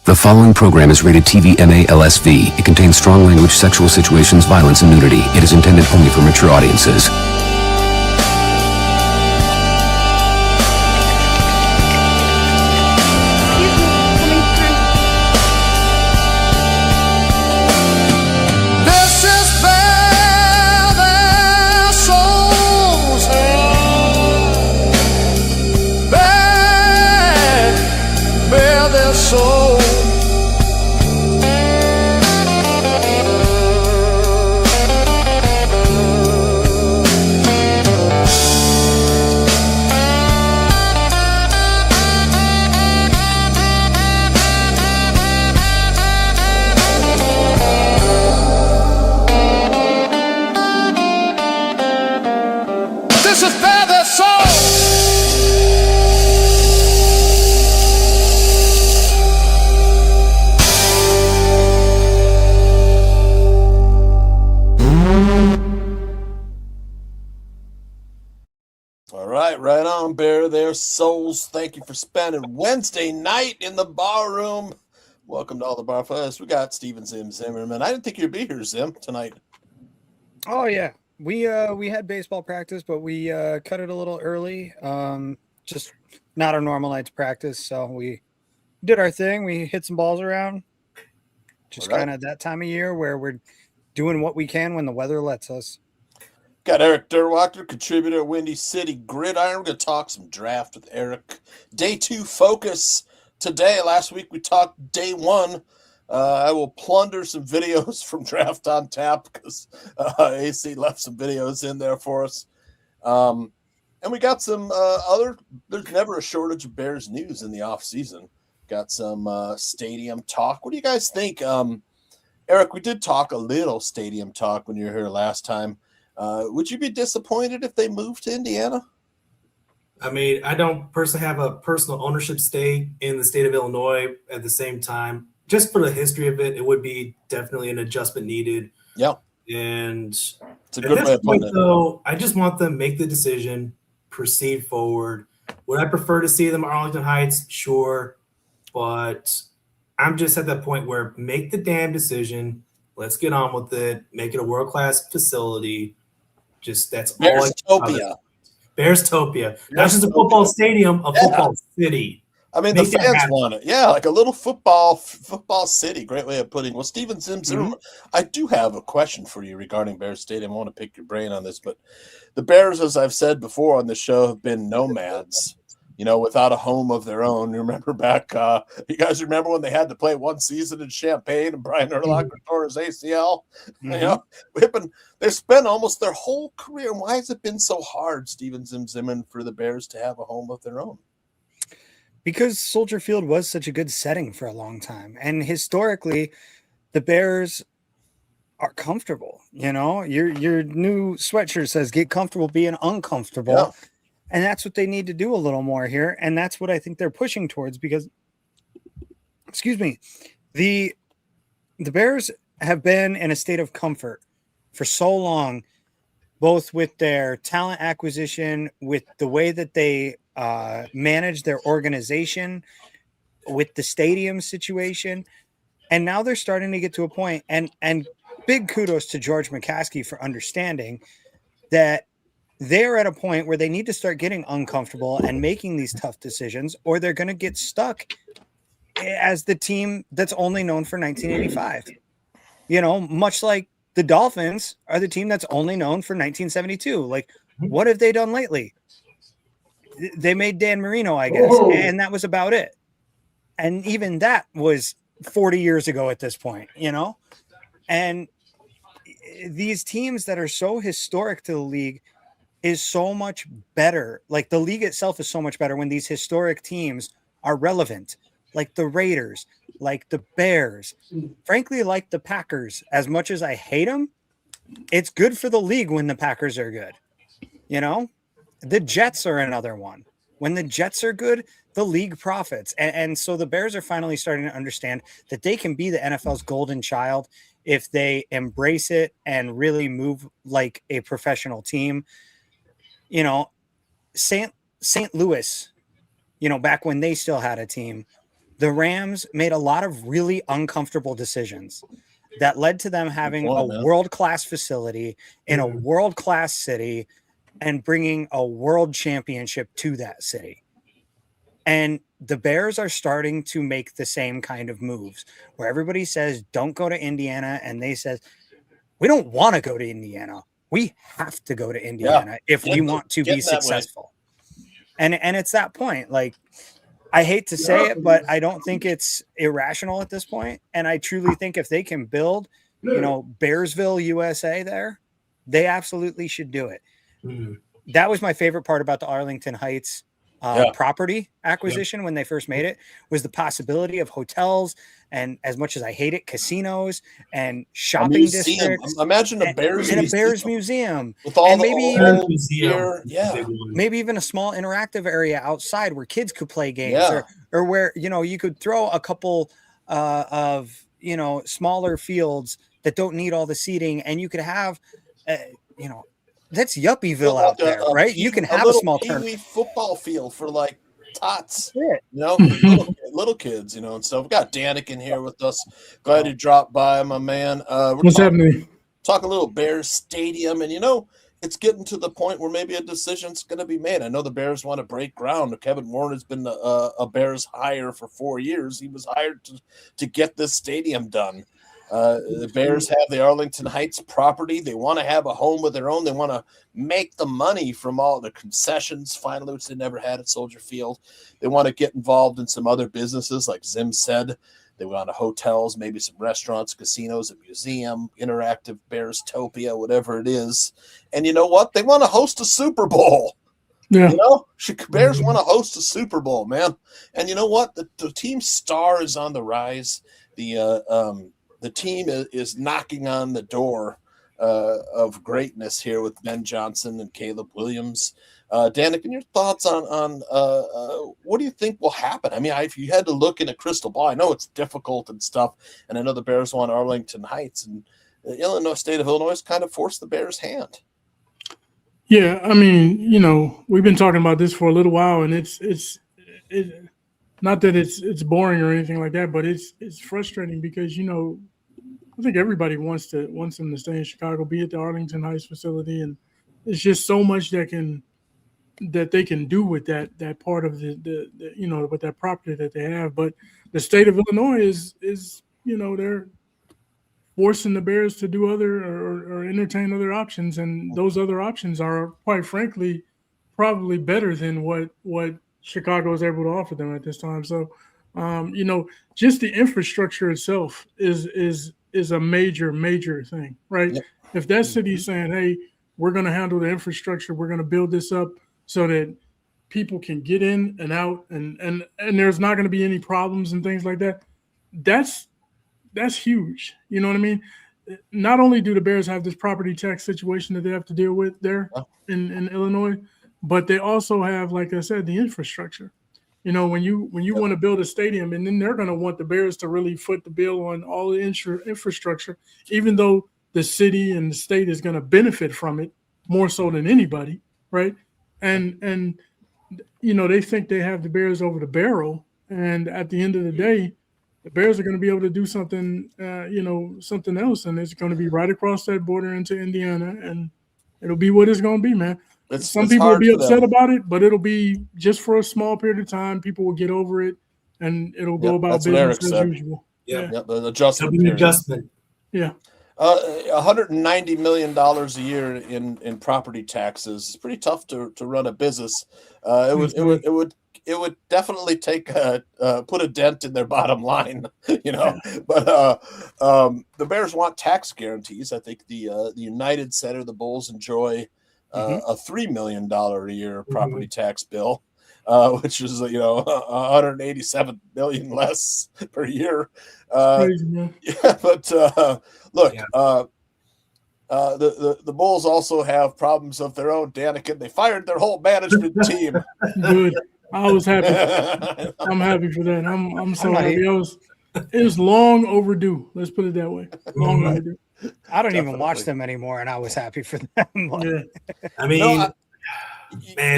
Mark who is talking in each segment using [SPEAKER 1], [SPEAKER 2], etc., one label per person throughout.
[SPEAKER 1] The following program is rated TV MA-LSV. It contains strong language, sexual situations, violence, and nudity. It is intended only for mature audiences.
[SPEAKER 2] This is Bear Their Soulz. Bear Their Soulz. This is Bear Their Soulz. All right, right on, Bear Their Soulz. Thank you for spending Wednesday night in the bar room. Welcome to all the bar fellas. We got Steven Zimmerman. I didn't think you'd be here, Zim, tonight.
[SPEAKER 3] Oh yeah, we had baseball practice, but we cut it a little early. Just not our normal night's practice, so we did our thing. We hit some balls around. Just
[SPEAKER 2] All right.
[SPEAKER 3] kind of that time of year where we're doing what we can when the weather lets us.
[SPEAKER 2] Got Eric Derwachter, contributor at Windy City Gridiron. We're going to talk some draft with Eric. Day 2 focus today. Last week we talked day 1. I will plunder some videos from Draft on Tap because AC left some videos in there for us. And we got some there's never a shortage of Bears news in the off season. Got some stadium talk. What do you guys think? Eric, we did talk a little stadium talk when you were here last time. Would you be disappointed if they moved to Indiana?
[SPEAKER 4] I mean, I don't personally have a personal ownership stake in the state of Illinois. At the same time, just for the history of it, it would be definitely an adjustment needed.
[SPEAKER 2] Yep.
[SPEAKER 4] And
[SPEAKER 2] It's a
[SPEAKER 4] at
[SPEAKER 2] good way
[SPEAKER 4] this
[SPEAKER 2] of putting
[SPEAKER 4] point,
[SPEAKER 2] it.
[SPEAKER 4] though, I just want them to make the decision, proceed forward. Would I prefer to see them at Arlington Heights? Sure. But I'm just at that point where make the damn decision. Let's get on with it. Make it a world-class facility. Just that's all.
[SPEAKER 2] Bearstopia.
[SPEAKER 4] Bearstopia. Not just a football stadium, a football city.
[SPEAKER 2] I mean,
[SPEAKER 4] Make
[SPEAKER 2] the
[SPEAKER 4] that
[SPEAKER 2] fans
[SPEAKER 4] happen.
[SPEAKER 2] want it. Yeah, like a little football city. Great way of putting it. Well, Steven Zimmerman, I do have a question for you regarding Bears Stadium. I want to pick your brain on this, but the Bears, as I've said before on the show, have been nomads, without a home of their own. You remember back, you guys remember when they had to play one season in Champaign and Brian Urlacher tore his ACL? They've spent almost their whole career. Why has it been so hard, Steven Zimmerman, for the Bears to have a home of their own?
[SPEAKER 3] Because Soldier Field was such a good setting for a long time. And historically, the Bears are comfortable. Your new sweatshirt says get comfortable being uncomfortable.
[SPEAKER 2] Yeah.
[SPEAKER 3] And that's what they need to do a little more here. And that's what I think they're pushing towards because, the Bears have been in a state of comfort for so long, both with their talent acquisition, with the way that they manage their organization, with the stadium situation. And now they're starting to get to a point, and big kudos to George McCaskey for understanding that they're at a point where they need to start getting uncomfortable and making these tough decisions, or they're going to get stuck as the team that's only known for 1985. Much like the Dolphins are the team that's only known for 1972. Like, what have they done lately? They made Dan Marino, I guess, and that was about it. And even that was 40 years ago at this point, And these teams that are so historic to the league is so much better. Like, the league itself is so much better when these historic teams are relevant, like the Raiders, like the Bears, frankly, like the Packers. As much as I hate them, it's good for the league when the Packers are good. The Jets are another one. When the Jets are good, the league profits. And so the Bears are finally starting to understand that they can be the NFL's golden child if they embrace it and really move like a professional team. St. Louis, back when they still had a team, The Rams made a lot of really uncomfortable decisions that led to them having a world-class facility in a world-class city and bringing a world championship to that city. And the Bears are starting to make the same kind of moves where everybody says, don't go to Indiana. And they says, we don't want to go to Indiana. We have to go to Indiana if we want to be successful. And it's that point. Like, I hate to say it, but I don't think it's irrational at this point. And I truly think if they can build, Bearsville, USA there, they absolutely should do it. That was my favorite part about the Arlington Heights property acquisition when they first made it, was the possibility of hotels and, as much as I hate it, casinos and shopping districts.
[SPEAKER 2] Imagine a Bears
[SPEAKER 3] museum
[SPEAKER 2] with all
[SPEAKER 3] maybe
[SPEAKER 2] maybe
[SPEAKER 3] even a small interactive area outside where kids could play games or where you could throw a couple of smaller fields that don't need all the seating, and you could have that's Yuppieville out there, right? You can have a small tournament.
[SPEAKER 2] Football field for like tots,
[SPEAKER 3] little
[SPEAKER 2] kids, and stuff. We got Danik in here with us. Glad you dropped by, my man.
[SPEAKER 5] What's happening?
[SPEAKER 2] Talk a little Bears Stadium, and it's getting to the point where maybe a decision's going to be made. I know the Bears want to break ground. Kevin Warren has been a Bears hire for 4 years. He was hired to get this stadium done. The Bears have the Arlington Heights property. They want to have a home of their own. They want to make the money from all the concessions, finally, which they never had at Soldier Field. They want to get involved in some other businesses, like Zim said. They want hotels, maybe some restaurants, casinos, a museum, interactive Bearstopia, whatever it is. And you know what? They want to host a Super Bowl.
[SPEAKER 5] Yeah.
[SPEAKER 2] Bears want to host a Super Bowl, man. And you know what? The team star is on the rise. The team is knocking on the door of greatness here with Ben Johnson and Caleb Williams. Danik, your thoughts on what do you think will happen? I mean, if you had to look in a crystal ball, I know it's difficult and stuff, and I know the Bears want Arlington Heights, and the state of Illinois has kind of forced the Bears' hand.
[SPEAKER 5] Yeah, I mean, we've been talking about this for a little while, and it's not that it's boring or anything like that, but it's frustrating because I think everybody wants them to stay in Chicago, be at the Arlington Heights facility, and it's just so much that they can do with that part of the with that property that they have. But the state of Illinois is they're forcing the Bears to do other or entertain other options, and those other options are, quite frankly, probably better than what Chicago is able to offer them at this time. So, just the infrastructure itself is a major thing, right? Yep. If that city is saying, hey, we're going to handle the infrastructure, we're going to build this up so that people can get in and out and there's not going to be any problems and things like that, that's huge. You know what I mean? Not only do the Bears have this property tax situation that they have to deal with there in Illinois, but they also have, like I said, the infrastructure. When you want to build a stadium, and then they're going to want the Bears to really foot the bill on all the infrastructure, even though the city and the state is going to benefit from it more so than anybody, right? And they think they have the Bears over the barrel, and at the end of the day, the Bears are going to be able to do something, something else, and it's going to be right across that border into Indiana, and it'll be what it's going to be, man. Some people will be upset about it, but it'll be just for a small period of time. People will get over it, and it'll go about business as usual.
[SPEAKER 2] Yeah, the adjustment.
[SPEAKER 5] Yeah.
[SPEAKER 2] $190 million a year in property taxes. It's pretty tough to run a business. It would definitely take put a dent in their bottom line, But the Bears want tax guarantees. I think the United Center, the Bulls enjoy a $3 million a year property tax bill, which is $187 million less per year. But look, the Bulls also have problems of their own. Danik, they fired their whole management team.
[SPEAKER 5] Good. I was happy. I'm happy for that. I'm so happy. It was long overdue. Let's put it that way. Long overdue.
[SPEAKER 3] I don't even watch them anymore, and I was happy for them.
[SPEAKER 4] Yeah. I mean, man,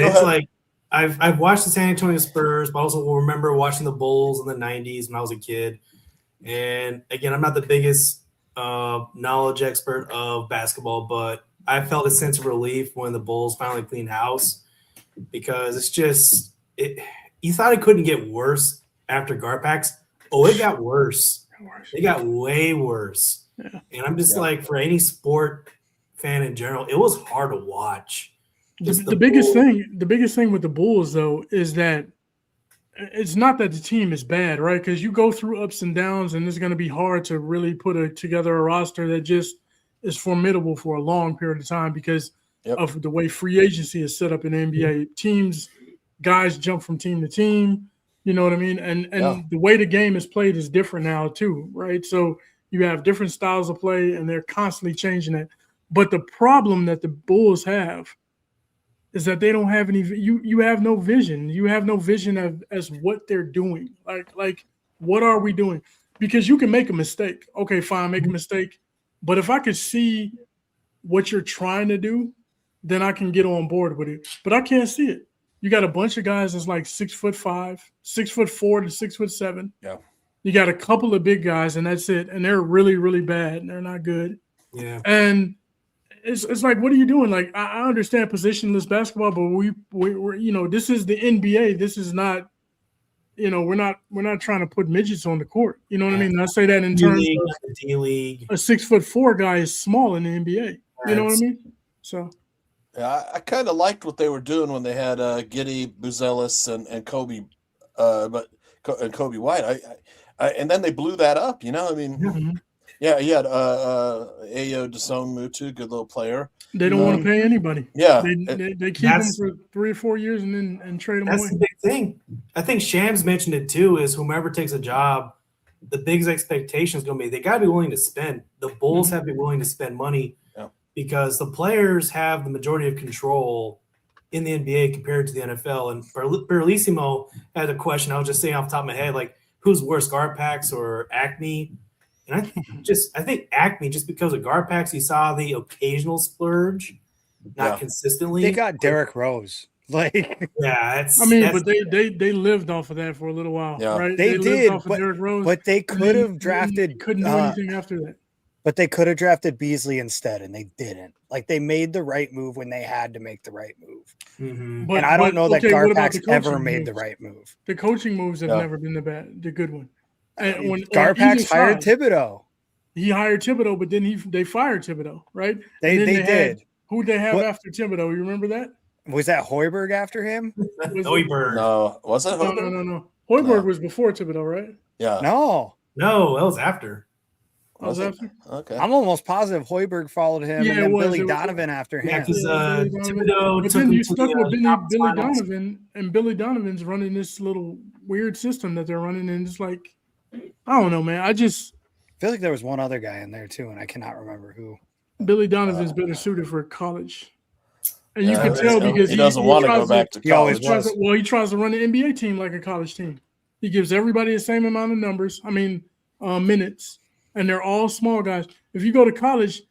[SPEAKER 4] it's like I've watched the San Antonio Spurs, but also will remember watching the Bulls in the '90s when I was a kid. And again, I'm not the biggest knowledge expert of basketball, but I felt a sense of relief when the Bulls finally cleaned house because it's just you thought it couldn't get worse after Garpax. Oh, it got worse. It got way worse.
[SPEAKER 5] Yeah.
[SPEAKER 4] And I'm just like, for any sport fan in general, it was hard to watch.
[SPEAKER 5] The biggest thing with the Bulls though is that it's not that the team is bad, right? Because you go through ups and downs, and it's going to be hard to really put together a roster that just is formidable for a long period of time because of the way free agency is set up in the NBA. Teams, guys jump from team to team. You know what I mean? And the way the game is played is different now too, right? So you have different styles of play, and they're constantly changing it. But the problem that the Bulls have is that they don't have any. You have no vision. You have no vision as what they're doing. Like what are we doing? Because you can make a mistake. Okay, fine, make a mistake. But if I could see what you're trying to do, then I can get on board with it. But I can't see it. You got a bunch of guys that's like 6'5", 6'4" to 6'7".
[SPEAKER 2] Yeah.
[SPEAKER 5] You got a couple of big guys, and that's it. And they're really, really bad. And they're not good.
[SPEAKER 4] Yeah.
[SPEAKER 5] And it's like, what are you doing? Like, I understand positionless basketball, but we're this is the NBA. This is not, we're not trying to put midgets on the court. You know what I mean? And I say that in terms of
[SPEAKER 4] D-League.
[SPEAKER 5] A 6'4" guy is small in the NBA. You know what I mean? So.
[SPEAKER 2] Yeah, I kind of liked what they were doing when they had Giddey, Buzelis, and Kobe, and Kobe White. And then they blew that up. You know, I mean.
[SPEAKER 5] Mm-hmm.
[SPEAKER 2] Yeah, he had Ayo Dosunmu too, good little player.
[SPEAKER 5] They don't want to pay anybody.
[SPEAKER 2] Yeah,
[SPEAKER 5] they keep him for 3 or 4 years and trade him away.
[SPEAKER 4] That's the big thing. I think Shams mentioned it too. Is whomever takes a job, the biggest expectation is going to be they got to be willing to spend. The Bulls have to be willing to spend money because the players have the majority of control in the NBA compared to the NFL. And Berlissimo had a question. I was just saying off the top of my head, like who's worse, Garpax or Acme? And I think Acme, just because of Garpax, you saw the occasional splurge, not consistently.
[SPEAKER 3] They got Derrick Rose. Like,
[SPEAKER 5] but they lived off of that for a little while, right?
[SPEAKER 3] They did,
[SPEAKER 5] off of Derrick Rose,
[SPEAKER 3] but they could have drafted.
[SPEAKER 5] Couldn't do anything after that.
[SPEAKER 3] But they could have drafted Beasley instead, and they didn't. Like, they made the right move when they had to make the right move.
[SPEAKER 4] Mm-hmm.
[SPEAKER 3] And I don't know that Garpax ever made the right move.
[SPEAKER 5] The coaching moves have never been the good one. And when
[SPEAKER 3] Garpax hired Thibodeau.
[SPEAKER 5] He hired Thibodeau, but then they fired Thibodeau, right?
[SPEAKER 3] They did.
[SPEAKER 5] Who'd they have after Thibodeau? You remember that?
[SPEAKER 3] Was that Hoiberg after him?
[SPEAKER 4] Hoiberg.
[SPEAKER 2] No, was it Hoiberg?
[SPEAKER 5] No. Hoiberg was before Thibodeau, right?
[SPEAKER 2] Yeah.
[SPEAKER 3] No,
[SPEAKER 4] that was after.
[SPEAKER 5] Was after?
[SPEAKER 2] Okay.
[SPEAKER 3] I'm almost positive Hoiberg followed him, and then Billy Donovan after him.
[SPEAKER 4] Yeah, because Thibodeau
[SPEAKER 5] but then you stuck with Billy Donovan, and Billy Donovan's running this little weird system that they're running, and it's like, I don't know, man. I
[SPEAKER 3] feel like there was one other guy in there too, and I cannot remember who.
[SPEAKER 5] Billy Donovan's better suited for college, and you can tell because
[SPEAKER 2] he doesn't want to go back to college.
[SPEAKER 5] He tries to run the NBA team like a college team. He gives everybody the same amount of numbers. Minutes, and they're all small guys. If you go to college,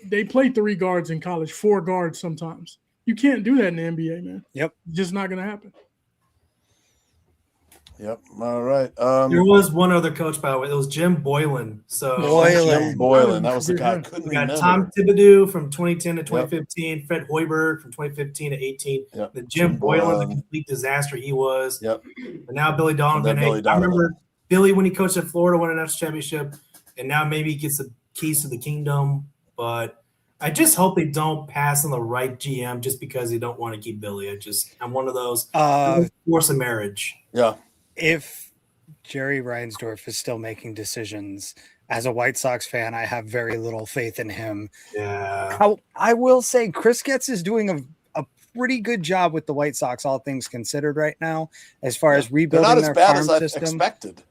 [SPEAKER 5] they play 3 guards in college, 4 guards sometimes. You can't do that in the NBA, man.
[SPEAKER 3] Yep,
[SPEAKER 5] it's just not going to happen.
[SPEAKER 2] Yep. All right.
[SPEAKER 4] There was one other coach, by the way. It was Jim Boylan.
[SPEAKER 2] Jim Boylan. That was the guy I couldn't remember.
[SPEAKER 4] Tom Thibodeau from 2010 to 2015. Yep. Fred Hoiberg from 2015 to 18.
[SPEAKER 2] Yep.
[SPEAKER 4] Then Jim Boylan, the complete disaster he was.
[SPEAKER 2] Yep.
[SPEAKER 4] And now Billy Donovan. I remember Billy when he coached at Florida, won a national championship, and now maybe he gets the keys to the kingdom. But I just hope they don't pass on the right GM just because they don't want to keep Billy. I'm one of those. Force a marriage.
[SPEAKER 2] Yeah.
[SPEAKER 3] If Jerry Reinsdorf is still making decisions, as a White Sox fan, I have very little faith in him.
[SPEAKER 4] Yeah.
[SPEAKER 3] I will say Chris Getz is doing a pretty good job with the White Sox, all things considered, right now, as far as rebuilding their farm system.
[SPEAKER 2] Expected.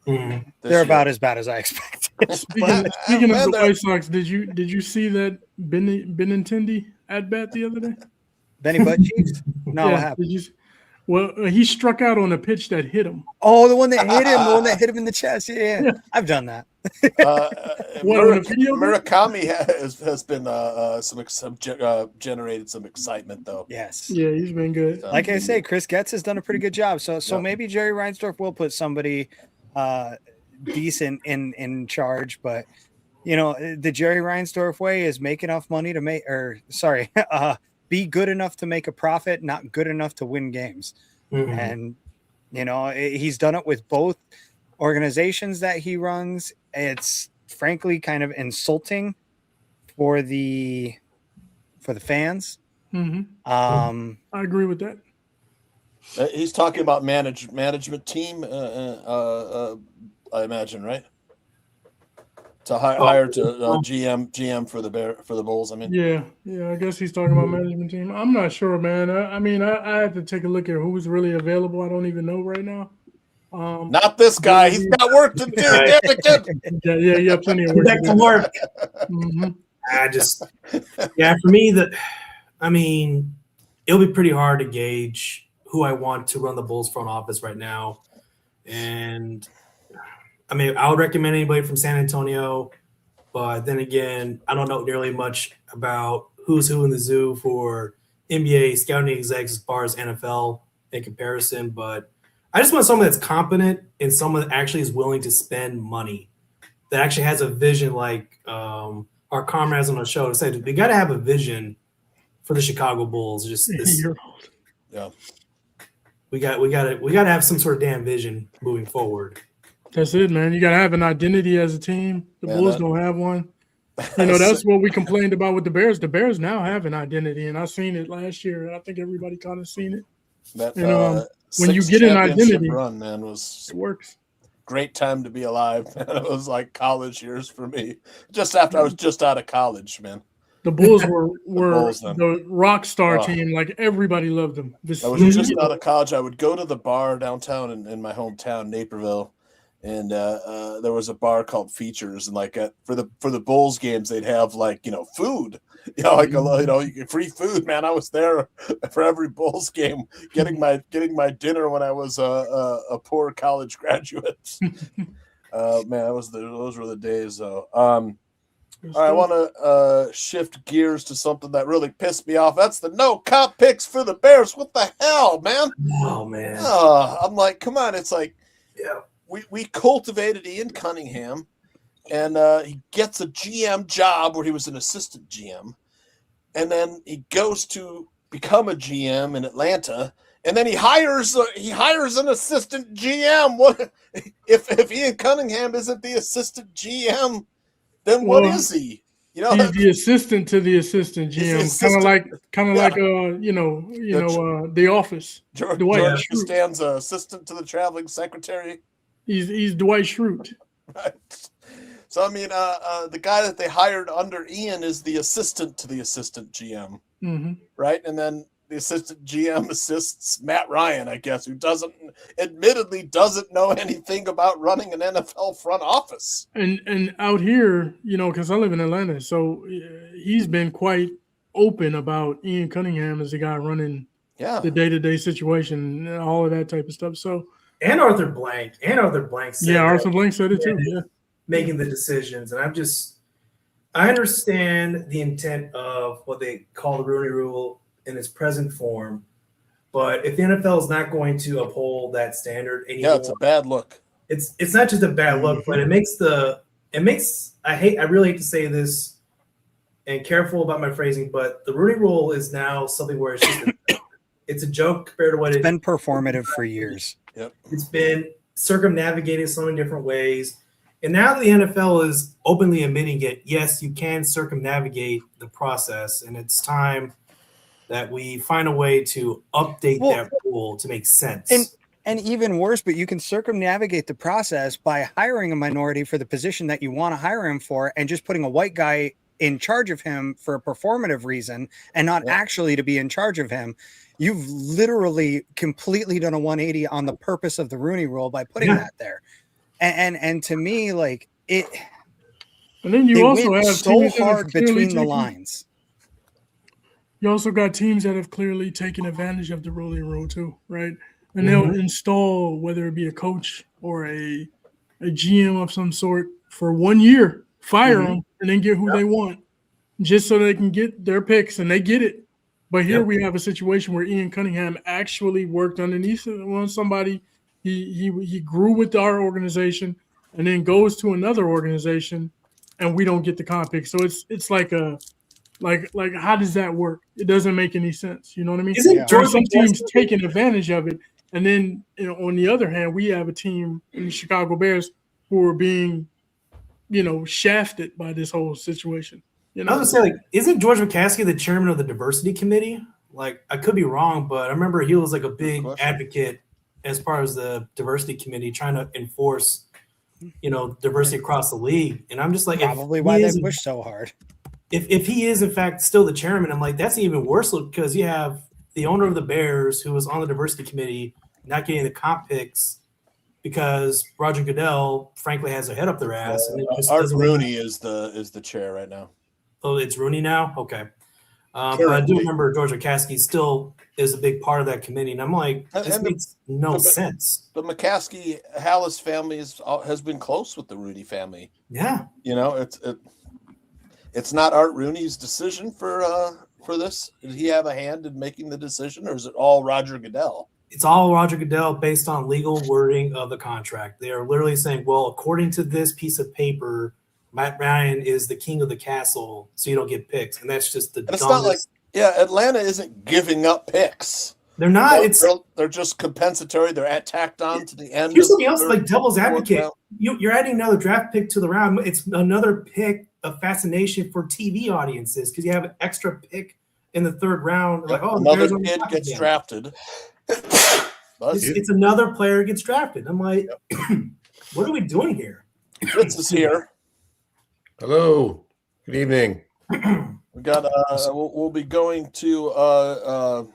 [SPEAKER 3] Mm-hmm. They're about as bad as I expected.
[SPEAKER 5] Speaking of the White Sox, did you see that Benintendi at bat the other day?
[SPEAKER 3] Benny Butt Cheeks? No, what happened?
[SPEAKER 5] Well, he struck out on a pitch that hit him.
[SPEAKER 3] Oh, the one that hit him, the one that hit him in the chest. Yeah. I've done that.
[SPEAKER 2] Murakami has been generated some excitement though.
[SPEAKER 3] Yes.
[SPEAKER 5] Yeah, he's been good.
[SPEAKER 3] Like I say, Chris Getz has done a pretty good job. So maybe Jerry Reinsdorf will put somebody decent in charge, but the Jerry Reinsdorf way is make enough money to be good enough to make a profit, not good enough to win games. Mm-hmm. And he's done it with both organizations that he runs. It's frankly kind of insulting for the fans.
[SPEAKER 5] Mm-hmm. I agree with that.
[SPEAKER 2] He's talking about management team. I imagine, right? To hire GM for the Bulls. I mean,
[SPEAKER 5] yeah. I guess he's talking about management team. I'm not sure, man. I have to take a look at who's really available. I don't even know right now.
[SPEAKER 2] Not this guy. He's got work to do. Damn it, kid.
[SPEAKER 5] Yeah, plenty of work.
[SPEAKER 4] Back to work.
[SPEAKER 5] Mm-hmm.
[SPEAKER 4] For me, it'll be pretty hard to gauge who I want to run the Bulls front office right now. And I would recommend anybody from San Antonio, but then again, I don't know nearly much about who's who in the zoo for NBA scouting execs as far as NFL in comparison. But I just want someone that's competent and someone that actually is willing to spend money, that actually has a vision, like our comrades on the show said. We got to have a vision for the Chicago Bulls.
[SPEAKER 2] Yeah, we got
[SPEAKER 4] to have some sort of damn vision moving forward.
[SPEAKER 5] That's it, man. You got to have an identity as a team. The Bulls don't have one. That's what we complained about with the Bears. The Bears now have an identity, and I seen it last year, and I think everybody kind of seen it. When you get an identity,
[SPEAKER 2] run, man, it works. Great time to be alive. It was like college years for me. Just after I was just out of college, man.
[SPEAKER 5] The Bulls were the rock star team. Like everybody loved them.
[SPEAKER 2] I was just out of college. I would go to the bar downtown in my hometown, Naperville, and there was a bar called Features, and for the Bulls games, they'd have food. Free food, man. I was there for every Bulls game, getting my dinner when I was a poor college graduate. Man, those were the days, though. All right, I want to shift gears to something that really pissed me off. That's the no comp picks for the Bears. What the hell, man?
[SPEAKER 4] Oh man.
[SPEAKER 2] I'm like, come on. It's like, we cultivated Ian Cunningham. And he gets a GM job where he was an assistant GM. And then he goes to become a GM in Atlanta. And then he hires an assistant GM. What if Ian Cunningham isn't the assistant GM? Then what is he?
[SPEAKER 5] He's the assistant to the assistant GM, kind of like The Office.
[SPEAKER 2] George Costanza, assistant to the traveling secretary.
[SPEAKER 5] He's Dwight Schrute.
[SPEAKER 2] Right. So, the guy that they hired under Ian is the assistant to the assistant GM, right? And then the assistant GM assists Matt Ryan, I guess, who admittedly doesn't know anything about running an NFL front office.
[SPEAKER 5] And out here, because I live in Atlanta, so he's been quite open about Ian Cunningham as the guy running the day-to-day situation and all of that type of stuff. So
[SPEAKER 4] and Arthur Blank said
[SPEAKER 5] Arthur Blank said it too. Yeah.
[SPEAKER 4] Making the decisions, and I understand the intent of what they call the Rooney Rule in its present form, but if the NFL is not going to uphold that standard anymore,
[SPEAKER 2] it's a bad look.
[SPEAKER 4] It's not just a bad look, but I really hate to say this, and careful about my phrasing, but the Rooney Rule is now something where it's a joke compared to what
[SPEAKER 3] it's been performative for years.
[SPEAKER 2] Yep,
[SPEAKER 4] it's been circumnavigated so many different ways. And now that the NFL is openly admitting it, yes, you can circumnavigate the process, and it's time that we find a way to update that rule to make sense.
[SPEAKER 3] And even worse, but you can circumnavigate the process by hiring a minority for the position that you want to hire him for, and just putting a white guy in charge of him for a performative reason and not actually to be in charge of him. You've literally completely done a 180 on the purpose of the Rooney Rule by putting that there. And to me, it.
[SPEAKER 5] And then you also have
[SPEAKER 3] so hard between the lines.
[SPEAKER 5] You also got teams that have clearly taken advantage of the ruling rule too, right? And they'll install, whether it be a coach or a GM of some sort, for 1 year, fire them, and then get who they want, just so they can get their picks, and they get it. But here we have a situation where Ian Cunningham actually worked underneath somebody. He grew with our organization, and then goes to another organization, and we don't get the comp pick. So it's like a like how does that work? It doesn't make any sense. You know what I mean? There are some teams taking advantage of it, and then on the other hand, we have a team in the Chicago Bears who are being, shafted by this whole situation.
[SPEAKER 4] I was gonna say, like, isn't George McCaskey the chairman of the diversity committee? Like, I could be wrong, but I remember he was like a big advocate as far as the diversity committee trying to enforce, diversity across the league. And I'm just like,
[SPEAKER 3] probably why they push so hard.
[SPEAKER 4] If he is in fact still the chairman, I'm like, that's even worse because you have the owner of the Bears who was on the diversity committee not getting the comp picks because Roger Goodell frankly has their head up their ass. And
[SPEAKER 2] Art Rooney is the chair right now.
[SPEAKER 4] Oh, it's Rooney now? Okay. But I do remember George McCaskey still is a big part of that committee. And I'm like, this makes no sense.
[SPEAKER 2] The McCaskey-Hallis family has been close with the Rooney family.
[SPEAKER 4] Yeah.
[SPEAKER 2] It's not Art Rooney's decision for this. Did he have a hand in making the decision, or is it all Roger Goodell?
[SPEAKER 4] It's all Roger Goodell based on legal wording of the contract. They are literally saying, well, according to this piece of paper, Matt Ryan is the king of the castle, so you don't get picks. And that's just the dumbest.
[SPEAKER 2] It's not like, Atlanta isn't giving up picks.
[SPEAKER 4] They're not.
[SPEAKER 2] They're just compensatory. They're tacked on to the end.
[SPEAKER 4] Here's something else, like devil's advocate. You're adding another draft pick to the round. It's another pick of fascination for TV audiences because you have an extra pick in the third round. Like,
[SPEAKER 2] another kid gets drafted.
[SPEAKER 4] It's another player gets drafted. I'm like, what are we doing here?
[SPEAKER 2] Fritz is here.
[SPEAKER 6] Hello. Good evening.
[SPEAKER 2] We got. We'll be going to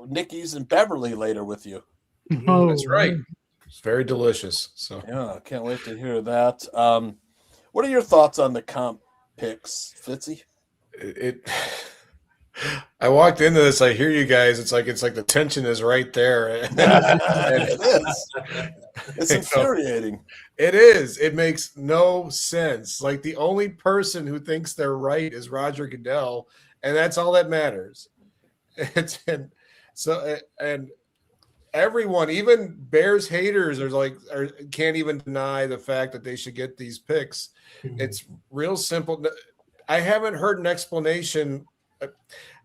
[SPEAKER 2] Nicky's in Beverly later with you.
[SPEAKER 5] Oh,
[SPEAKER 6] that's right. It's very delicious. So
[SPEAKER 2] yeah, I can't wait to hear that. What are your thoughts on the comp picks, Fitzy?
[SPEAKER 6] I walked into this. I hear you guys. It's like the tension is right there.
[SPEAKER 2] It is. It's infuriating.
[SPEAKER 6] It is. It makes no sense. Like the only person who thinks they're right is Roger Goodell, and that's all that matters. And everyone, even Bears haters, can't even deny the fact that they should get these picks. Mm-hmm. It's real simple. I haven't heard an explanation.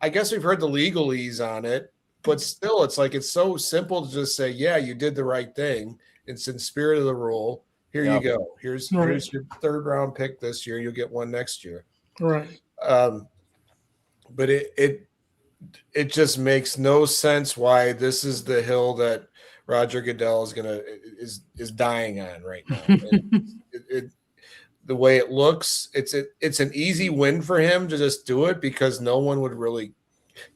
[SPEAKER 6] I guess we've heard the legalese on it, but still, it's so simple to just say, yeah, you did the right thing. It's in spirit of the rule. Here you go. Here's your third round pick this year. You'll get one next year.
[SPEAKER 5] Right.
[SPEAKER 6] But it just makes no sense why this is the hill that Roger Goodell is dying on right now. The way it looks, it's an easy win for him to just do it because no one would really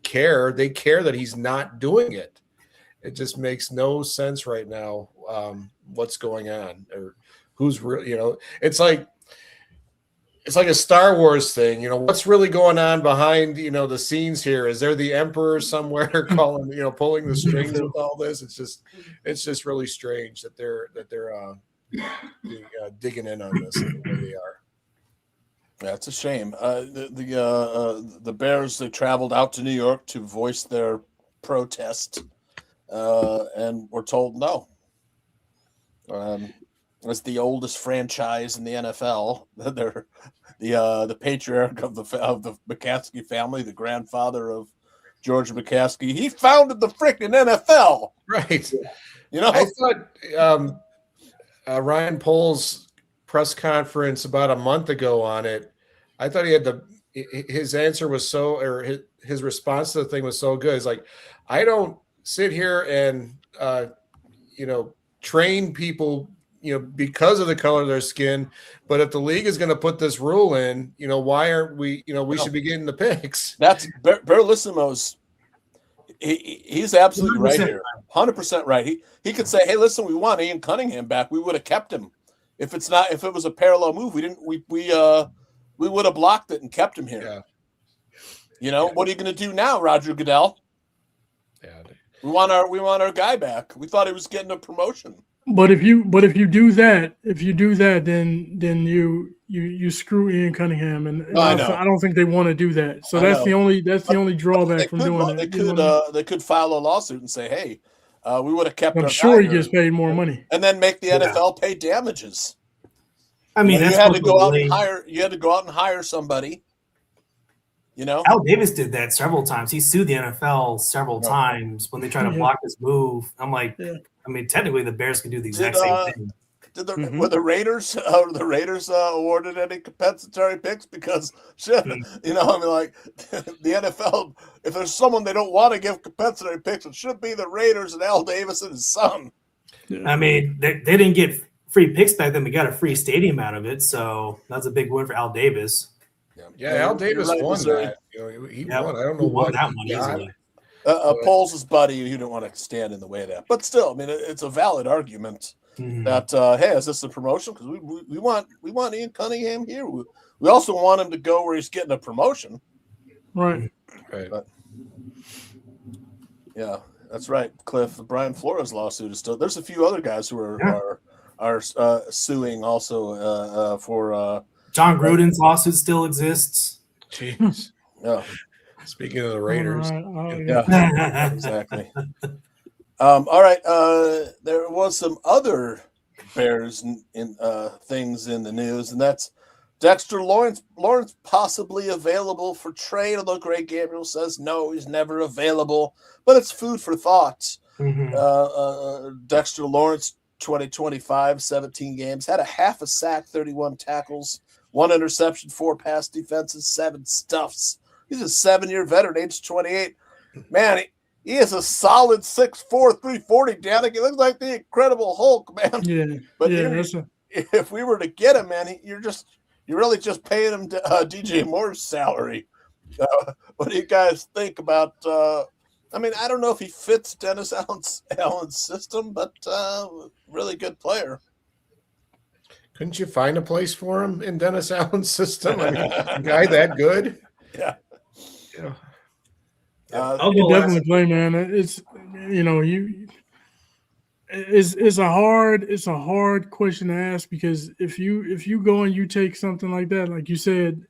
[SPEAKER 6] care. They care that he's not doing it. It just makes no sense right now. What's going on or who's really, it's like a Star Wars thing. What's really going on behind, the scenes here? Is there the Emperor somewhere calling, pulling the strings with all this? It's just really strange that they're digging in on this the way they are.
[SPEAKER 2] Yeah, it's a shame. The Bears, they traveled out to New York to voice their protest, and were told no. As the oldest franchise in the NFL, they're the patriarch of the McCaskey family, the grandfather of George McCaskey. He founded the freaking NFL.
[SPEAKER 6] Right. I thought Ryan Pohl's press conference about a month ago on it, I thought he had his answer was his response to the thing was so good. It's like, I don't sit here and train people because of the color of their skin, but if the league is going to put this rule in, why aren't we we should be getting the picks.
[SPEAKER 2] That's Berlissimo's. He's absolutely right here, 100% right. He could say, hey, listen, we want Ian Cunningham back. We would have kept him. If it was a parallel move, we would have blocked it and kept him here. You know, what are you going to do now, Roger Goodell?
[SPEAKER 6] Yeah.
[SPEAKER 2] We want our guy back. We thought he was getting a promotion.
[SPEAKER 5] But if you do that, then you screw Ian Cunningham, and
[SPEAKER 2] I know.
[SPEAKER 5] I don't think they want to do that. So
[SPEAKER 2] I
[SPEAKER 5] that's
[SPEAKER 2] know.
[SPEAKER 5] the only drawback from doing that.
[SPEAKER 2] They could file a lawsuit and say, hey, we would have kept.
[SPEAKER 5] I'm
[SPEAKER 2] our
[SPEAKER 5] sure
[SPEAKER 2] guy
[SPEAKER 5] he gets paid more money,
[SPEAKER 2] and then make the NFL pay damages.
[SPEAKER 4] I mean,
[SPEAKER 2] you had to go out and hire. You had to go out and hire somebody. You know,
[SPEAKER 4] Al Davis did that several times. He sued the NFL several times when they tried to block his move. I'm like, I mean, technically, the Bears could do the exact same thing.
[SPEAKER 2] Were the Raiders awarded any compensatory picks? Because shit, you know, I mean, like the NFL, if there's someone they don't want to give compensatory picks, it should be the Raiders and Al Davis and his son.
[SPEAKER 4] I mean, they didn't get free picks back then. We got a free stadium out of it, so that's a big win for Al Davis.
[SPEAKER 6] Yeah, Al Davis won that. You know, he won. I don't know what
[SPEAKER 4] that one easily.
[SPEAKER 2] Poles' buddy, you don't want to stand in the way of that. But still, I mean, it's a valid argument that hey, is this a promotion? Because we want Ian Cunningham here. We also want him to go where he's getting a promotion.
[SPEAKER 5] Right.
[SPEAKER 2] But, yeah, that's right, Cliff. The Brian Flores lawsuit is still. There's a few other guys who are suing also for.
[SPEAKER 4] John Gruden's lawsuit still exists.
[SPEAKER 6] Jeez.
[SPEAKER 2] Yeah.
[SPEAKER 6] Speaking of the Raiders.
[SPEAKER 2] Yeah, exactly. All right. There was some other Bears in things in the news, and that's Dexter Lawrence. Lawrence possibly available for trade, although Greg Gabriel says no, he's never available. But it's food for thought. Dexter Lawrence, 2025, 17 games, had a half a sack, 31 tackles, 1 interception, 4 pass defenses, 7 stuffs. He's a 7-year veteran, age 28. Man, he is a solid 6'4", 340. Danik, he looks like the Incredible Hulk, man.
[SPEAKER 5] Yeah,
[SPEAKER 2] but if we were to get him, man, you're really just paying him DJ Moore's salary. What do you guys think about? I mean, I don't know if he fits Dennis Allen's system, but really good player.
[SPEAKER 6] Couldn't you find a place for him in Dennis Allen's system? I mean, a guy that good?
[SPEAKER 2] Yeah.
[SPEAKER 5] You definitely play, man. It's it's a hard question to ask, because if you go and you take something like that, like you said,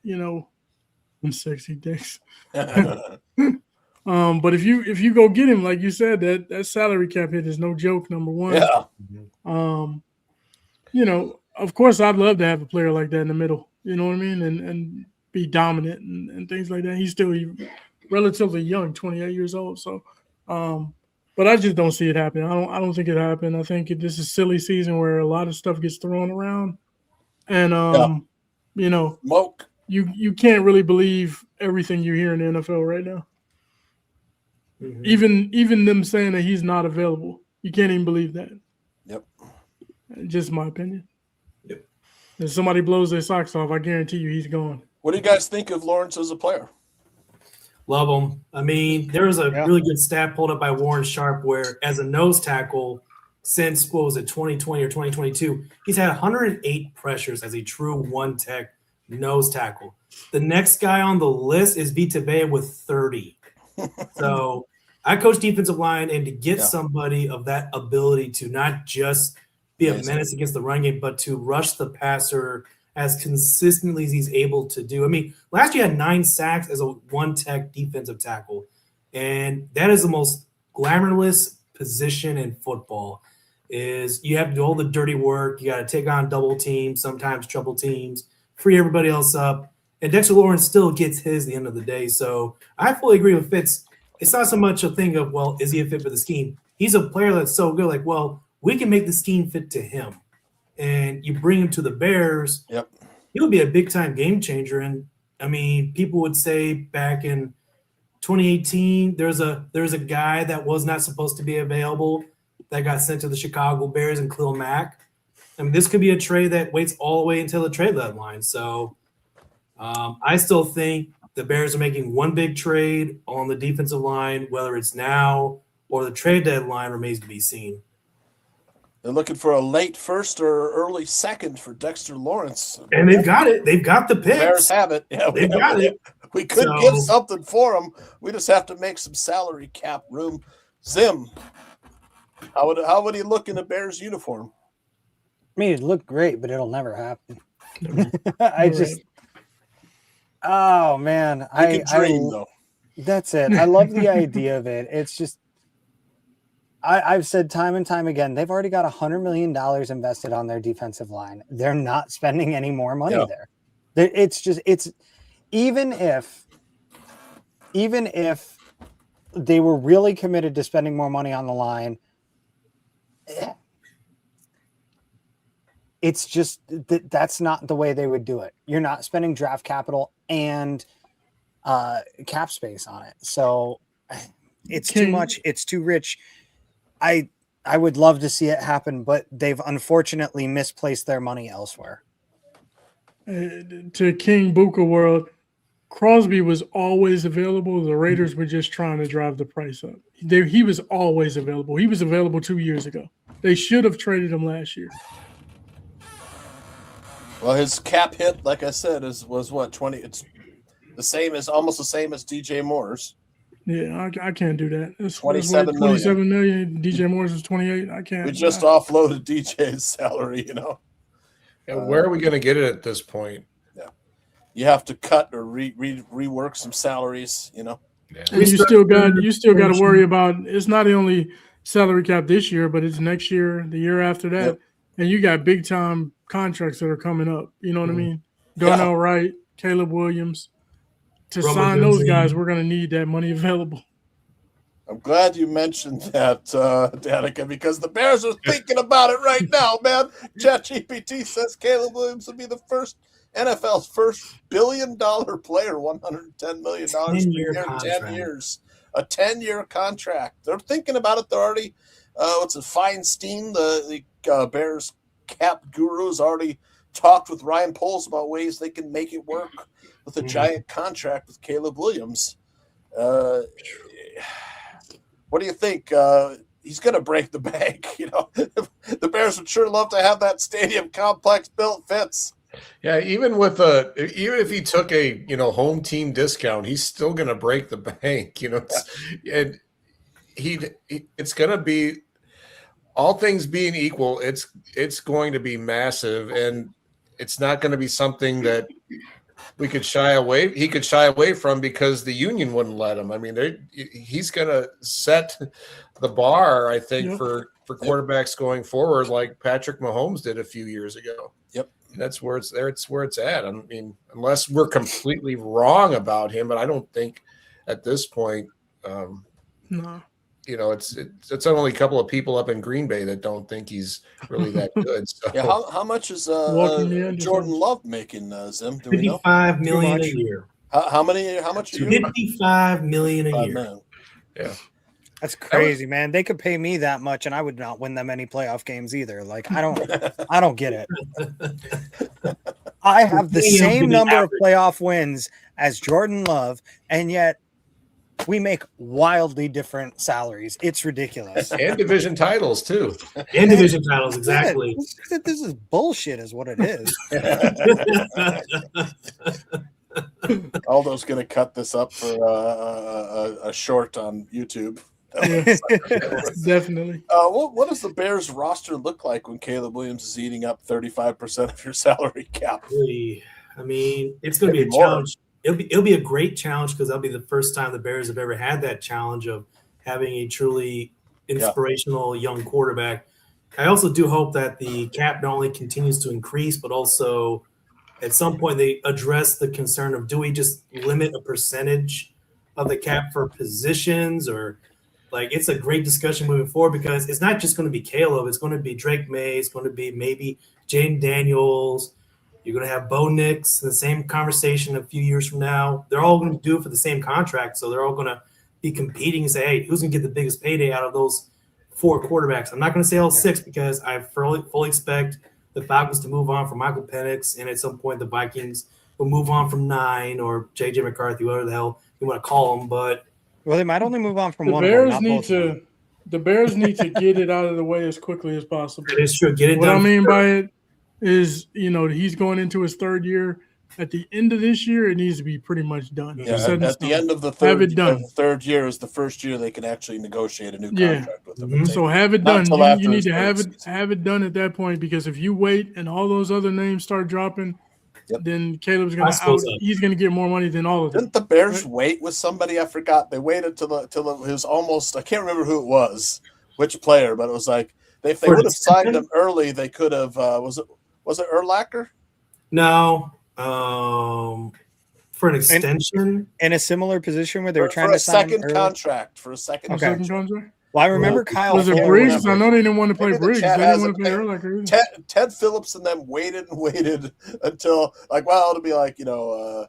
[SPEAKER 5] sexy dicks. But if you go get him, like you said, that salary cap hit is no joke. Number one.
[SPEAKER 2] Yeah.
[SPEAKER 5] Of course, I'd love to have a player like that in the middle. You know what I mean, and be dominant and things like that. He's still relatively young, 28 years old. So, but I just don't see it happening. I don't think it happened. I think this is silly season where a lot of stuff gets thrown around, and
[SPEAKER 2] Smoke.
[SPEAKER 5] You can't really believe everything you hear in the NFL right now. Even them saying that he's not available, you can't even believe that.
[SPEAKER 2] Yep.
[SPEAKER 5] Just my opinion. Yep. If somebody blows their socks off, I guarantee you he's gone.
[SPEAKER 2] What do you guys think of Lawrence as a player?
[SPEAKER 4] Love him. I mean, there was a really good stat pulled up by Warren Sharp where, as a nose tackle, since 2020 or 2022, he's had 108 pressures as a true one-tech nose tackle. The next guy on the list is Vita Vea with 30. So I coach defensive line, and to get somebody of that ability to not just be a menace against the run game, but to rush the passer as consistently as he's able to do. I mean, last year he had 9 sacks as a one-tech defensive tackle, and that is the most glamorous position in football. Is you have to do all the dirty work. You got to take on double teams, sometimes triple teams, free everybody else up. And Dexter Lawrence still gets his at the end of the day. So I fully agree with Fitz. It's not so much a thing of, well, is he a fit for the scheme? He's a player that's so good. Like, well, we can make the scheme fit to him. And you bring him to the Bears, he would be a big-time game changer. And, I mean, people would say back in 2018, there's a guy that was not supposed to be available that got sent to the Chicago Bears and Khalil Mack. I mean, this could be a trade that waits all the way until the trade deadline. So I still think the Bears are making one big trade on the defensive line, whether it's now or the trade deadline remains to be seen.
[SPEAKER 2] They're looking for a late first or early second for Dexter Lawrence.
[SPEAKER 4] And they've got it. They've got the
[SPEAKER 2] The Bears
[SPEAKER 4] picks.
[SPEAKER 2] have it. Yeah,
[SPEAKER 4] They've got it.
[SPEAKER 2] We could
[SPEAKER 4] So-
[SPEAKER 2] give something for them. We just have to make some salary cap room. Zim, how would he look in a Bears uniform?
[SPEAKER 3] I mean, it'd look great, but it'll never happen.
[SPEAKER 5] Right.
[SPEAKER 3] Oh man,
[SPEAKER 2] You can dream though.
[SPEAKER 3] That's it. I love the idea of it. It's just, I've said time and time again, they've already got $100 million invested on their defensive line. They're not spending any more money there. It's just, even if they were really committed to spending more money on the line, it's just that's not the way they would do it. You're not spending draft capital and cap space on it. So it's too much. It's too rich. I would love to see it happen, but they've unfortunately misplaced their money elsewhere.
[SPEAKER 5] To King Buka world, Crosby was always available. The Raiders were just trying to drive the price up. He was always available. He was available 2 years ago. They should have traded him last year.
[SPEAKER 2] Well, his cap hit, like I said, was what, 20? It's almost the same as DJ Moore's.
[SPEAKER 5] Yeah, I can't do that. It's
[SPEAKER 2] 27
[SPEAKER 5] million. DJ Moore's is 28. I can't.
[SPEAKER 2] We just offloaded DJ's salary, you know.
[SPEAKER 6] And where are we going to get it at this point?
[SPEAKER 2] Yeah, you have to cut or rework some salaries, you know.
[SPEAKER 6] Yeah.
[SPEAKER 5] And you still got to worry about. It's not only salary cap this year, but it's next year, the year after that,
[SPEAKER 2] Yep.
[SPEAKER 5] and you got big time contracts that are coming up. You know what I mean? Darnell Wright, Caleb Williams. To
[SPEAKER 4] Robert
[SPEAKER 5] sign those
[SPEAKER 4] Johnson.
[SPEAKER 5] guys, we're going to need that money available.
[SPEAKER 2] I'm glad you mentioned that, Danica, because the Bears are thinking about it right now, man. ChatGPT says Caleb Williams will be the NFL's first billion-dollar player, $110 million per year, 10 years. A 10-year contract. They're thinking about it. They're already, Feinstein, the Bears cap guru, has already talked with Ryan Poles about ways they can make it work with a giant contract with Caleb Williams. What do you think? He's going to break the bank. You know, the Bears would sure love to have that stadium complex built. Fitz.
[SPEAKER 6] Yeah, even if he took a home team discount, he's still going to break the bank. And it's going to be, all things being equal, it's going to be massive, and it's not going to be something that he could shy away from because the union wouldn't let him. I mean, he's going to set the bar, I think, for quarterbacks going forward, like Patrick Mahomes did a few years ago.
[SPEAKER 2] Yep.
[SPEAKER 6] And that's where it's there. It's where it's at. I mean, unless we're completely wrong about him, but I don't think at this point,
[SPEAKER 5] No.
[SPEAKER 6] It's only a couple of people up in Green Bay that don't think he's really that good. So.
[SPEAKER 2] Yeah, how much is Jordan Love making, Zim? Do we know?
[SPEAKER 4] $55 million a year.
[SPEAKER 2] How much a year?
[SPEAKER 4] $55 million a year.
[SPEAKER 2] Man.
[SPEAKER 6] Yeah.
[SPEAKER 3] That's crazy, man. They could pay me that much, and I would not win them any playoff games either. Like, I don't get it. I have the same number of playoff wins as Jordan Love, and yet we make wildly different salaries. It's ridiculous.
[SPEAKER 6] And division titles too.
[SPEAKER 4] And division titles, exactly.
[SPEAKER 3] This is bullshit, is what it is.
[SPEAKER 2] Aldo's going to cut this up for a short on YouTube.
[SPEAKER 5] Definitely.
[SPEAKER 2] What does the Bears roster look like when Caleb Williams is eating up 35% of your salary cap?
[SPEAKER 4] I mean, it's going to be a challenge. It'll be a great challenge because that'll be the first time the Bears have ever had that challenge of having a truly inspirational young quarterback. I also do hope that the cap not only continues to increase, but also at some point they address the concern of, do we just limit a percentage of the cap for positions, or like, it's a great discussion moving forward because it's not just going to be Caleb. It's going to be Drake May. It's going to be maybe Jaden Daniels. You're going to have Bo Nix in the same conversation a few years from now. They're all going to do it for the same contract, so they're all going to be competing and say, hey, who's going to get the biggest payday out of those 4 quarterbacks? I'm not going to say all 6 because I fully expect the Falcons to move on from Michael Penix, and at some point the Vikings will move on from 9 or J.J. McCarthy, whatever the hell you want to call them. But
[SPEAKER 3] well, they might only move on from
[SPEAKER 5] the
[SPEAKER 3] one.
[SPEAKER 5] Bears
[SPEAKER 3] of them,
[SPEAKER 5] need to. The Bears need to get it out of the way as quickly as possible.
[SPEAKER 4] It's true. Get it
[SPEAKER 5] What
[SPEAKER 4] done.
[SPEAKER 5] I mean by it is, he's going into his third year. At the end of this year, it needs to be pretty much done.
[SPEAKER 2] Yeah,
[SPEAKER 5] Set in
[SPEAKER 2] at the
[SPEAKER 5] stone.
[SPEAKER 2] end of the
[SPEAKER 5] Have it done.
[SPEAKER 2] third year is the first year they can actually negotiate a new contract with them.
[SPEAKER 5] So have it
[SPEAKER 2] Not
[SPEAKER 5] done.
[SPEAKER 2] until after
[SPEAKER 5] You need
[SPEAKER 2] his
[SPEAKER 5] to have
[SPEAKER 2] third
[SPEAKER 5] it done at that point, because if you wait and all those other names start dropping, then Caleb's going to he's going to get more money than all of them.
[SPEAKER 2] Didn't the Bears wait with somebody? I forgot. They waited till it was almost. I can't remember who it was, which player, but it was like if they would have signed him early, they could have. Was it Urlacher?
[SPEAKER 4] No. For an extension
[SPEAKER 3] in a similar position where they were trying
[SPEAKER 2] for
[SPEAKER 3] to
[SPEAKER 2] a
[SPEAKER 3] sign
[SPEAKER 2] second contract for a second
[SPEAKER 5] contract.
[SPEAKER 3] Well, I remember Kyle.
[SPEAKER 5] Was it Briggs? I know they didn't want to play Briggs. They didn't want to play Urlacher either.
[SPEAKER 2] Ted Phillips and them waited until it'll be like when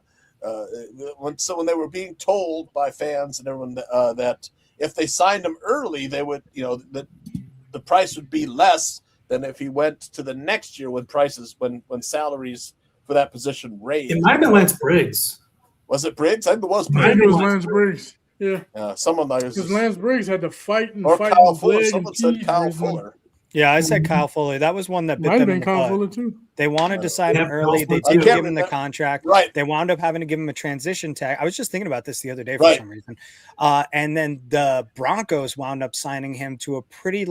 [SPEAKER 2] they were being told by fans and everyone that if they signed him early, they would that the price would be less than if he went to the next year when salaries for that position raised.
[SPEAKER 4] It might have been Lance Briggs.
[SPEAKER 2] Was it Briggs? I think it was
[SPEAKER 5] Briggs. I think it was Lance Briggs. Yeah.
[SPEAKER 2] Someone like
[SPEAKER 5] because Lance Briggs had to fight and
[SPEAKER 2] or
[SPEAKER 5] fight.
[SPEAKER 2] Kyle Fuller. Someone said Kyle Fuller.
[SPEAKER 3] Yeah, I said Kyle Fuller. That was one that bit them in the
[SPEAKER 5] Kyle
[SPEAKER 3] butt.
[SPEAKER 5] Fuller too.
[SPEAKER 3] They wanted to sign him early. They did give him the contract.
[SPEAKER 2] Right.
[SPEAKER 3] They wound up having to give him a transition tag. I was just thinking about this the other day for some reason. And then the Broncos wound up signing him to a pretty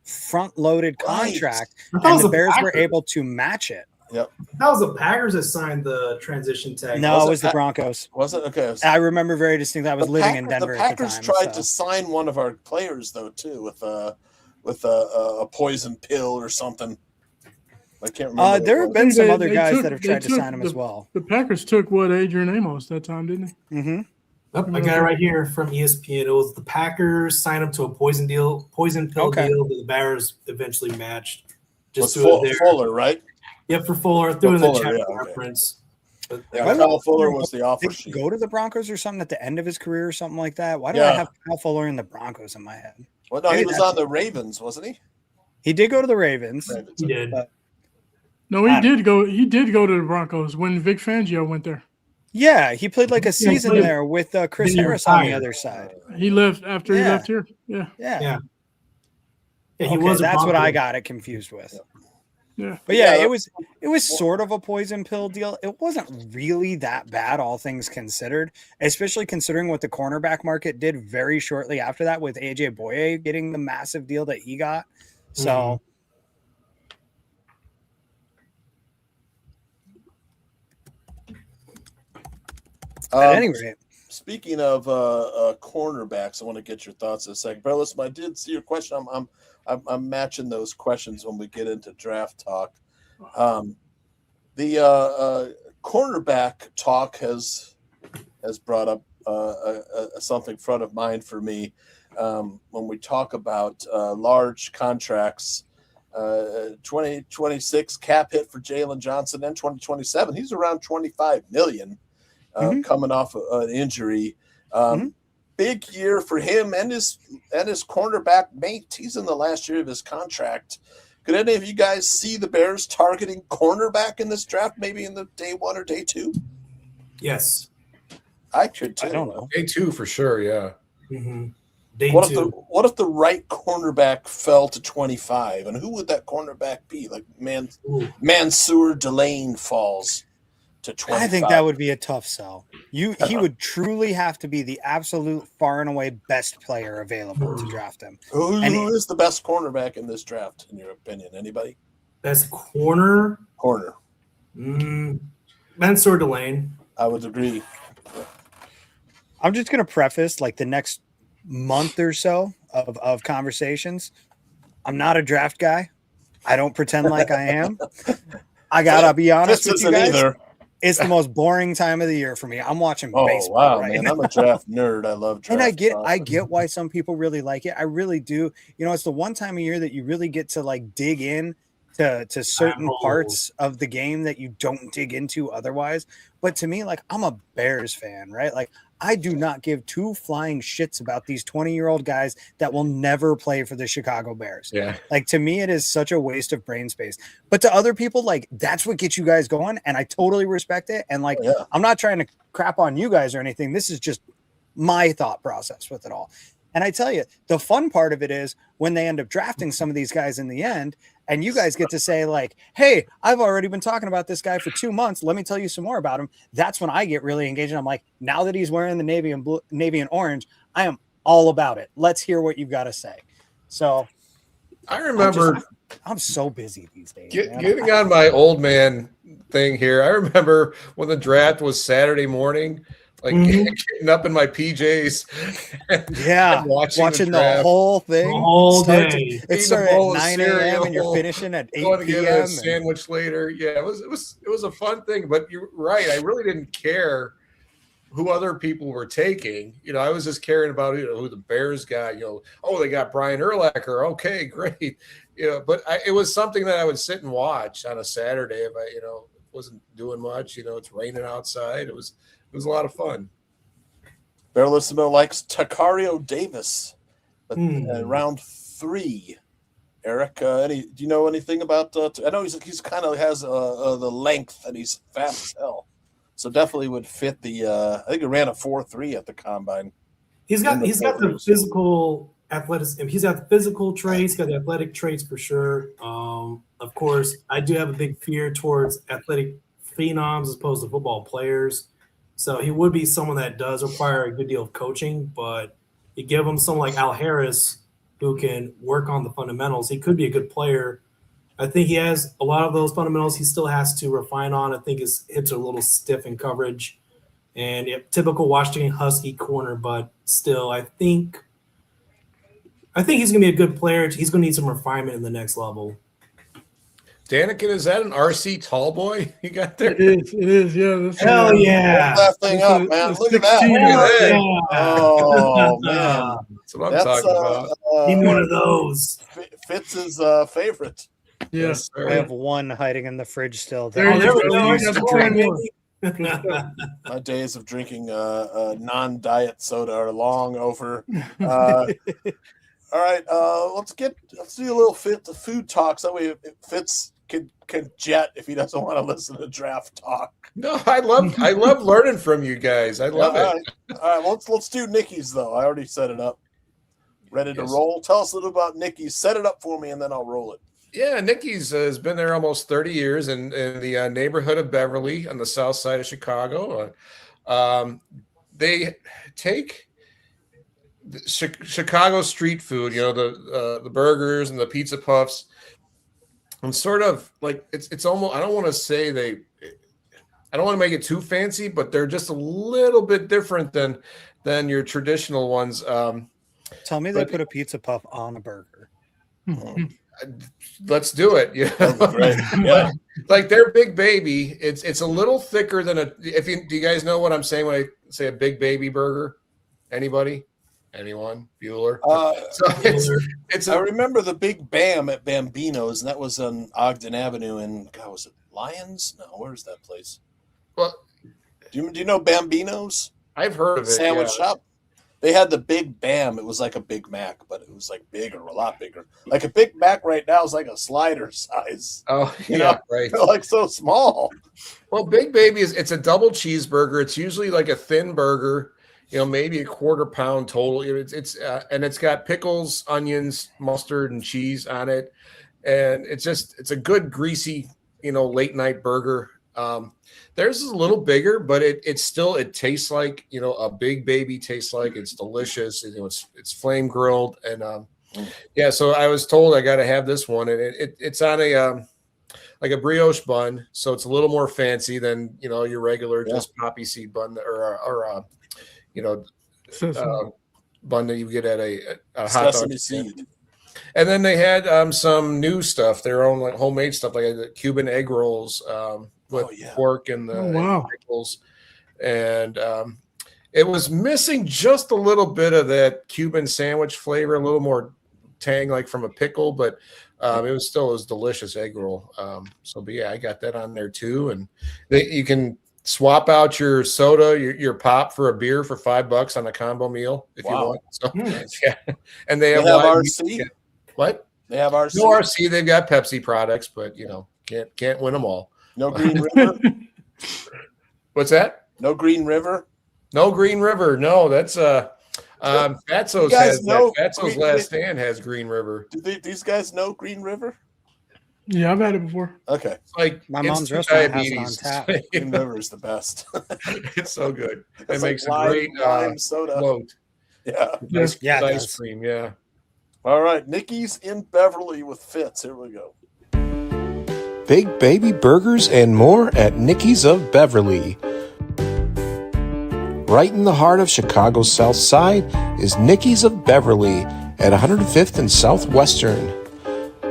[SPEAKER 3] front-loaded contract, and the Bears were able to match it.
[SPEAKER 2] Yep.
[SPEAKER 4] That was the Packers that signed the transiation tag.
[SPEAKER 3] No, it was the Broncos.
[SPEAKER 2] Was it? Okay.
[SPEAKER 3] I remember very distinctly. I was living in Denver at the time.
[SPEAKER 2] The Packers tried to sign one of our players though too with a poison pill or something. I can't remember.
[SPEAKER 3] There have been some other guys that have tried to sign him as well.
[SPEAKER 5] The Packers took Adrian Amos that time, didn't they?
[SPEAKER 3] Mm-hmm.
[SPEAKER 4] I got it right here from ESPN. It was the Packers signed him to a poison pill deal that the Bears eventually matched.
[SPEAKER 2] Just Fuller, right?
[SPEAKER 4] Yeah, for Fuller. Threw in the chat reference.
[SPEAKER 2] But Kyle Fuller was the offer sheet.
[SPEAKER 3] Go to the Broncos or something at the end of his career or something like that. Why do I have Kyle Fuller in the Broncos in my head?
[SPEAKER 2] Well, no, he was on the Ravens, wasn't he?
[SPEAKER 3] He did go to the Ravens.
[SPEAKER 4] He did.
[SPEAKER 5] No, he did go. He did go to the Broncos when Vic Fangio went there.
[SPEAKER 3] Yeah, he played a season there with Chris Harris on the other side.
[SPEAKER 5] He left after he left here.
[SPEAKER 3] Yeah.
[SPEAKER 4] He was.
[SPEAKER 3] That's what I got it confused with.
[SPEAKER 5] Yeah.
[SPEAKER 3] But it was sort of a poison pill deal. It wasn't really that bad, all things considered, especially considering what the cornerback market did very shortly after that with AJ Boye getting the massive deal that he got. So. At any rate,
[SPEAKER 2] speaking of cornerbacks, I want to get your thoughts in a second. But listen, I did see your question. I'm matching those questions when we get into draft talk. The cornerback talk has brought up something front of mind for me when we talk about large contracts. 2026 cap hit for Jalen Johnson, and 2027 he's around $25 million. Coming off an injury, big year for him and his cornerback mate. He's in the last year of his contract. Could any of you guys see the Bears targeting cornerback in this draft, maybe in the day 1 or day 2?
[SPEAKER 4] Yes,
[SPEAKER 2] I could too.
[SPEAKER 3] I don't know.
[SPEAKER 6] Day 2 for sure. Yeah.
[SPEAKER 4] Mm-hmm. Day
[SPEAKER 2] what
[SPEAKER 4] 2.
[SPEAKER 2] What if the right cornerback fell to 25, and who would that cornerback be? Like Mansour Delane falls to 25.
[SPEAKER 3] I think that would be a tough sell. He would truly have to be the absolute far and away best player available to draft him.
[SPEAKER 2] Who is the best cornerback in this draft, in your opinion? Anybody?
[SPEAKER 4] Best corner?
[SPEAKER 2] Corner.
[SPEAKER 4] Mansour Delane.
[SPEAKER 2] I would agree.
[SPEAKER 3] I'm just going to preface the next month or so of conversations. I'm not a draft guy. I don't pretend like I am. I got to be honest with you guys.
[SPEAKER 2] Either.
[SPEAKER 3] It's the most boring time of the year for me. I'm watching
[SPEAKER 2] Wow,
[SPEAKER 3] baseball right
[SPEAKER 2] man.
[SPEAKER 3] now.
[SPEAKER 2] I'm a draft nerd. I love draft.
[SPEAKER 3] And I get why some people really like it. I really do. It's the one time of year that you really get to dig in to certain parts of the game that you don't dig into otherwise. But to me, I'm a Bears fan, right? I do not give two flying shits about these 20-year-old guys that will never play for the Chicago Bears.
[SPEAKER 6] Yeah.
[SPEAKER 3] To me, it is such a waste of brain space. But to other people, that's what gets you guys going. And I totally respect it. And I'm not trying to crap on you guys or anything. This is just my thought process with it all. And I tell you, the fun part of it is when they end up drafting some of these guys in the end, and you guys get to say like, hey, I've already been talking about this guy for 2 months. Let me tell you some more about him. That's when I get really engaged. And I'm like, now that he's wearing the navy and orange, I am all about it. Let's hear what you've got to say. So
[SPEAKER 6] I remember
[SPEAKER 3] I'm so busy these days.
[SPEAKER 6] Getting on my old man thing here. I remember when the draft was Saturday morning, like getting up in my PJs.
[SPEAKER 3] Yeah, watching the whole thing.
[SPEAKER 4] The whole day.
[SPEAKER 3] It started at 9 a.m. and you're finishing at 8
[SPEAKER 6] going to
[SPEAKER 3] p.m.
[SPEAKER 6] get a sandwich later. Yeah, it was a fun thing. But you're right. I really didn't care who other people were taking. I was just caring about who the Bears got. Oh, they got Brian Urlacher. Okay, great. But it was something that I would sit and watch on a Saturday if I wasn't doing much. It's raining outside. It was a lot of fun.
[SPEAKER 2] Bearlissimo likes Takario Davis round 3. Eric, do you know anything about? I know he's kind of has the length and he's fast as hell, so definitely would fit the. I think he ran a 4.3 at the combine.
[SPEAKER 4] He's got the physical athleticism. He's got the physical traits. Got the athletic traits for sure. Of course, I do have a big fear towards athletic phenoms as opposed to football players. So he would be someone that does require a good deal of coaching, but you give him someone like Al Harris who can work on the fundamentals. He could be a good player. I think he has a lot of those fundamentals he still has to refine on. I think his hips are a little stiff in coverage and typical Washington Husky corner, but still I think he's going to be a good player. He's going to need some refinement in the next level.
[SPEAKER 6] Daniken, is that an RC tall boy you got there?
[SPEAKER 5] It is, yeah.
[SPEAKER 4] Hell yeah.
[SPEAKER 2] Hold that thing up, man. Look at that.
[SPEAKER 4] Yeah.
[SPEAKER 2] Oh, man.
[SPEAKER 6] That's what I'm talking about.
[SPEAKER 4] Need one of those.
[SPEAKER 2] Fitz's favorite.
[SPEAKER 5] Yes.
[SPEAKER 3] I have one hiding in the fridge still.
[SPEAKER 5] There you go.
[SPEAKER 6] used to drink
[SPEAKER 2] My days of drinking non-diet soda are long over. All right, let's do a little food talk. So that way Fitz can jet if he doesn't want to listen to draft talk.
[SPEAKER 6] No, I love learning from you guys. I love it.
[SPEAKER 2] All right, let's do Nicky's though. I already set it up. Ready to roll? Tell us a little about Nicky's. Set it up for me, and then I'll roll it.
[SPEAKER 6] Yeah, Nicky's has been there almost 30 years in the neighborhood of Beverly on the south side of Chicago. They take Chicago street food, the burgers and the pizza puffs, and sort of like it's almost, I don't want to make it too fancy, but they're just a little bit different than your traditional ones.
[SPEAKER 3] Tell me they put a pizza puff on a burger.
[SPEAKER 6] Let's do it.
[SPEAKER 2] Great. Yeah.
[SPEAKER 6] Like their Big Baby, it's a little thicker than do you guys know what I'm saying when I say a Big Baby burger? Anybody? Anyone? Bueller?
[SPEAKER 2] I remember the Big Bam at Bambino's, and that was on Ogden Avenue. And God, was it Lions? No, where's that place?
[SPEAKER 6] Well,
[SPEAKER 2] do you know Bambino's?
[SPEAKER 6] I've heard of it.
[SPEAKER 2] Sandwich shop. They had the Big Bam. It was like a Big Mac, but it was like bigger, a lot bigger. Like a Big Mac right now is like a slider size.
[SPEAKER 6] Oh, yeah, right.
[SPEAKER 2] They're like so small.
[SPEAKER 6] Well, Big Baby it's a double cheeseburger. It's usually like a thin burger, maybe a quarter pound total. And it's got pickles, onions, mustard, and cheese on it. And it's a good greasy, late night burger. Theirs is a little bigger, but it tastes like, a Big Baby tastes like. It's delicious. It's flame grilled. And so I was told I got to have this one. And it's on like a brioche bun. So it's a little more fancy than, your regular just poppy seed bun or bun that you get at a hot dog stand. And then they had some new stuff, their own like homemade stuff, like the Cuban egg rolls with pork and the pickles. And it was missing just a little bit of that Cuban sandwich flavor, a little more tang like from a pickle, but it was delicious egg roll. I got that on there too. And you can swap out your soda, your pop for a beer for $5 on a combo meal if you want. So and they have
[SPEAKER 2] RC.
[SPEAKER 6] What?
[SPEAKER 2] They have RC.
[SPEAKER 6] No RC. They've got Pepsi products, but can't win them all.
[SPEAKER 2] No Green River.
[SPEAKER 6] What's that?
[SPEAKER 2] No Green River.
[SPEAKER 6] No Green River. No, that's Fatso's
[SPEAKER 2] You guys
[SPEAKER 6] has
[SPEAKER 2] know
[SPEAKER 6] that. Fatso's
[SPEAKER 2] Green-
[SPEAKER 6] Last Stand has Green River.
[SPEAKER 2] Do these guys know Green River?
[SPEAKER 5] Yeah, I've had it before.
[SPEAKER 2] Okay.
[SPEAKER 6] It's like
[SPEAKER 3] My mom's
[SPEAKER 6] instant
[SPEAKER 3] restaurant has it on
[SPEAKER 6] diabetes.
[SPEAKER 3] tap.
[SPEAKER 2] Green River is the best.
[SPEAKER 6] It's so good. It
[SPEAKER 2] It's
[SPEAKER 6] makes
[SPEAKER 2] like
[SPEAKER 6] a great
[SPEAKER 2] lime soda.
[SPEAKER 6] float.
[SPEAKER 2] Yeah.
[SPEAKER 6] Nice
[SPEAKER 3] Yeah, it
[SPEAKER 6] with ice
[SPEAKER 3] does.
[SPEAKER 6] cream. Yeah.
[SPEAKER 2] All right. Nicky's in Beverly with Fitz. Here we go.
[SPEAKER 7] Big Baby Burgers and more at Nicky's of Beverly. Right in the heart of Chicago's South Side is Nicky's of Beverly at 105th and Southwestern.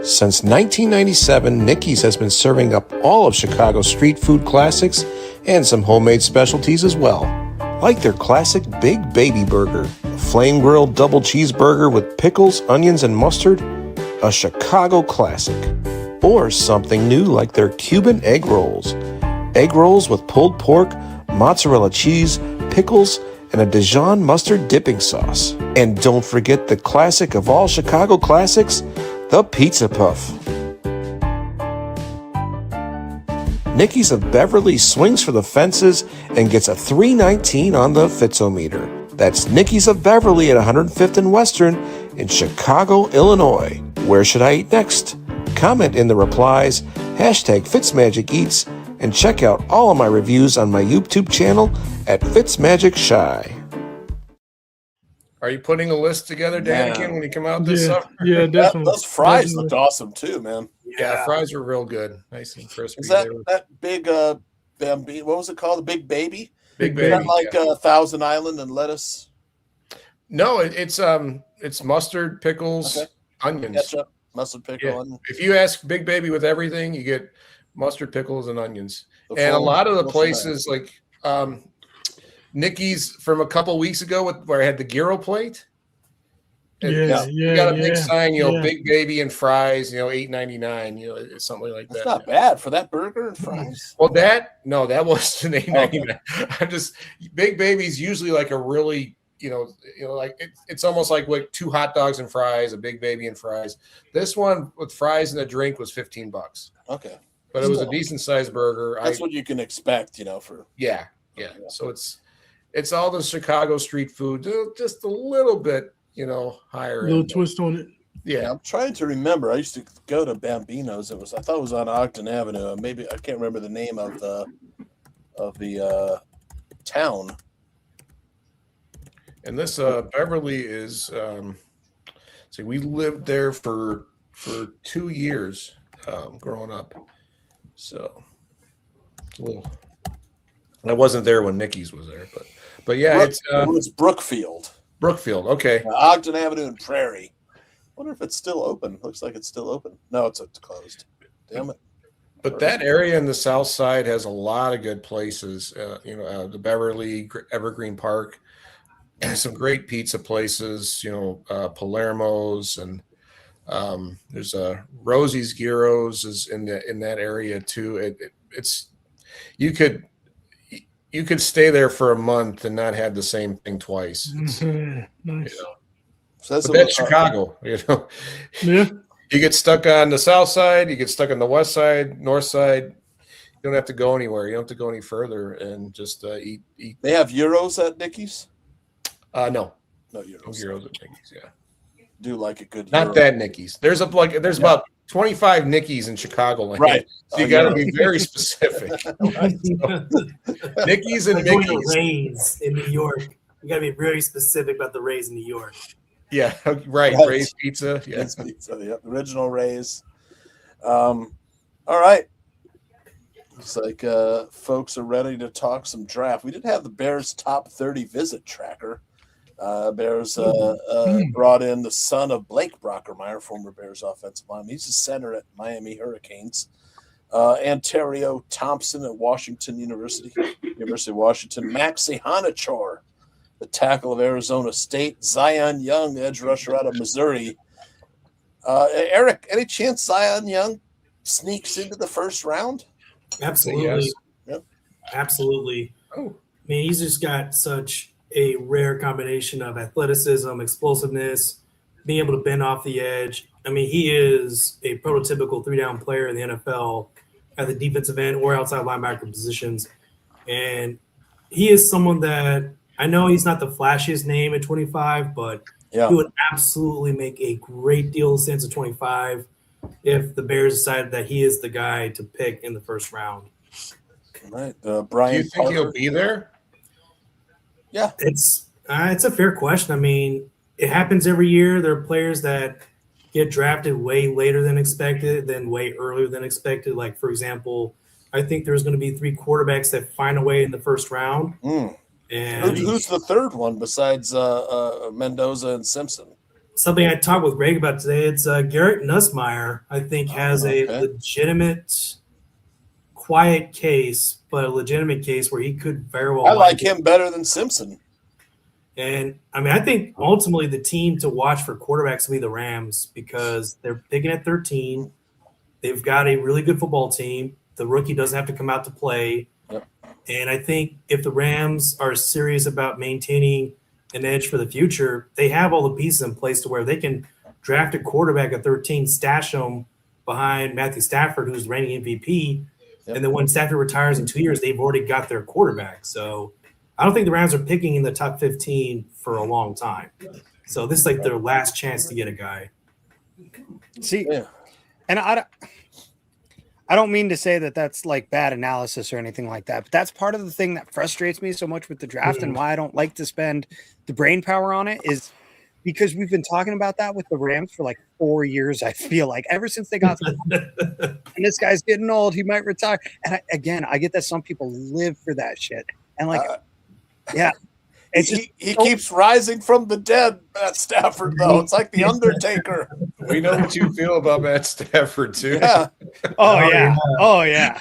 [SPEAKER 7] Since 1997, Nicky's has been serving up all of Chicago's street food classics and some homemade specialties as well. Like their classic Big Baby Burger, a flame-grilled double cheeseburger with pickles, onions, and mustard, a Chicago classic. Or something new like their Cuban egg rolls. Egg rolls with pulled pork, mozzarella cheese, pickles, and a Dijon mustard dipping sauce. And don't forget the classic of all Chicago classics, the Pizza Puff. Nicky's of Beverly swings for the fences and gets a 319 on the Fitzometer. That's Nicky's of Beverly at 105th and Western in Chicago, Illinois. Where should I eat next? Comment in the replies, #FitzMagicEats, and check out all of my reviews on my YouTube channel at FitzMagicShy.
[SPEAKER 6] Are you putting a list together, Danikin, when you come out this summer?
[SPEAKER 5] Yeah, definitely.
[SPEAKER 2] Those fries
[SPEAKER 5] Definitely.
[SPEAKER 2] looked awesome too, man.
[SPEAKER 6] Yeah, fries were real good. Nice and crispy.
[SPEAKER 2] Is that
[SPEAKER 6] They were
[SPEAKER 2] that big Bambi? What was it called? The Big Baby?
[SPEAKER 6] big
[SPEAKER 2] Is that
[SPEAKER 6] baby.
[SPEAKER 2] like
[SPEAKER 6] yeah.
[SPEAKER 2] Thousand Island and lettuce,
[SPEAKER 6] No, it's mustard, pickles,
[SPEAKER 2] Okay.
[SPEAKER 6] onions.
[SPEAKER 2] ketchup, mustard, pickle,
[SPEAKER 6] Yeah.
[SPEAKER 2] and
[SPEAKER 6] If you ask Big Baby with everything, you get mustard, pickles, and onions.
[SPEAKER 2] the
[SPEAKER 6] And a
[SPEAKER 2] full-
[SPEAKER 6] lot of the
[SPEAKER 2] full
[SPEAKER 6] places like Nicky's from a couple weeks ago where I had the gyro plate. You got a big sign,
[SPEAKER 5] yeah.
[SPEAKER 6] Big Baby and fries, $8.99, it's something like
[SPEAKER 2] That's
[SPEAKER 6] that.
[SPEAKER 2] not bad for that burger and fries.
[SPEAKER 6] Well, that wasn't $8.99. I'm just Big Baby's usually like a really, like it's almost like with 2 hot dogs and fries, a Big Baby and fries. This one with fries and a drink was $15,
[SPEAKER 2] Okay,
[SPEAKER 6] but it was a
[SPEAKER 2] Still.
[SPEAKER 6] decent sized burger.
[SPEAKER 2] that's what you can expect, for
[SPEAKER 6] Yeah. So it's all the Chicago street food, just a little bit, higher.
[SPEAKER 5] A little
[SPEAKER 6] end.
[SPEAKER 5] twist on it.
[SPEAKER 6] Yeah.
[SPEAKER 2] I'm trying to remember. I used to go to Bambino's. I thought it was on Ogden Avenue. Maybe I can't remember the name of the town.
[SPEAKER 6] And this Beverly is we lived there for 2 years growing up. So it's a little. I wasn't there when Nicky's was there, but yeah, it's
[SPEAKER 2] It was Brookfield,
[SPEAKER 6] Brookfield. Okay.
[SPEAKER 2] Ogden Avenue and Prairie. Wonder if it's still open. Looks like it's still open. No, it's closed. Damn it.
[SPEAKER 6] But that area in the South Side has a lot of good places. The Beverly, Evergreen Park, some great pizza places. Palermo's, and there's Rosie's Gyros is in that area too. It's you could stay there for a month and not have the same thing twice. It's,
[SPEAKER 5] Nice.
[SPEAKER 2] So
[SPEAKER 6] but that's Chicago.
[SPEAKER 5] Yeah.
[SPEAKER 6] You get stuck on the South Side, you get stuck on the West Side, North Side. You don't have to go anywhere. You don't have to go any further and just eat.
[SPEAKER 2] They have Euros at Nicky's?
[SPEAKER 6] No
[SPEAKER 2] No
[SPEAKER 6] No
[SPEAKER 2] Euros.
[SPEAKER 6] Euros at Nicky's. Yeah,
[SPEAKER 2] Do like a good
[SPEAKER 6] not
[SPEAKER 2] Euro.
[SPEAKER 6] that Nicky's. There's about 25 Nicky's in Chicagoland.
[SPEAKER 2] Right.
[SPEAKER 6] So you got to be very specific. Nicky's and
[SPEAKER 4] Like going to
[SPEAKER 6] Mickey's.
[SPEAKER 4] Ray's in New York. You got to be very specific about the Ray's in New York.
[SPEAKER 6] Yeah, right.
[SPEAKER 2] Right.
[SPEAKER 6] Ray's Pizza. Yeah.
[SPEAKER 2] It's pizza, yep. Original Rays. All right. Looks like folks are ready to talk some draft. We did have the Bears top 30 visit tracker. Bears brought in the son of Blake Brockermeyer, former Bears offensive lineman. He's a center at Miami Hurricanes. Ontario Thompson at University of Washington. Maxi Hanachor, the tackle of Arizona State. Zion Young, the edge rusher out of Missouri. Eric, any chance Zion Young sneaks into the first round?
[SPEAKER 4] Absolutely.
[SPEAKER 6] Yes.
[SPEAKER 2] Yep.
[SPEAKER 4] Absolutely.
[SPEAKER 6] Oh.
[SPEAKER 4] I mean, he's just got such a rare combination of athleticism, explosiveness, being able to bend off the edge. I mean, he is a prototypical 3-down player in the NFL at the defensive end or outside linebacker positions. And he is someone that I know he's not the flashiest name at 25, but
[SPEAKER 2] Yeah.
[SPEAKER 4] he would absolutely make a great deal of sense at 25 if the Bears decided that he is the guy to pick in the first round.
[SPEAKER 2] Right.
[SPEAKER 6] Do
[SPEAKER 2] Brian
[SPEAKER 6] you think he'll
[SPEAKER 2] Parker.
[SPEAKER 6] be there?
[SPEAKER 2] Yeah.
[SPEAKER 4] It's a fair question. I mean, it happens every year. There are players that get drafted way later than expected, then way earlier than expected. Like, for example, I think there's going to be 3 quarterbacks that find a way in the first round. And
[SPEAKER 2] Who's the third one besides Mendoza and Simpson?
[SPEAKER 4] something I talked with Greg about today, it's Garrett Nussmeier, I think, has
[SPEAKER 2] okay.
[SPEAKER 4] a legitimate, quiet case, but a legitimate case where he could very well.
[SPEAKER 2] I like him better than Simpson.
[SPEAKER 4] And I mean, I think ultimately the team to watch for quarterbacks will be the Rams because they're picking at 13. They've got a really good football team. The rookie doesn't have to come out to play.
[SPEAKER 2] Yep.
[SPEAKER 4] And I think if the Rams are serious about maintaining an edge for the future, they have all the pieces in place to where they can draft a quarterback at 13, stash him behind Matthew Stafford, who's reigning MVP.
[SPEAKER 2] Yep.
[SPEAKER 4] And then when Stafford retires in 2 years, they've already got their quarterback. So I don't think the Rams are picking in the top 15 for a long time. So this is like their last chance to get a guy.
[SPEAKER 3] See,
[SPEAKER 2] Yeah.
[SPEAKER 3] and I don't mean to say that that's like bad analysis or anything like that, but that's part of the thing that frustrates me so much with the draft and why I don't like to spend the brain power on it is because we've been talking about that with the Rams for like 4 years. I feel like ever since they got and this guy's getting old, he might retire. And I get that some people live for that shit. And like, yeah, it's
[SPEAKER 2] he keeps rising from the dead, Matt Stafford, though. It's like the Undertaker.
[SPEAKER 6] We know what you feel about Matt Stafford, too.
[SPEAKER 2] Yeah.
[SPEAKER 3] Oh yeah.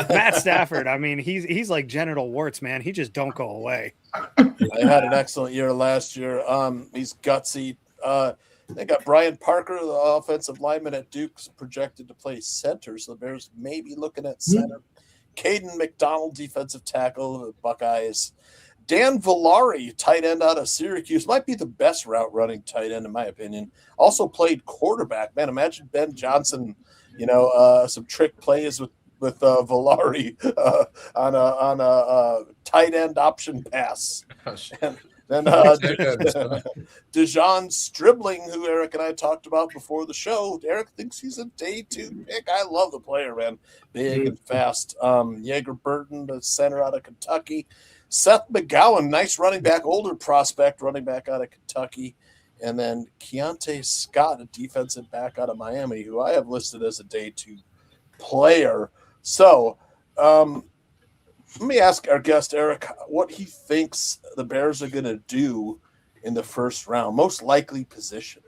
[SPEAKER 3] Matt Stafford. I mean, he's like genital warts, man. He just don't go away.
[SPEAKER 2] They had an excellent year last year. He's gutsy. They got Brian Parker, the offensive lineman at Duke's, projected to play center. So the Bears may be looking at center. Caden McDonald, defensive tackle, the Buckeyes. Dan Villari, tight end out of Syracuse, might be the best route running tight end in my opinion. Also played quarterback. Man, imagine Ben Johnson, some trick plays with Villari on a tight end option pass. And then Dejon Stribling, who Eric and I talked about before the show. Eric thinks he's a day 2 pick. I love the player, man. Big and fast. Yeager Burton, the center out of Kentucky. Seth McGowan, nice running back, older prospect, running back out of Kentucky. And then Keontae Scott, a defensive back out of Miami, who I have listed as a day 2 player. So let me ask our guest, Eric, what he thinks the Bears are going to do in the first round, most likely position.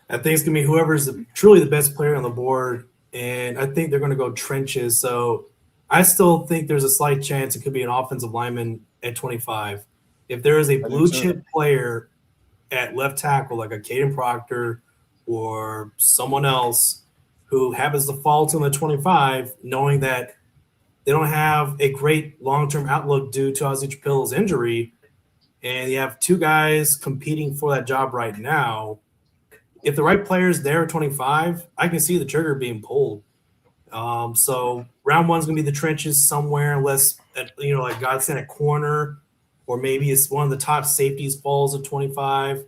[SPEAKER 4] I think it's going to be whoever's truly the best player on the board, and I think they're going to go trenches. So I still think there's a slight chance it could be an offensive lineman at 25. If there is a blue chip player at left tackle, like a Caden Proctor or someone else who happens to fall to the 25, knowing that they don't have a great long-term outlook due to Ozzie Trapillo's injury, and you have 2 guys competing for that job right now, if the right player is there at 25, I can see the trigger being pulled. So round 1's going to be the trenches somewhere, unless, like Godson at corner, or maybe it's one of the top safeties falls at 25.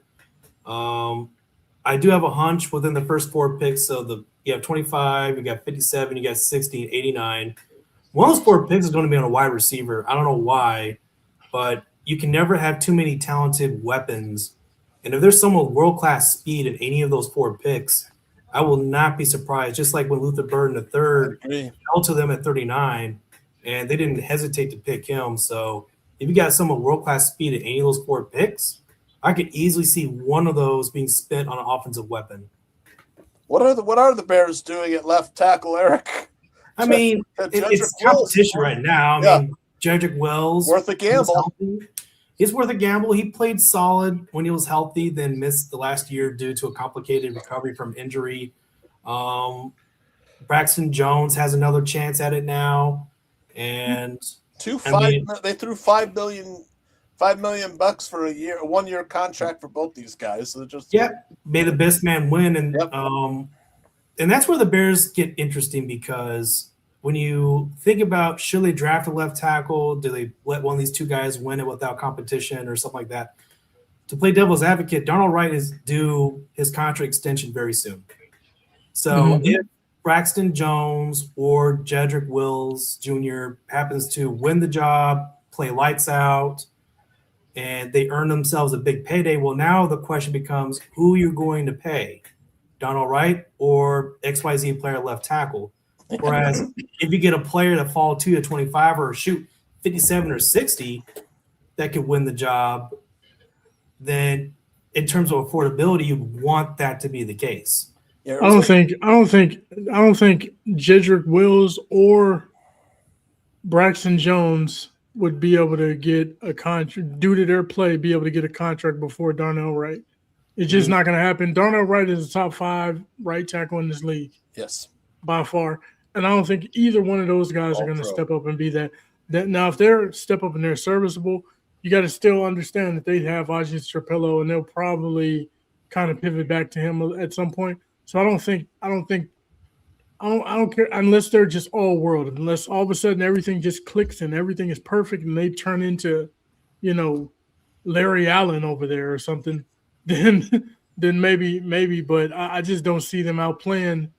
[SPEAKER 4] I do have a hunch within the first 4 picks. So you have 25, you got 57, you got 60, and 89. One of those 4 picks is going to be on a wide receiver. I don't know why, but you can never have too many talented weapons. And if there's someone with world-class speed in any of those 4 picks, I will not be surprised. Just like when Luther Burden III fell to them at 39, and they didn't hesitate to pick him. So if you got someone with world-class speed in any of those 4 picks, I could easily see one of those being spent on an offensive weapon.
[SPEAKER 2] What are the Bears doing at left tackle, Eric?
[SPEAKER 4] I mean, it's competition right now. I mean, Jedrick Wells.
[SPEAKER 2] Worth a gamble.
[SPEAKER 4] He's worth a gamble. He played solid when he was healthy, then missed the last year due to a complicated recovery from injury. Braxton Jones has another chance at it now. And
[SPEAKER 2] they threw $5 million for a 1-year contract for both these guys. So
[SPEAKER 4] may the best man win. And and that's where the Bears get interesting because when you think about should they draft a left tackle, do they let one of these two guys win it without competition or something like that? To play devil's advocate, Darnold Wright is due his contract extension very soon. So if Braxton Jones or Jedrick Wills Jr. happens to win the job, play lights out, and they earn themselves a big payday, well, now the question becomes who you're going to pay, Darnold Wright or XYZ player left tackle. Whereas if you get a player that fall to 25 or shoot 57 or 60 that could win the job, then in terms of affordability, you want that to be the case.
[SPEAKER 5] I don't think Jedrick Wills or Braxton Jones would be able to get a contract due to their play, be able to get a contract before Darnell Wright. It's just not going to happen. Darnell Wright is a top 5 right tackle in this league.
[SPEAKER 2] Yes.
[SPEAKER 5] By far. And I don't think either one of those guys are going to step up and be that. Now, if they're step up and they're serviceable, you got to still understand that they have Ajay Trapillo, and they'll probably kind of pivot back to him at some point. So I don't care unless they're just all world, unless all of a sudden everything just clicks and everything is perfect and they turn into, Larry Allen over there or something, then maybe, but I just don't see them out playing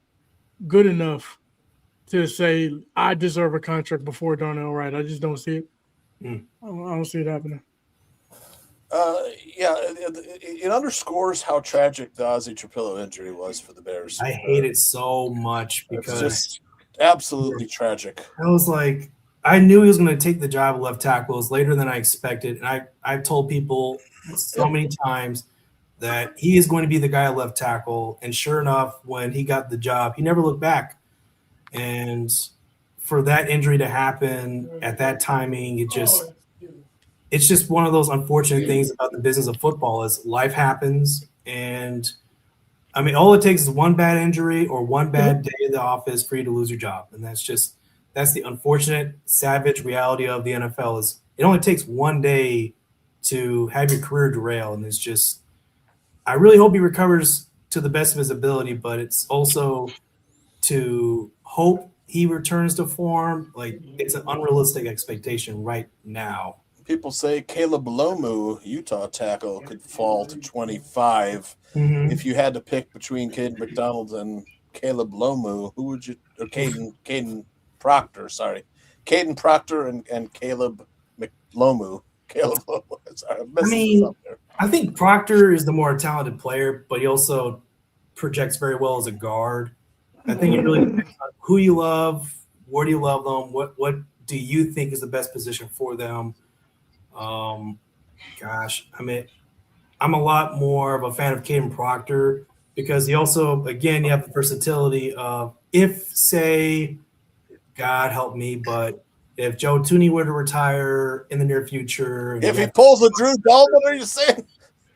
[SPEAKER 5] good enough to say I deserve a contract before Darnell Wright. I just don't see it. I don't see it happening.
[SPEAKER 2] It underscores how tragic the Ozzie Trapillo injury was for the Bears.
[SPEAKER 4] I hate it so much because
[SPEAKER 2] it's just absolutely tragic.
[SPEAKER 4] I was like, I knew he was going to take the job of left tackle. It was later than I expected, and I've told people so many times that he is going to be the guy at left tackle. And sure enough, when he got the job, he never looked back. And for that injury to happen at that timing, it's just one of those unfortunate things about the business of football is life happens. And I mean, all it takes is one bad injury or one bad day in the office for you to lose your job. And that's the unfortunate, savage reality of the NFL is it only takes one day to have your career derail. And it's just, I really hope he recovers to the best of his ability, but it's also to hope he returns to form. Like, it's an unrealistic expectation right now.
[SPEAKER 2] People say Caleb Lomu, Utah tackle, could fall to 25. If you had to pick between Caden McDonald and Caleb Lomu, who would you – or Caden Proctor, sorry. Caden Proctor and Caleb Lomu. Caleb Lomu. Sorry,
[SPEAKER 4] I think Proctor is the more talented player, but he also projects very well as a guard. I think it really depends on who you love, where do you love them, what do you think is the best position for them. I'm a lot more of a fan of Caden Proctor because he also, again, you have the versatility of if, say, God help me, but if Joe Tooney were to retire in the near future.
[SPEAKER 2] If he pulls a Drew Dalman, are you saying?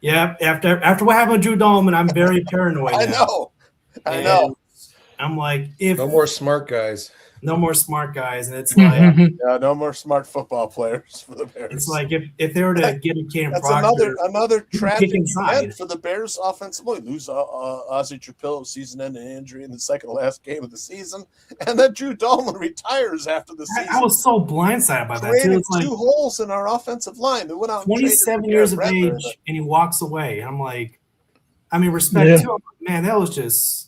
[SPEAKER 4] Yeah, after what happened to Drew Dalman, I'm very paranoid now.
[SPEAKER 2] I know.
[SPEAKER 4] I'm like, if
[SPEAKER 6] no more smart guys.
[SPEAKER 4] No more smart guys. And it's like
[SPEAKER 2] no more smart football players for the Bears.
[SPEAKER 4] It's like if they were to get a Caden
[SPEAKER 2] That's
[SPEAKER 4] Proctor,
[SPEAKER 2] another tragic event for the Bears offensively. Lose Ozzie Trapillo season-ending injury in the second to last game of the season. And then Drew Dalman retires after the season.
[SPEAKER 4] I was so blindsided by that too.
[SPEAKER 2] Creating
[SPEAKER 4] It's like
[SPEAKER 2] 2 holes in our offensive line. They went out
[SPEAKER 4] 27 years of age and he walks away. And I'm like, respect to him. Man, that was just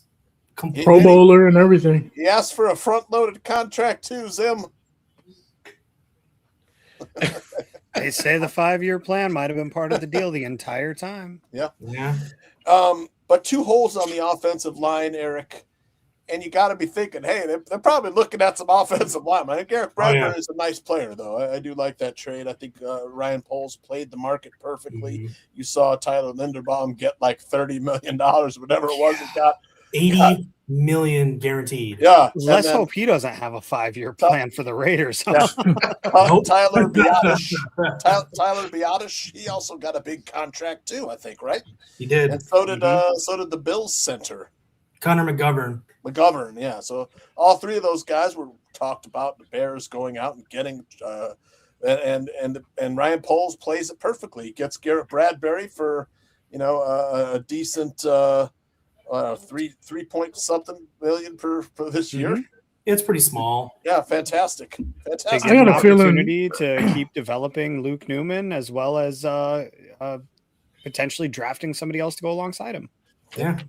[SPEAKER 5] Pro Bowler and everything.
[SPEAKER 2] He asked for a front-loaded contract too, Zim.
[SPEAKER 3] They say the 5-year plan might have been part of the deal the entire time.
[SPEAKER 2] Yeah.
[SPEAKER 3] But
[SPEAKER 2] 2 holes on the offensive line, Eric, and you got to be thinking, hey, they're probably looking at some offensive linemen. I think Garrett Bradbury is a nice player, though. I do like that trade. I think Ryan Poles played the market perfectly. You saw Tyler Linderbaum get like $30 million, whatever it was. He got
[SPEAKER 4] 80 million guaranteed.
[SPEAKER 2] Yeah.
[SPEAKER 3] Let's hope he doesn't have a 5-year plan for the Raiders.
[SPEAKER 2] Yeah. Tyler Biotish, he also got a big contract too, I think, right?
[SPEAKER 4] He did.
[SPEAKER 2] And so did the Bills center.
[SPEAKER 4] Connor McGovern,
[SPEAKER 2] yeah. So all 3 of those guys were talked about, the Bears going out and getting and Ryan Poles plays it perfectly. He gets Garrett Bradbury for, a decent 3 point something million per this year.
[SPEAKER 4] It's pretty small.
[SPEAKER 2] Yeah, fantastic.
[SPEAKER 3] They
[SPEAKER 2] Fantastic.
[SPEAKER 3] get an
[SPEAKER 5] got a feeling-
[SPEAKER 3] opportunity to keep developing Luke Newman as well as potentially drafting somebody else to go alongside him.
[SPEAKER 4] Yeah.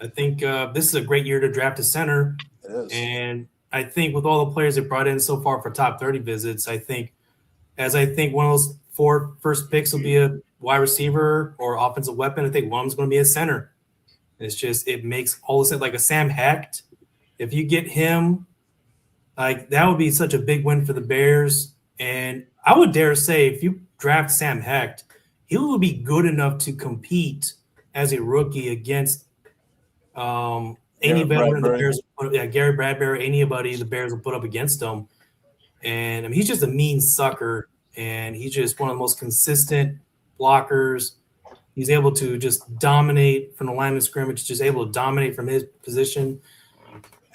[SPEAKER 4] I think this is a great year to draft a center.
[SPEAKER 2] It is.
[SPEAKER 4] And I think with all the players they brought in so far for top 30 visits, I think one of those 4 first picks will be a wide receiver or offensive weapon. I think one of them's going to be a center. It's just, it makes all of a sudden, like a Sam Hecht. If you get him, like, that would be such a big win for the Bears. And I would dare say, if you draft Sam Hecht, he will be good enough to compete as a rookie against any veteran the Bears, Gary Bradbury, anybody the Bears will put up against him. And I mean, he's just a mean sucker, and he's just one of the most consistent blockers. He's able to just dominate from the line of scrimmage, just able to dominate from his position.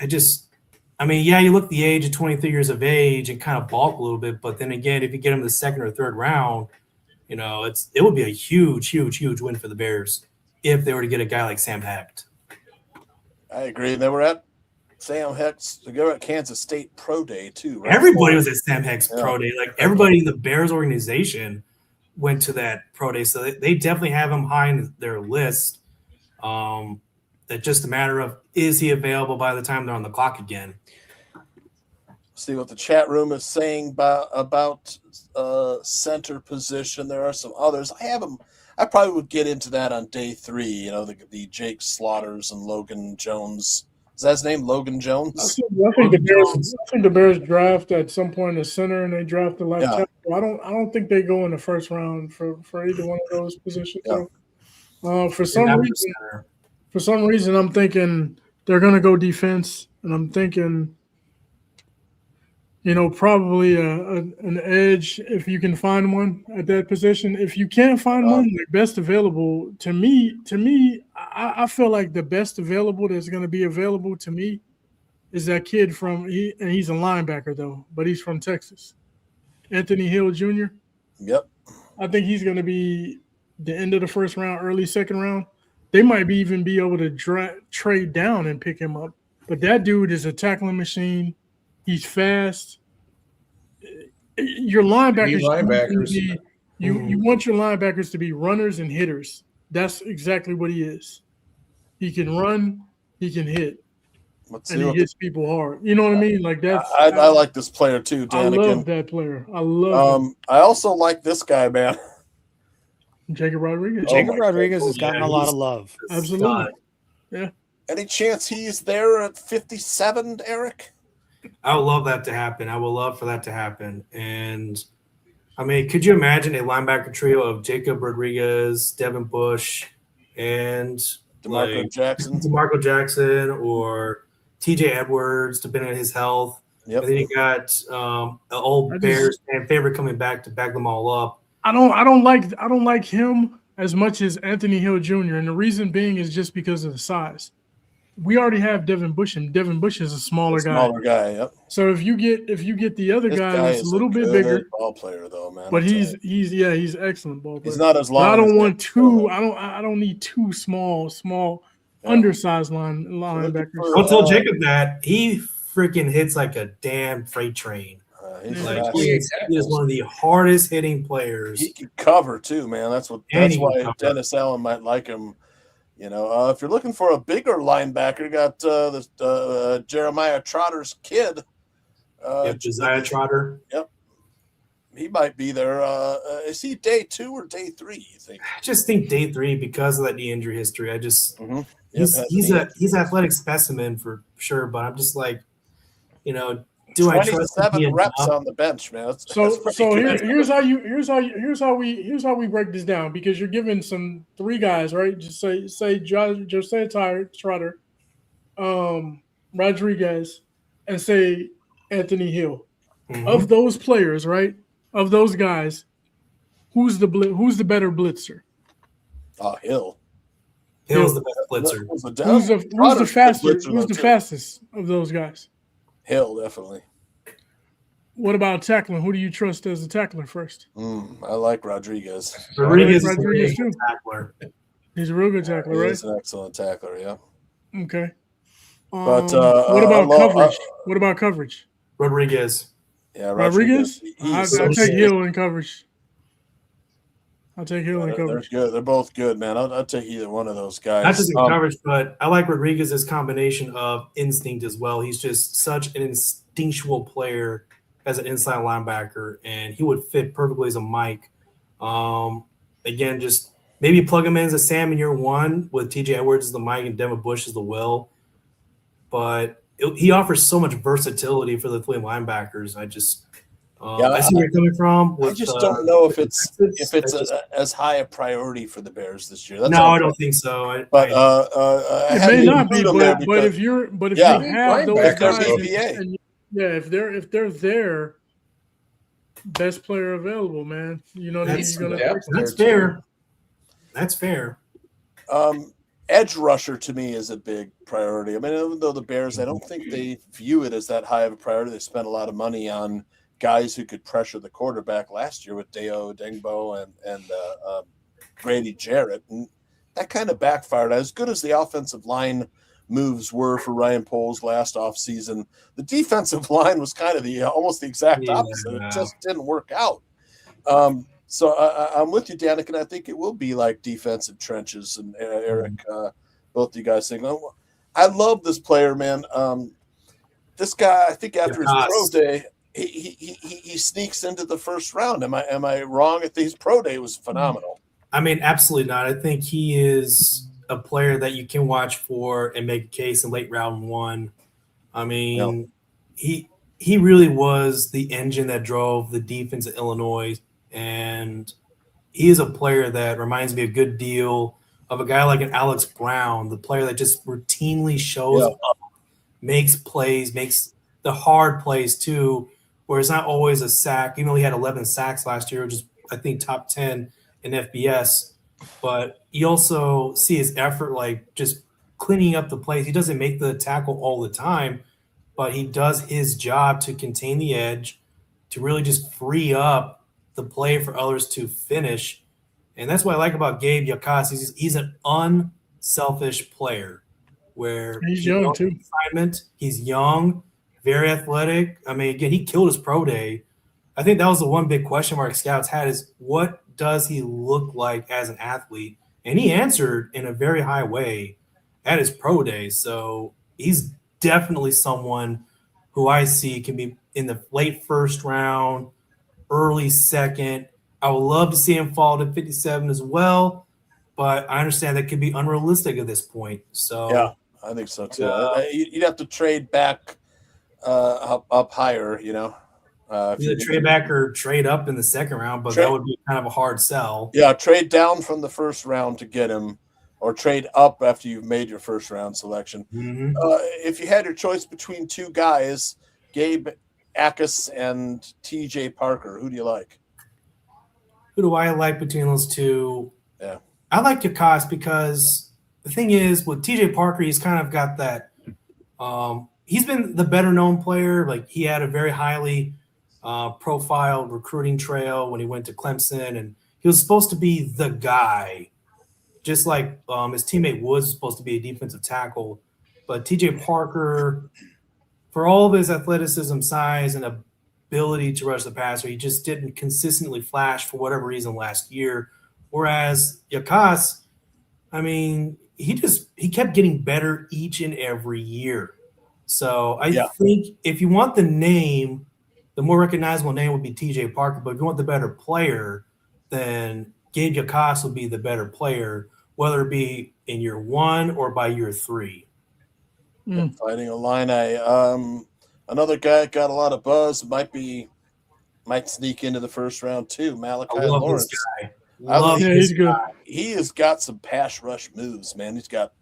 [SPEAKER 4] I mean, yeah, you look at the age of 23 years of age and kind of balk a little bit, but then again, if you get him the 2nd or 3rd round, you know, it would be a huge, huge, huge win for the Bears if they were to get a guy like Sam Hecht.
[SPEAKER 2] I agree. They were at Sam Hecht's. They were at Kansas State Pro Day too. Right?
[SPEAKER 4] Everybody was at Sam Hecht's Pro Day. Like, everybody in the Bears organization went to that Pro Day, so they definitely have him high in their list. That's just a matter of, is he available by the time they're on the clock again?
[SPEAKER 2] See what the chat room is saying about center position. There are some others. I probably would get into that on day 3. You know, the Jake Slaughters and Logan Jones. Is that his name, Logan Jones?
[SPEAKER 5] I think the Bears draft at some point a center, and they draft the left tackle. I don't think they go in the first round for either one of those positions. Yeah. For some reason, I'm thinking they're going to go defense, and I'm thinking, you know, probably an edge if you can find one at that position. If you can't find one, the best available to me, I feel like the best available that's going to be available to me is that kid and he's a linebacker though, but he's from Texas, Anthony Hill Jr.
[SPEAKER 2] Yep.
[SPEAKER 5] I think he's going to be the end of the first round, early second round. They might even be able to trade down and pick him up. But that dude is a tackling machine. He's fast. Your linebackers, you want your linebackers to be runners and hitters. That's exactly what he is. He can run, he can hit, and he hits people hard. You know what I mean? Like, that's.
[SPEAKER 2] I like this player too, Danikin.
[SPEAKER 5] I love that player. I love him.
[SPEAKER 2] I also like this guy, man.
[SPEAKER 5] Jacob Rodriguez.
[SPEAKER 3] Jacob Rodriguez has gotten a lot of love.
[SPEAKER 5] Absolutely. Yeah.
[SPEAKER 2] Any chance he's there at 57, Eric?
[SPEAKER 4] I would love that to happen. I would love for that to happen. And I mean, could you imagine a linebacker trio of Jacob Rodriguez, Devin Bush, and DeMarco Jackson or TJ Edwards, depending on his health.
[SPEAKER 2] Yep.
[SPEAKER 4] And then you got an old Bears fan favorite coming back to back them all up.
[SPEAKER 5] I don't like him as much as Anthony Hill Jr. And the reason being is just because of the size. We already have Devin Bush, and Devin Bush is a smaller guy. Yep. So if you get the other guy that's a little bit bigger,
[SPEAKER 2] ball player though, man.
[SPEAKER 5] But he's an excellent ball player.
[SPEAKER 2] He's not as long.
[SPEAKER 5] But I don't need two small, undersized linebackers.
[SPEAKER 4] I'll tell Jacob that he freaking hits like a damn freight train. He is one of the hardest hitting players.
[SPEAKER 2] He can cover too, man. That's why Dennis Allen might like him. You know, if you're looking for a bigger linebacker, you got Jeremiah Trotter's kid.
[SPEAKER 4] Josiah Trotter. Yep.
[SPEAKER 2] He might be there. Is he day 2 or day 3, you think?
[SPEAKER 4] I just think day 3 because of that knee injury history. He's an athletic specimen for sure, but I'm just like, you know, do I trust
[SPEAKER 2] 27 reps on the bench, man?
[SPEAKER 5] Here's how we break this down, because you're giving 3 guys, right? Just say Josiah Trotter, Rodriguez, and say Anthony Hill. Mm-hmm. Of those players, right? Of those guys, who's the better blitzer?
[SPEAKER 2] Hill.
[SPEAKER 4] Hill's the best blitzer.
[SPEAKER 5] Who's the fastest of those guys?
[SPEAKER 2] Hill, definitely.
[SPEAKER 5] What about tackling? Who do you trust as a tackler first?
[SPEAKER 2] I like Rodriguez.
[SPEAKER 4] Rodriguez
[SPEAKER 5] too. Tackler. He's a real good tackler, right?
[SPEAKER 2] He's an excellent tackler, yeah.
[SPEAKER 5] Okay.
[SPEAKER 2] But
[SPEAKER 5] what
[SPEAKER 2] I
[SPEAKER 5] about
[SPEAKER 2] love,
[SPEAKER 5] coverage? What about coverage?
[SPEAKER 4] Rodriguez.
[SPEAKER 2] yeah,
[SPEAKER 5] Rodriguez?
[SPEAKER 2] He's
[SPEAKER 5] I'll
[SPEAKER 2] so
[SPEAKER 5] take
[SPEAKER 2] sick.
[SPEAKER 5] Hill in coverage. I'll take Hill in
[SPEAKER 2] They're
[SPEAKER 5] coverage.
[SPEAKER 2] good. They're both good, man. I'll take either one of those guys.
[SPEAKER 4] Not just in coverage, but I like Rodriguez's combination of instinct as well. He's just such an instinctual player as an inside linebacker, and he would fit perfectly as a Mike. Again, just maybe plug him in as a Sam in year one with TJ Edwards as the Mike and Devin Bush as the Will. But he offers so much versatility for the three linebackers. I just I see where you're coming from.
[SPEAKER 2] I just don't know if it's as high a priority for the Bears this year. That's
[SPEAKER 4] no, I don't think so.
[SPEAKER 2] It
[SPEAKER 5] may not be, but if you have those guys, if they're there, best player available, man. You know what I mean?
[SPEAKER 4] That's fair. That's fair.
[SPEAKER 2] Edge rusher to me is a big priority. I mean, even though the Bears, I don't think they view it as that high of a priority. They spent a lot of money on guys who could pressure the quarterback last year with Deo Dengbo and Grady Jarrett, and that kind of backfired. As good as the offensive line moves were for Ryan Poles last offseason, the defensive line was kind of almost the exact opposite. It just didn't work out. So I'm with you, Danik, and I think it will be like defensive trenches. And Eric, both you guys saying, oh, I love this player, man. This guy, I think after his pro day, he sneaks into the first round. Am I wrong? I think his pro day was phenomenal.
[SPEAKER 4] I mean, absolutely not. I think he is a player that you can watch for and make a case in late round one. I mean, he really was the engine that drove the defense of Illinois, and he is a player that reminds me a good deal of a guy like an Alex Brown, the player that just routinely shows up, makes plays, makes the hard plays too, where it's not always a sack. Even though he had 11 sacks last year, which is, I think, top 10 in FBS. But you also see his effort, like just cleaning up the plays. He doesn't make the tackle all the time, but he does his job to contain the edge, to really just free up the play for others to finish. And that's what I like about Gabe Yakasi. He's an unselfish player where
[SPEAKER 5] he's young too.
[SPEAKER 4] He's young, very athletic. I mean, again, he killed his pro day. I think that was the one big question mark scouts had is what does he look like as an athlete? And he answered in a very high way at his pro day. So he's definitely someone who I see can be in the late first round, early second. I would love to see him fall to 57 as well, but I understand that could be unrealistic at this point. So
[SPEAKER 2] yeah, I think so too. You'd have to trade back up higher, you know.
[SPEAKER 4] Either trade back or trade up in the second round, but that would be kind of a hard sell.
[SPEAKER 2] Yeah, trade down from the first round to get him, or trade up after you've made your first round selection.
[SPEAKER 4] Mm-hmm.
[SPEAKER 2] If you had your choice between two guys, Gabe Akis and TJ Parker, who do you like?
[SPEAKER 4] Who do I like between those two?
[SPEAKER 2] Yeah,
[SPEAKER 4] I like Yakas because the thing is with TJ Parker, he's kind of got that. He's been the better known player. Like he had a very highly profiled recruiting trail when he went to Clemson, and he was supposed to be the guy, just like his teammate Woods was supposed to be a defensive tackle. But TJ Parker, for all of his athleticism, size, and ability to rush the passer, he just didn't consistently flash for whatever reason last year. Whereas Yakas, I mean, he kept getting better each and every year. So I think if you want the name, the more recognizable name would be TJ Parker. But if you want the better player, then Gabe Yakas will be the better player, whether it be in year one or by year three.
[SPEAKER 2] Fighting Illini. Another guy got a lot of buzz. Might sneak into the first round too. Malachi Lawrence.
[SPEAKER 4] This guy.
[SPEAKER 5] He's good.
[SPEAKER 2] He has got some pass rush moves, man. He's got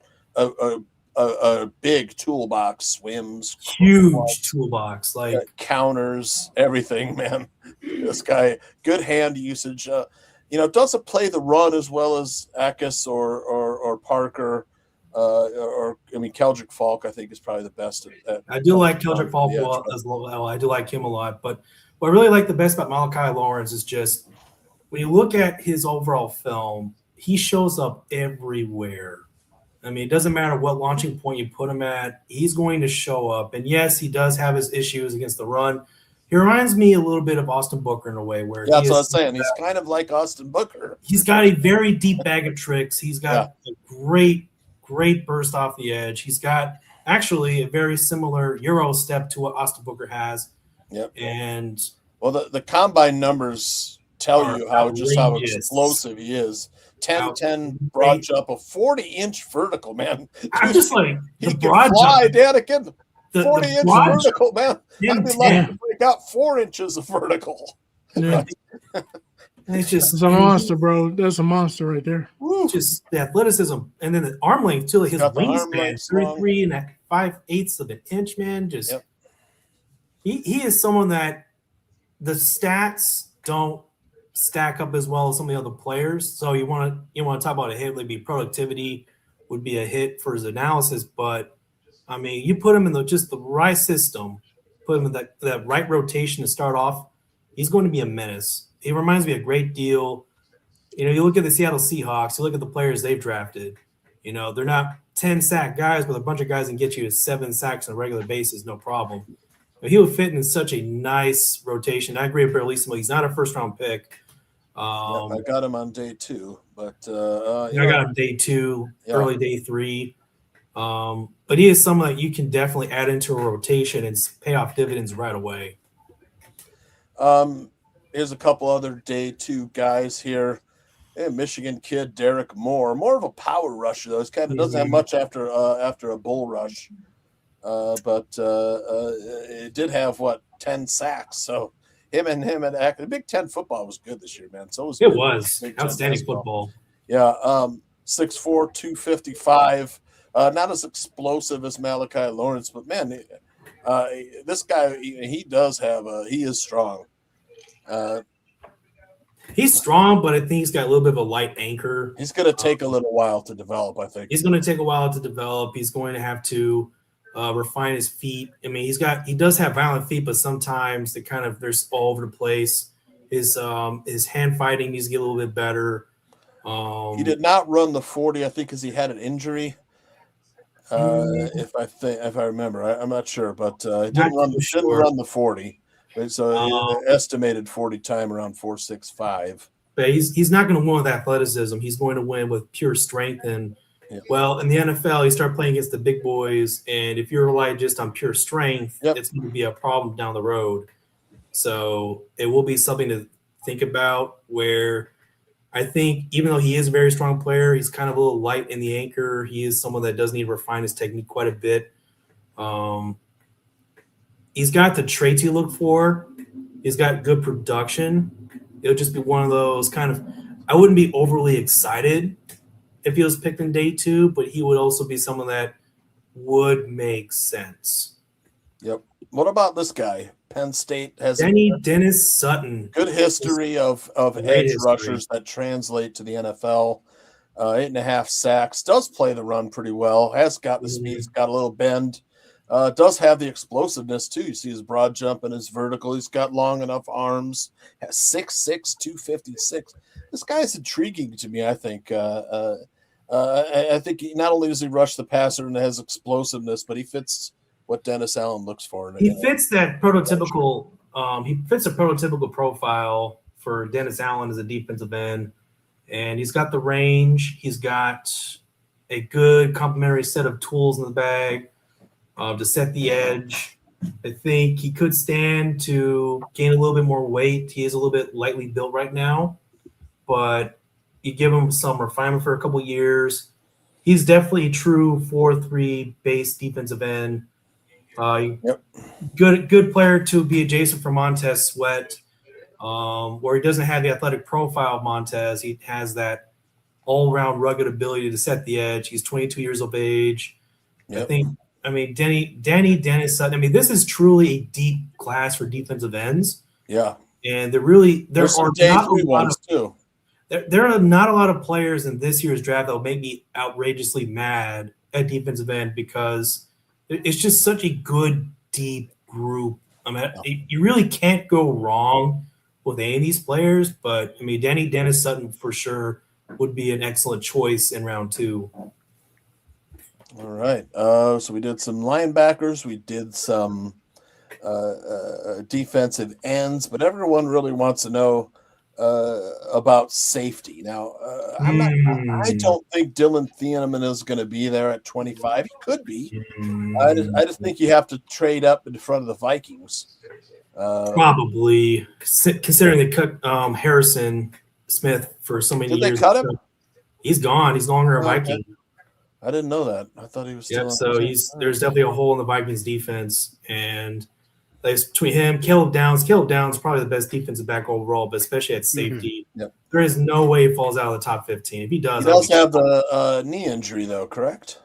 [SPEAKER 2] a big toolbox, swims,
[SPEAKER 4] huge toolbox, like
[SPEAKER 2] counters, everything, man. This guy, good hand usage. Doesn't play the run as well as Akis or Parker. Keldrick Falk, I think, is probably the best.
[SPEAKER 4] I do like Keldrick Falk as well. I do like him a lot. But what I really like the best about Malachi Lawrence is just when you look at his overall film, he shows up everywhere. I mean, it doesn't matter what launching point you put him at, he's going to show up. And yes, he does have his issues against the run. He reminds me a little bit of Austin Booker in a way where
[SPEAKER 2] that's what I was saying. He's kind of like Austin Booker.
[SPEAKER 4] He's got a very deep bag of tricks. He's got a great burst off the edge. He's got actually a very similar Euro step to what Austin Booker has.
[SPEAKER 2] Yep.
[SPEAKER 4] And
[SPEAKER 2] well, the combine numbers tell you how explosive he is. 10-10 broad jump, a 40-inch vertical, man.
[SPEAKER 4] I'm just like
[SPEAKER 2] he can fly, Danikin. 40-inch vertical, man. I'd be lucky if we got 4 inches of vertical.
[SPEAKER 5] Yeah.
[SPEAKER 4] It's just
[SPEAKER 5] it's a monster, bro. That's a monster right there.
[SPEAKER 4] Just the athleticism, and then the arm length too. Like his wingspan, 33 and 5/8 of an inch, man. Just he is someone that the stats don't stack up as well as some of the other players. So you want to talk about a hit, like be productivity would be a hit for his analysis, but I mean, you put him in just the right system, put him in that right rotation to start off, he's going to be a menace. He reminds me a great deal. You look at the Seattle Seahawks, you look at the players they've drafted. They're not 10-sack guys, but a bunch of guys can get you 7 sacks on a regular basis, no problem. But he would fit in such a nice rotation. I agree with Barlissimo. He's not a first-round pick.
[SPEAKER 2] I got him on day 2, but
[SPEAKER 4] I got him day 2, early day 3. But he is someone that you can definitely add into a rotation and pay off dividends right away.
[SPEAKER 2] Here's a couple other day 2 guys here. Michigan kid Derek Moore, more of a power rusher though. He kind of doesn't have much after a bull rush, but it did have 10 sacks. So him and the Big Ten football was good this year, man. So
[SPEAKER 4] it was outstanding football.
[SPEAKER 2] Yeah, 6'4", 255. Not as explosive as Malachi Lawrence, but man, this guy he is strong.
[SPEAKER 4] He's strong, but I think he's got a little bit of a light anchor.
[SPEAKER 2] He's going to take a little while to develop, I think.
[SPEAKER 4] He's going to take a while to develop. He's going to have to refine his feet. I mean, he does have violent feet, but sometimes they're all over the place. His hand fighting needs to get a little bit better.
[SPEAKER 2] He did not run the 40, I think, because he had an injury. If I remember, I'm not sure, but he didn't run the 40. So estimated 40 time around 4.65.
[SPEAKER 4] But he's not going to win with athleticism. He's going to win with pure strength. And well, in the NFL, you start playing against the big boys, and if you rely just on pure strength, it's going to be a problem down the road. So it will be something to think about. Where I think even though he is a very strong player, he's kind of a little light in the anchor. He is someone that does need to refine his technique quite a bit. He's got the traits you look for. He's got good production. It'll just be one of those I wouldn't be overly excited if he was picked in day 2, but he would also be someone that would make sense.
[SPEAKER 2] Yep. What about this guy? Penn State has
[SPEAKER 4] Dennis Sutton.
[SPEAKER 2] Good history of edge rushers that translate to the NFL. 8.5 sacks. Does play the run pretty well. Has got the speed. He's got a little bend. Does have the explosiveness too. You see his broad jump and his vertical. He's got long enough arms. Has 6'6", 256. This guy's intriguing to me. I think. I think not only does he rush the passer and has explosiveness, but he fits what Dennis Allen looks for.
[SPEAKER 4] He fits that prototypical. He fits a prototypical profile for Dennis Allen as a defensive end, and he's got the range. He's got a good complementary set of tools in the bag. To set the edge. I think he could stand to gain a little bit more weight. He is a little bit lightly built right now, but you give him some refinement for a couple years. He's definitely a true 4-3 base defensive end. Good player to be adjacent for Montez Sweat, where he doesn't have the athletic profile of Montez. He has that all-around rugged ability to set the edge. He's 22 years of age. I mean, Dennis Sutton. I mean, this is truly a deep class for defensive ends.
[SPEAKER 2] Yeah,
[SPEAKER 4] and there are not a lot of players in this year's draft that will make me outrageously mad at defensive end because it's just such a good deep group. I mean, you really can't go wrong with any of these players. But I mean, Dennis Sutton for sure would be an excellent choice in round 2.
[SPEAKER 2] All right. So we did some linebackers. We did some defensive ends, but everyone really wants to know about safety. Now, I don't think Dylan Thieneman is going to be there at 25. He could be. I just think you have to trade up in front of the Vikings.
[SPEAKER 4] Probably, considering they cut Harrison Smith for so many
[SPEAKER 2] Did
[SPEAKER 4] years.
[SPEAKER 2] they cut him?
[SPEAKER 4] He's gone. He's no longer a Viking.
[SPEAKER 2] I didn't know that. I thought he was still.
[SPEAKER 4] Yep. So there's definitely a hole in the Vikings defense, and between him, Caleb Downs. Caleb Downs probably the best defensive back overall, but especially at safety,
[SPEAKER 2] Yep.
[SPEAKER 4] there is no way he falls out of the top 15. If he does,
[SPEAKER 2] he does have the knee injury though, correct?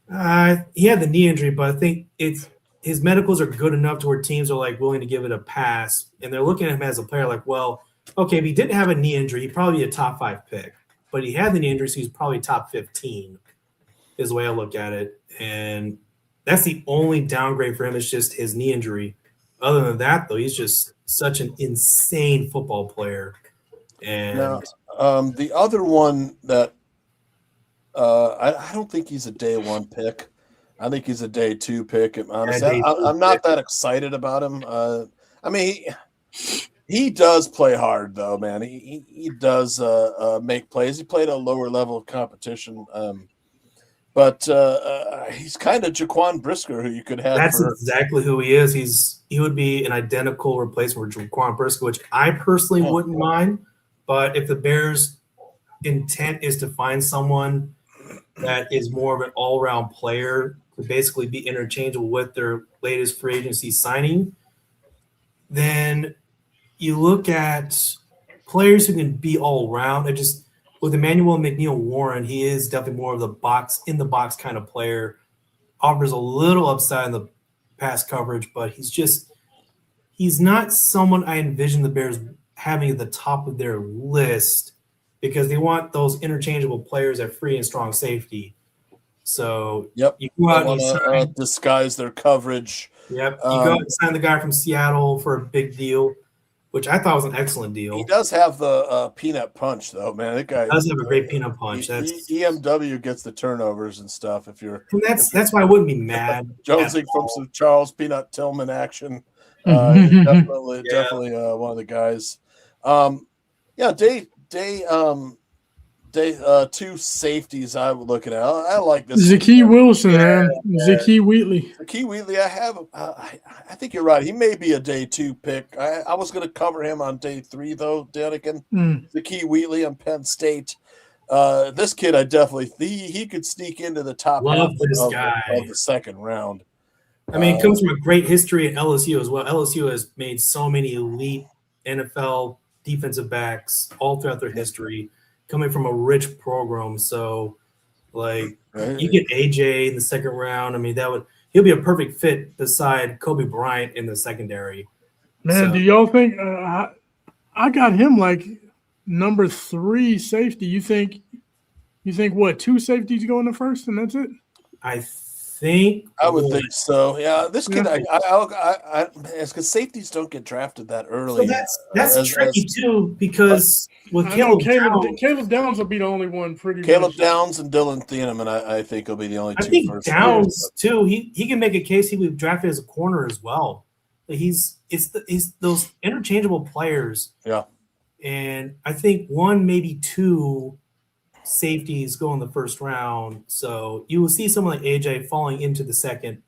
[SPEAKER 4] He had the knee injury, but I think his medicals are good enough to where teams are like willing to give it a pass, and they're looking at him as a player like, well, okay, if he didn't have a knee injury, he'd probably be a top 5 pick, but he had the knee injury, so he's probably top 15. Is the way I look at it, and that's the only downgrade for him. Is just his knee injury. Other than that, though, he's just such an insane football player. And
[SPEAKER 2] now, the other one that I don't think he's a day 1 pick. I think he's a day 2 pick. Honestly, I'm not that excited about him. I mean, he does play hard though, man. He does make plays. He played a lower level of competition. But he's kind of Jaquan Brisker, who you could have.
[SPEAKER 4] That's exactly who he is. He would be an identical replacement for Jaquan Brisker, which I personally wouldn't mind. But if the Bears' intent is to find someone that is more of an all-around player to basically be interchangeable with their latest free agency signing, then you look at players who can be all-around. With Emmanuel McNeil-Warren, he is definitely more of the box kind of player. Offers a little upside in the pass coverage, but he's not someone I envision the Bears having at the top of their list because they want those interchangeable players at free and strong safety. So
[SPEAKER 2] you go out and disguise their coverage.
[SPEAKER 4] Yep, you go out and sign the guy from Seattle for a big deal, which I thought was an excellent deal.
[SPEAKER 2] He does have the peanut punch, though, man. That guy
[SPEAKER 4] does have a great peanut punch.
[SPEAKER 2] EMW gets the turnovers and stuff.
[SPEAKER 4] That's why I wouldn't be mad.
[SPEAKER 2] Jonesing from some Charles Peanut Tillman action. Definitely one of the guys. Day 2 safeties I would look at. I like this.
[SPEAKER 5] Zakee Wilson, man. Zakee Wheatley.
[SPEAKER 2] Zakee Wheatley, I think you're right. He may be a day 2 pick. I was going to cover him on day 3, though, Danikin. Zakee Wheatley on Penn State. This kid, I definitely he could sneak into the top half of the second round.
[SPEAKER 4] I mean, it comes from a great history at LSU as well. LSU has made so many elite NFL defensive backs all throughout their history, coming from a rich program. So, you get AJ in the second round. I mean, he'll be a perfect fit beside Kobe Bryant in the secondary.
[SPEAKER 5] Man, do y'all think I got him like number 3 safety? You think what, 2 safeties go in the first and that's it?
[SPEAKER 2] I would think so. Yeah, this kid, because safeties don't get drafted that early.
[SPEAKER 4] So that's tricky too, because with
[SPEAKER 5] Caleb Downs will be the only one.
[SPEAKER 2] Caleb Downs and Dylan Thieneman, I think will be the only 2.
[SPEAKER 4] I think Downs too. He can make a case he would be drafted as a corner as well. He's those interchangeable players.
[SPEAKER 2] Yeah,
[SPEAKER 4] and I think 1, maybe 2. Safeties go in the first round, so you will see someone like AJ falling into the second.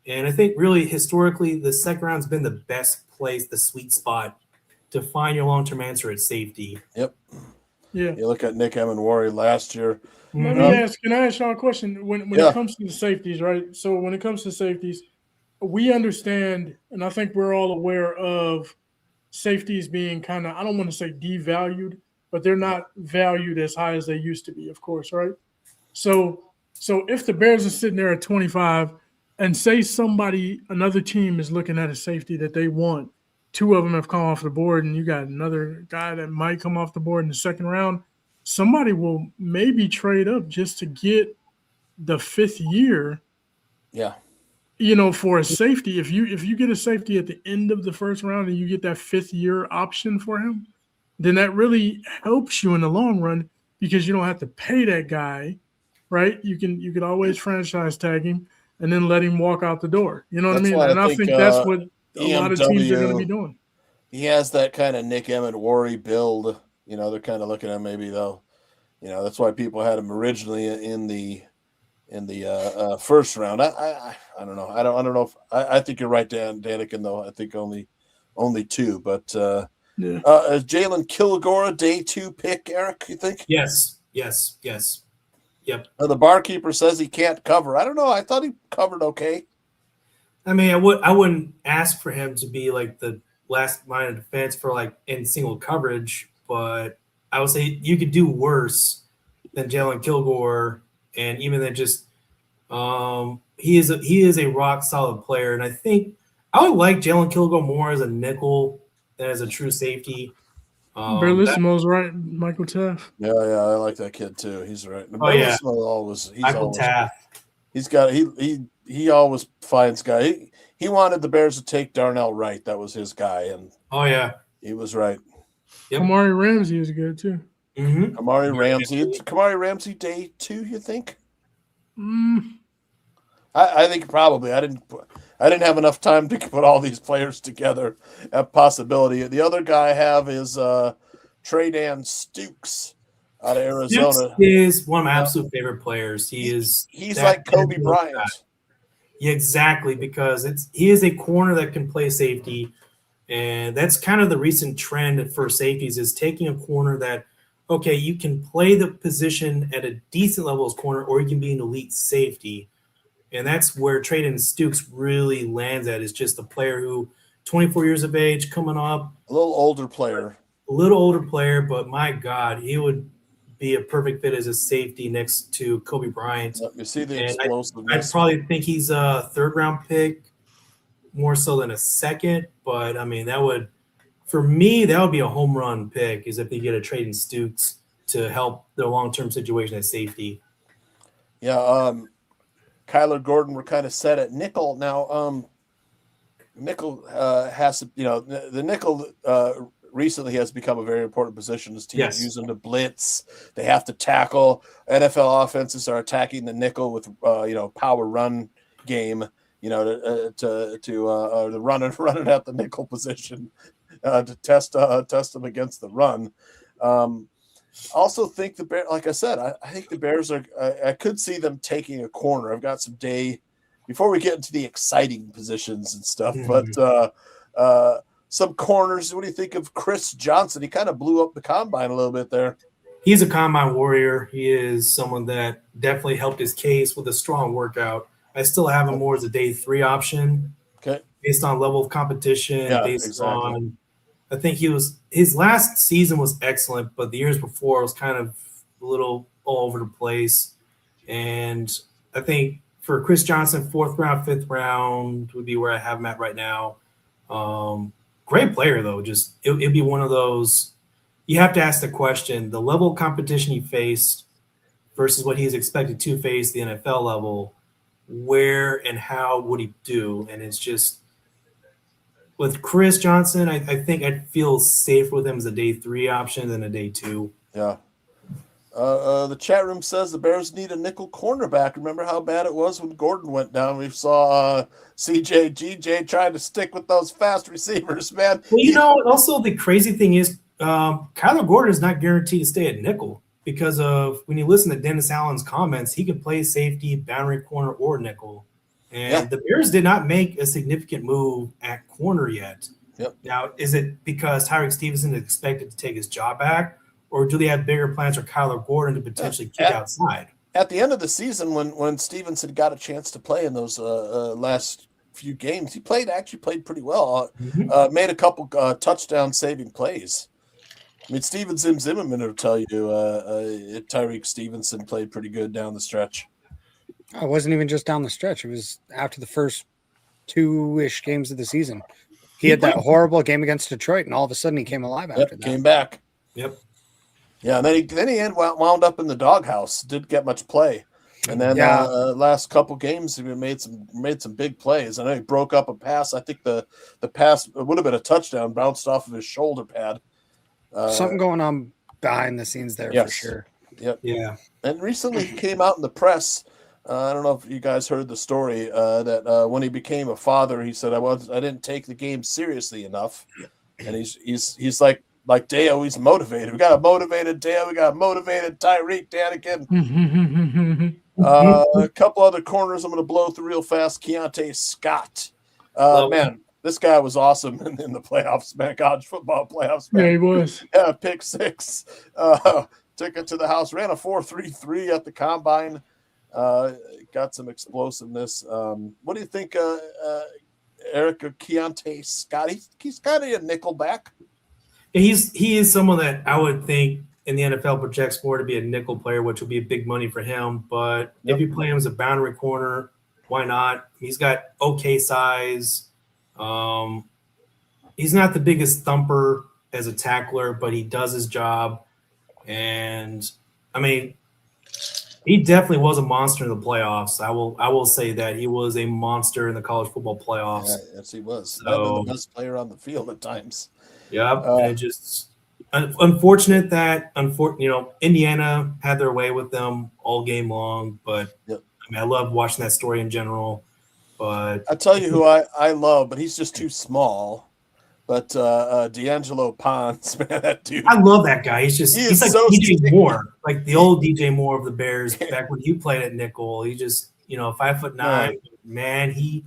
[SPEAKER 4] And I think really historically, the second round's been the best place, the sweet spot to find your long-term answer at safety.
[SPEAKER 2] Yep.
[SPEAKER 5] Yeah.
[SPEAKER 2] You look at Nick Emenwari last year.
[SPEAKER 5] Let me ask. Can I ask y'all a question? When it comes to the safeties, right? So when it comes to safeties, we understand, and I think we're all aware of safeties being kind of, I don't want to say devalued, but they're not valued as high as they used to be, of course, right? So if the Bears are sitting there at 25 and say another team is looking at a safety that they want, 2 of them have come off the board and you got another guy that might come off the board in the second round, somebody will maybe trade up just to get the 5th year.
[SPEAKER 2] Yeah.
[SPEAKER 5] For a safety. If you get a safety at the end of the first round and you get that 5th year option for him, then that really helps you in the long run because you don't have to pay that guy right? You can always franchise tag him and then let him walk out the door. You know what I
[SPEAKER 2] That's
[SPEAKER 5] mean?
[SPEAKER 2] why
[SPEAKER 5] And I think that's what a lot of teams are going to be doing.
[SPEAKER 2] He has that kind of Nick Emmett-Worry build. You know, they're kind of looking at maybe though. You know, that's why people had him originally in the first round. I don't know. I don't know if I think you're right, Danikin, though. I think only two, but
[SPEAKER 5] Yeah.
[SPEAKER 2] is Jalen Kilgore a day 2 pick, Eric? You think?
[SPEAKER 4] Yes. Yep.
[SPEAKER 2] The barkeeper says he can't cover. I don't know. I thought he covered okay.
[SPEAKER 4] I mean, I wouldn't ask for him to be like the last line of defense for like in single coverage, but I would say you could do worse than Jalen Kilgore, and even than just he is a rock solid player, and I think I would like Jalen Kilgore more as a nickel than as a true safety.
[SPEAKER 5] Bellissimo's right, Michael Taft.
[SPEAKER 2] Yeah, I like that kid too. He's right.
[SPEAKER 4] Michael Taft.
[SPEAKER 2] He always finds guy. He wanted the Bears to take Darnell Wright. That was his guy, and he was right.
[SPEAKER 5] Yep. Amari Ramsey is good too.
[SPEAKER 4] Mm-hmm.
[SPEAKER 2] Kamari Ramsey day 2. You think? I think probably. I didn't have enough time to put all these players together. A possibility. The other guy I have is Tre'Dan Stukes out of Arizona.
[SPEAKER 4] Stukes is one of my absolute favorite players. He's
[SPEAKER 2] like Kobe Bryant.
[SPEAKER 4] Yeah, exactly, because he is a corner that can play safety, and that's kind of the recent trend for safeties is taking a corner that, okay, you can play the position at a decent level as corner, or you can be an elite safety. And that's where Tre'Dan Stukes really lands at, is just a player who 24 years of age, coming up.
[SPEAKER 2] A little older player, but my God, he would be a perfect fit as a safety next to Kobe Bryant. You see the explosiveness.
[SPEAKER 4] I probably think he's a 3rd-round pick more so than a 2nd, but I mean, for me, that would be a home run pick, is if they get a Tre'Dan Stukes to help their long-term situation at safety.
[SPEAKER 2] Yeah, Kyler Gordon, we're kind of set at nickel now. Nickel has to, the nickel recently has become a very important position as teams use them to blitz. They have to tackle. NFL offenses are attacking the nickel with power run game. To run it at the nickel position to test them against the run. Also think the Bears, like I said, I think the Bears are. I could see them taking a corner. I've got some day before we get into the exciting positions and stuff, but some corners. What do you think of Chris Johnson? He kind of blew up the combine a little bit there.
[SPEAKER 4] He's a combine warrior. He is someone that definitely helped his case with a strong workout. I still have him more as a day 3 option, based on level of competition, on. I think his last season was excellent, but the years before was kind of a little all over the place. And I think for Chris Johnson, 4th round, 5th round would be where I have him at right now. Great player though. Just it'd be one of those. You have to ask the question: the level of competition he faced versus what he's expected to face the NFL level. Where and how would he do? And it's just. With Chris Johnson, I think I'd feel safer with him as a day 3 option than a day 2.
[SPEAKER 2] Yeah. The chat room says the Bears need a nickel cornerback. Remember how bad it was when Gordon went down? We saw GJ trying to stick with those fast receivers, man.
[SPEAKER 4] Well, also the crazy thing is Kyler Gordon is not guaranteed to stay at nickel because of when you listen to Dennis Allen's comments, he can play safety, boundary corner, or nickel. And the Bears did not make a significant move at corner yet.
[SPEAKER 2] Yep.
[SPEAKER 4] Now, is it because Tyreek Stevenson is expected to take his job back, or do they have bigger plans for Kyler Gordon to potentially kick outside?
[SPEAKER 2] At the end of the season, when Stevenson got a chance to play in those last few games, he actually played pretty well. Made a couple touchdown saving plays. I mean, Steven Zimmerman will tell you Tyreek Stevenson played pretty good down the stretch.
[SPEAKER 3] It wasn't even just down the stretch. It was after the first 2-ish games of the season. He had that horrible game against Detroit, and all of a sudden he came alive after that.
[SPEAKER 2] Came back.
[SPEAKER 4] Yep.
[SPEAKER 2] Yeah, and then he wound up in the doghouse. Didn't get much play, and then last couple games he made some big plays. I know he broke up a pass. I think the pass would have been a touchdown, bounced off of his shoulder pad.
[SPEAKER 3] Something going on behind the scenes there for sure.
[SPEAKER 2] Yep.
[SPEAKER 4] Yeah.
[SPEAKER 2] And recently he came out in the press. I don't know if you guys heard the story that when he became a father, he said I didn't take the game seriously enough, and he's like Deo, he's motivated. We got a motivated Deo, we got a motivated Tyreek Danikin. A couple other corners I'm going to blow through real fast. Keontae Scott, man, this guy was awesome in the playoffs, man. College football playoffs, man.
[SPEAKER 5] Yeah, he was.
[SPEAKER 2] Yeah, pick six. Took it to the house. Ran a 4.33 at the combine. Got some explosiveness. What do you think, Eric, of Keontae Scott? He's kind of a nickel back.
[SPEAKER 4] He is someone that I would think in the NFL projects more to be a nickel player, which would be big money for him. But if you play him as a boundary corner, why not? He's got okay size. He's not the biggest thumper as a tackler, but he does his job. And I mean, he definitely was a monster in the playoffs. I will say that he was a monster in the college football playoffs.
[SPEAKER 2] Yeah, yes, he was.
[SPEAKER 4] So,
[SPEAKER 2] the best player on the field at times.
[SPEAKER 4] Yeah, and just unfortunate that Indiana had their way with them all game long. But I mean, I love watching that story in general. But
[SPEAKER 2] I tell you who I love, but he's just too small. But D'Angelo Pons, man, that dude.
[SPEAKER 4] I love that guy. He's like
[SPEAKER 2] so
[SPEAKER 4] DJ
[SPEAKER 2] sticky.
[SPEAKER 4] Moore, like the old DJ Moore of the Bears back when he played at nickel. He just 5'9", man. He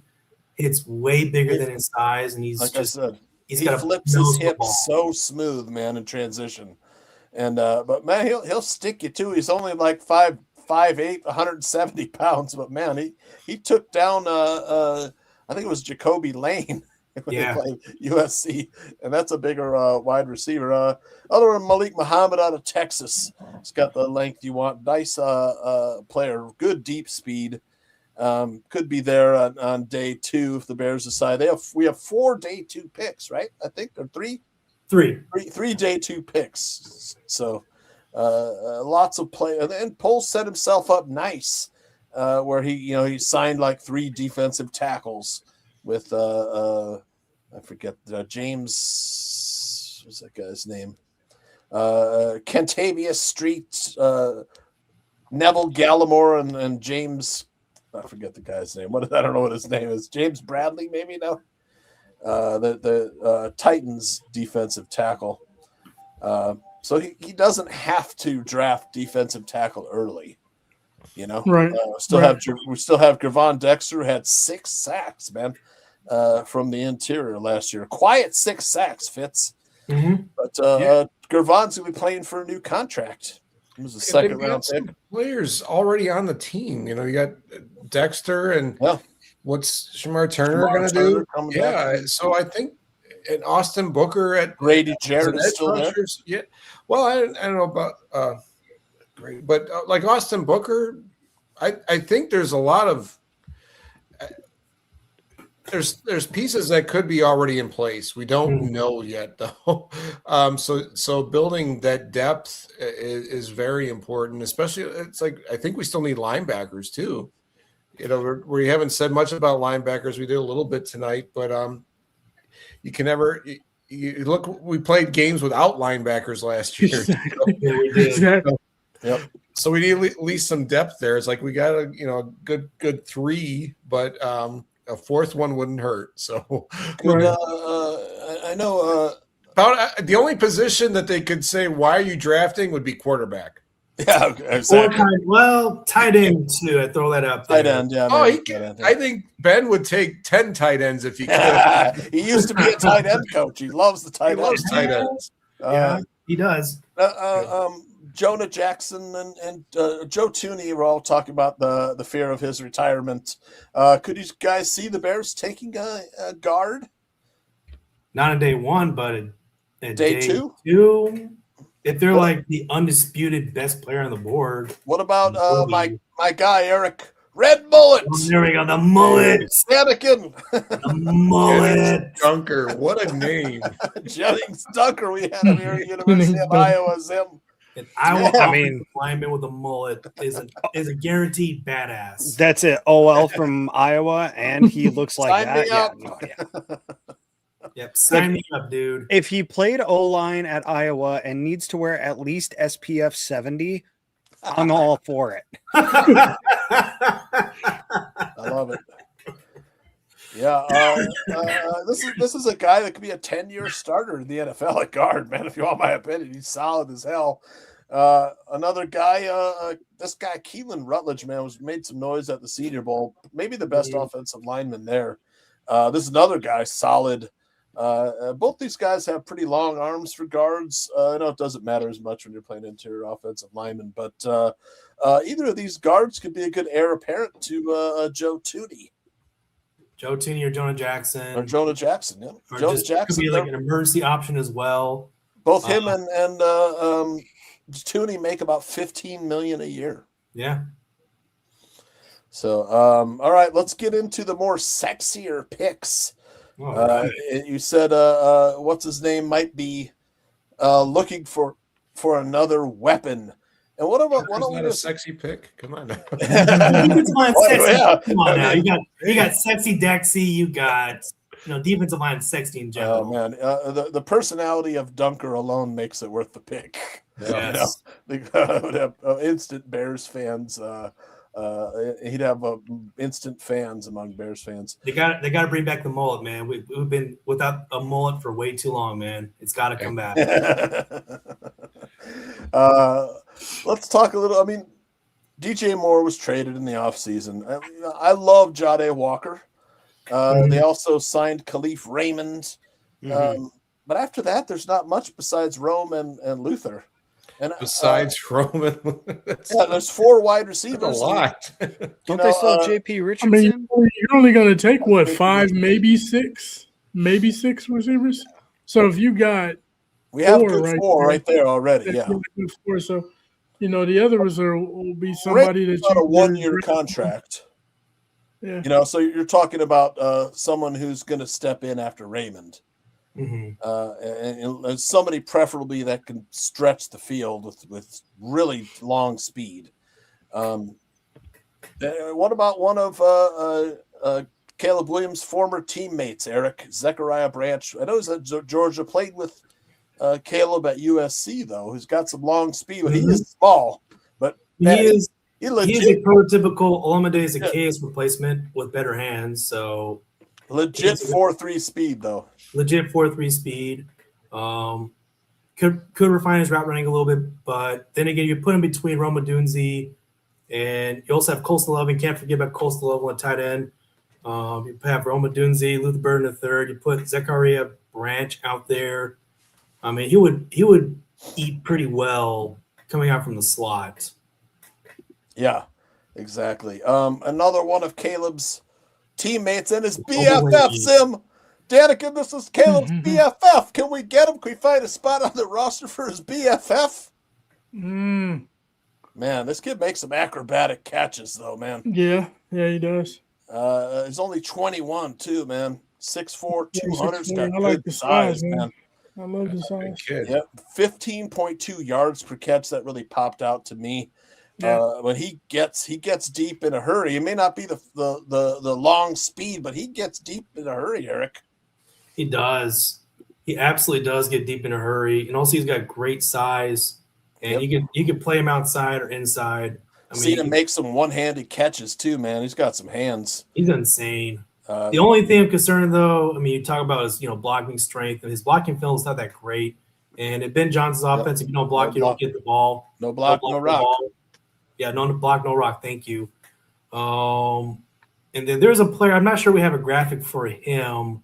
[SPEAKER 4] hits way bigger than his size, and he's
[SPEAKER 2] like
[SPEAKER 4] just.
[SPEAKER 2] I said,
[SPEAKER 4] he
[SPEAKER 2] flips his hips so smooth, man, in transition. And but man, he'll stick you too. He's only like 5'8", 170 pounds, but man, he took down I think it was Jacoby Lane when they played USC, and that's a bigger wide receiver. Other than Malik Muhammad out of Texas, he's got the length you want. Nice player, good deep speed. Could be there on day 2 if the Bears decide. We have 4 day 2 picks, right? I think or 3 day 2 picks. So lots of play. And Poles set himself up nice, where he signed like 3 defensive tackles with I forget James. What's that guy's name? Kentavious Street, Neville Gallimore, and James. I forget the guy's name. I don't know what his name is. James Bradley, maybe now. The Titans defensive tackle. So he doesn't have to draft defensive tackle early.
[SPEAKER 5] Right.
[SPEAKER 2] We still have Gervon Dexter, who had 6 sacks, man, from the interior last year. Quiet 6 sacks, Fitz.
[SPEAKER 4] Mm-hmm.
[SPEAKER 2] But Gervon's gonna be playing for a new contract. It was a second round pick.
[SPEAKER 6] Players already on the team. You got Dexter and what's Shamar Turner going to do? Yeah, so I think and Austin Booker at
[SPEAKER 2] Grady Jarrett is still there.
[SPEAKER 6] Yeah, well, I don't know about Grady, but like Austin Booker, I think there's a lot of there's pieces that could be already in place. We don't know yet, though. So building that depth is very important, especially it's like I think we still need linebackers too. We haven't said much about linebackers. We did a little bit tonight, but you can never you look. We played games without linebackers last year.
[SPEAKER 5] Exactly.
[SPEAKER 6] We did.
[SPEAKER 5] Exactly.
[SPEAKER 2] Yep.
[SPEAKER 6] So we need at least some depth there. It's like we got a good 3, but a 4th one wouldn't hurt. So
[SPEAKER 2] I know
[SPEAKER 6] about the only position that they could say, why are you drafting, would be quarterback.
[SPEAKER 2] Yeah, exactly.
[SPEAKER 4] Tight end too. I throw that up there.
[SPEAKER 2] Tight end, yeah.
[SPEAKER 6] Oh, I think Ben would take 10 tight ends if he could.
[SPEAKER 2] He used to be a tight end coach. He loves the tight ends.
[SPEAKER 6] Tight ends.
[SPEAKER 4] He does.
[SPEAKER 2] Jonah Jackson and Joe Tooney were all talking about the fear of his retirement. Could you guys see the Bears taking a guard?
[SPEAKER 4] Not on day 1, but at
[SPEAKER 2] day
[SPEAKER 4] 2. If they're like the undisputed best player on the board.
[SPEAKER 2] What about my guy Eric Red Mullet?
[SPEAKER 4] Oh, there we go, the mullet.
[SPEAKER 2] Anakin.
[SPEAKER 4] The mullet.
[SPEAKER 6] Dunker, what a name.
[SPEAKER 2] Jennings Dunker, we had him here at University of Iowa. Zim.
[SPEAKER 4] And I mean, lineman with a mullet is a guaranteed badass.
[SPEAKER 3] That's it. OL from Iowa, and he looks like
[SPEAKER 2] Sign
[SPEAKER 3] that.
[SPEAKER 2] me up.
[SPEAKER 3] Yeah.
[SPEAKER 4] Yep, sign me up, dude.
[SPEAKER 3] If he played O-line at Iowa and needs to wear at least SPF 70, I'm all for it.
[SPEAKER 2] I love it. Yeah, this is a guy that could be a 10-year starter in the NFL at guard, man. If you want my opinion, he's solid as hell. Another guy, this guy Keelan Rutledge, man, made some noise at the Senior Bowl. Maybe the best offensive lineman there. This is another guy, solid. Both these guys have pretty long arms for guards. I know it doesn't matter as much when you're playing interior offensive lineman, but either of these guards could be a good heir apparent to Joe Tooney.
[SPEAKER 4] Joe Tooney or Jonah Jackson.
[SPEAKER 2] Or Jonah Jackson, yeah.
[SPEAKER 4] Or
[SPEAKER 2] Jonah
[SPEAKER 4] just,
[SPEAKER 2] Jackson
[SPEAKER 4] could be like an emergency option as well.
[SPEAKER 2] Both him and Tooney make about $15 million a year.
[SPEAKER 4] Yeah.
[SPEAKER 2] So, all right, let's get into the more sexier picks.
[SPEAKER 4] Right.
[SPEAKER 2] You said, what's his name might be looking for another weapon. And what about
[SPEAKER 6] not a sexy pick? Come on now.
[SPEAKER 4] Defensive line sexy.
[SPEAKER 2] Yeah.
[SPEAKER 4] Come on now. You got sexy Dexy. You got defensive line sexy in general.
[SPEAKER 2] Oh man, the personality of Dunker alone makes it worth the pick.
[SPEAKER 4] Yes.
[SPEAKER 2] Would have instant Bears fans. He'd have instant fans among Bears fans.
[SPEAKER 4] They got to bring back the mullet, man. We've been without a mullet for way too long, man. It's got to come back.
[SPEAKER 2] Let's talk a little. I mean, DJ Moore was traded in the offseason. I love Jade Walker. They also signed Khalif Raymond. But after that, there's not much besides Rome and Luther. And
[SPEAKER 6] besides Roman,
[SPEAKER 2] there's 4 wide receivers.
[SPEAKER 6] A lot.
[SPEAKER 3] Don't they still have JP
[SPEAKER 5] I
[SPEAKER 3] Richardson?
[SPEAKER 5] mean, you're only going to take what, 5, maybe 6 receivers. So if you got
[SPEAKER 2] We have
[SPEAKER 5] 4
[SPEAKER 2] good 4 right there already. Yeah.
[SPEAKER 5] good 4, so the others will be somebody
[SPEAKER 2] Raymond's
[SPEAKER 5] that
[SPEAKER 2] on a 1-year contract.
[SPEAKER 5] Yeah.
[SPEAKER 2] So you're talking about someone who's going to step in after Raymond. And somebody preferably that can stretch the field with really long speed. What about one of Caleb Williams' former teammates, Eric Zechariah Branch? I know he's at Georgia, played with Caleb at USC though, who's got some long speed, but he is small. But man,
[SPEAKER 4] he is a prototypical Olamide Zacchaeus replacement with better hands. So
[SPEAKER 2] legit 4.3 speed though.
[SPEAKER 4] Legit 4.3 speed. Could refine his route running a little bit, but then again, you put him between Roma Dunzi and you also have Coastal Loving. Can't forget about Coastal Loving at tight end. You have Roma Dunzi, Luther Burden the third. You put Zechariah Branch out there. I mean, he would eat pretty well coming out from the slot.
[SPEAKER 2] Yeah, exactly. Another one of Caleb's teammates and his BFF, Sim. Danica, this is Caleb's BFF. Can we get him? Can we find a spot on the roster for his BFF? Man, this kid makes some acrobatic catches, though, man.
[SPEAKER 5] Yeah, he does.
[SPEAKER 2] He's only 21, too, man. 6'4", 200's got
[SPEAKER 5] I like
[SPEAKER 2] good
[SPEAKER 5] the size, man.
[SPEAKER 2] man.
[SPEAKER 5] I love the size.
[SPEAKER 2] Yeah, 15.2 yards per catch. That really popped out to me. When he gets deep in a hurry, it may not be the long speed, but he gets deep in a hurry, Eric.
[SPEAKER 4] He does. He absolutely does get deep in a hurry, and also he's got great size, and you can play him outside or inside. I mean,
[SPEAKER 2] seen him make some one-handed catches too, man. He's got some hands.
[SPEAKER 4] He's insane. The only thing I'm concerned though, I mean, you talk about his blocking strength, and his blocking film is not that great. And in Ben Johnson's offense, if you don't block, you don't get the ball.
[SPEAKER 2] No block, no rock.
[SPEAKER 4] Yeah, no block, no rock. Thank you. And then there's a player. I'm not sure we have a graphic for him,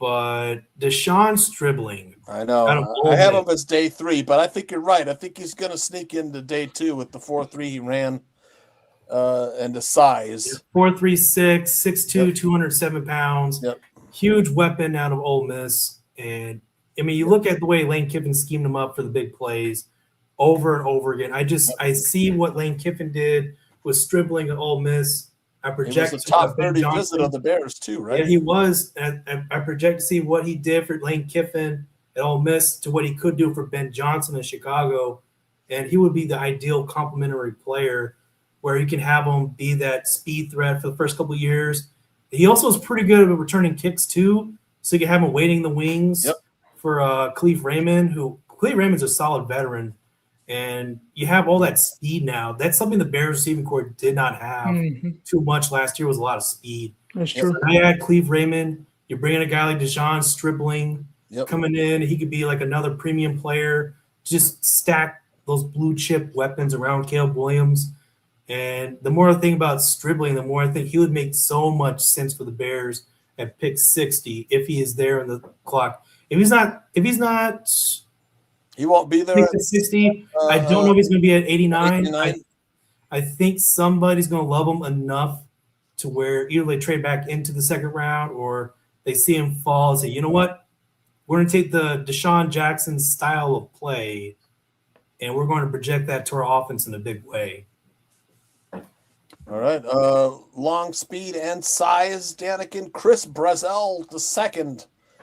[SPEAKER 4] but Deshaun Stribling.
[SPEAKER 2] I know. I have him as day 3, but I think you're right. I think he's going to sneak into day 2 with the 4.3 he ran and the size.
[SPEAKER 4] 4.36, 6'2", 207 pounds.
[SPEAKER 2] Yep.
[SPEAKER 4] Huge weapon out of Ole Miss. And, I mean, you look at the way Lane Kiffin schemed him up for the big plays over and over again. I see what Lane Kiffin did with Stribling at Ole Miss. I project
[SPEAKER 2] he was a top 30 visit of the Bears too, right?
[SPEAKER 4] Yeah, he was. I project to see what he did for Lane Kiffin at Ole Miss to what he could do for Ben Johnson in Chicago, and he would be the ideal complementary player where you can have him be that speed threat for the first couple of years. He also is pretty good at returning kicks too, so you can have him waiting the wings for Khalif Raymond, who Khalif Raymond's a solid veteran. and you have all that speed now. That's something the Bears receiving corps did not have too much last year. Was a lot of speed.
[SPEAKER 5] That's true.
[SPEAKER 4] So now you add Cleve Raymond. You're bringing a guy like Deshaun Stribling coming in. He could be like another premium player. Just stack those blue chip weapons around Caleb Williams. And the more I think about Stribling, the more I think he would make so much sense for the Bears at pick 60 if he is there in the clock. If he's not,
[SPEAKER 2] he won't be there
[SPEAKER 4] at 60. I don't know if he's going to be at 89.
[SPEAKER 2] 89.
[SPEAKER 4] I think somebody's going to love him enough to where either they trade back into the second round or they see him fall and say, you know what, we're going to take the Deshaun Jackson style of play and we're going to project that to our offense in a big way.
[SPEAKER 2] All right. Long speed and size, Danikin. Chris Brazel II.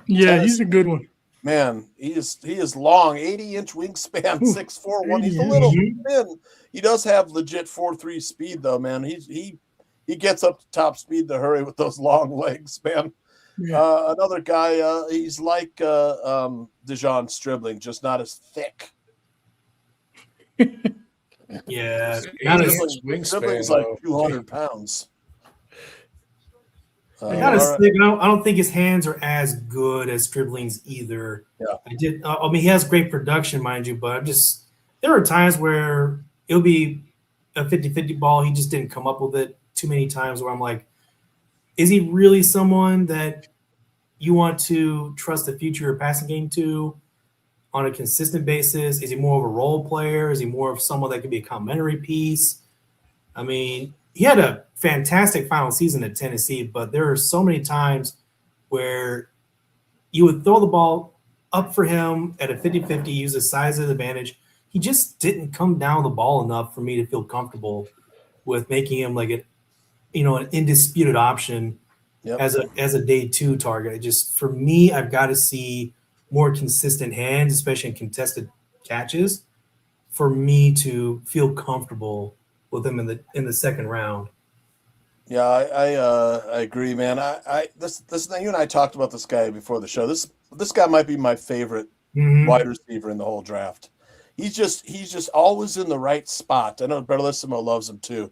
[SPEAKER 5] Yeah, he's a good one.
[SPEAKER 2] Man, he is long, 80-inch wingspan, 6'4", 1. He's a little thin. He does have legit 4.3 speed though, man. He gets up to top speed to hurry with those long legs, man. Yeah. Another guy, he's like Dejon Stribling, just not as thick.
[SPEAKER 4] Yeah,
[SPEAKER 2] Stribling's like 200 pounds.
[SPEAKER 4] Not as thick. I don't think his hands are as good as Stribling's either.
[SPEAKER 2] Yeah,
[SPEAKER 4] I mean, he has great production, mind you, but there are times where it'll be a 50-50 ball. He just didn't come up with it too many times where I'm like, is he really someone that you want to trust the future of your passing game to on a consistent basis? Is he more of a role player? Is he more of someone that could be a complimentary piece? I mean, he had a fantastic final season at Tennessee, but there are so many times where you would throw the ball up for him at a 50-50, use the size of the advantage. He just didn't come down the ball enough for me to feel comfortable with making him like an indisputed option as a day 2 target. For me, I've got to see more consistent hands, especially in contested catches, for me to feel comfortable with him in the second round.
[SPEAKER 2] Yeah, I agree, man. This you and I talked about this guy before the show. This guy might be my favorite wide receiver in the whole draft. He's just always in the right spot. I know Berlissimo loves him too.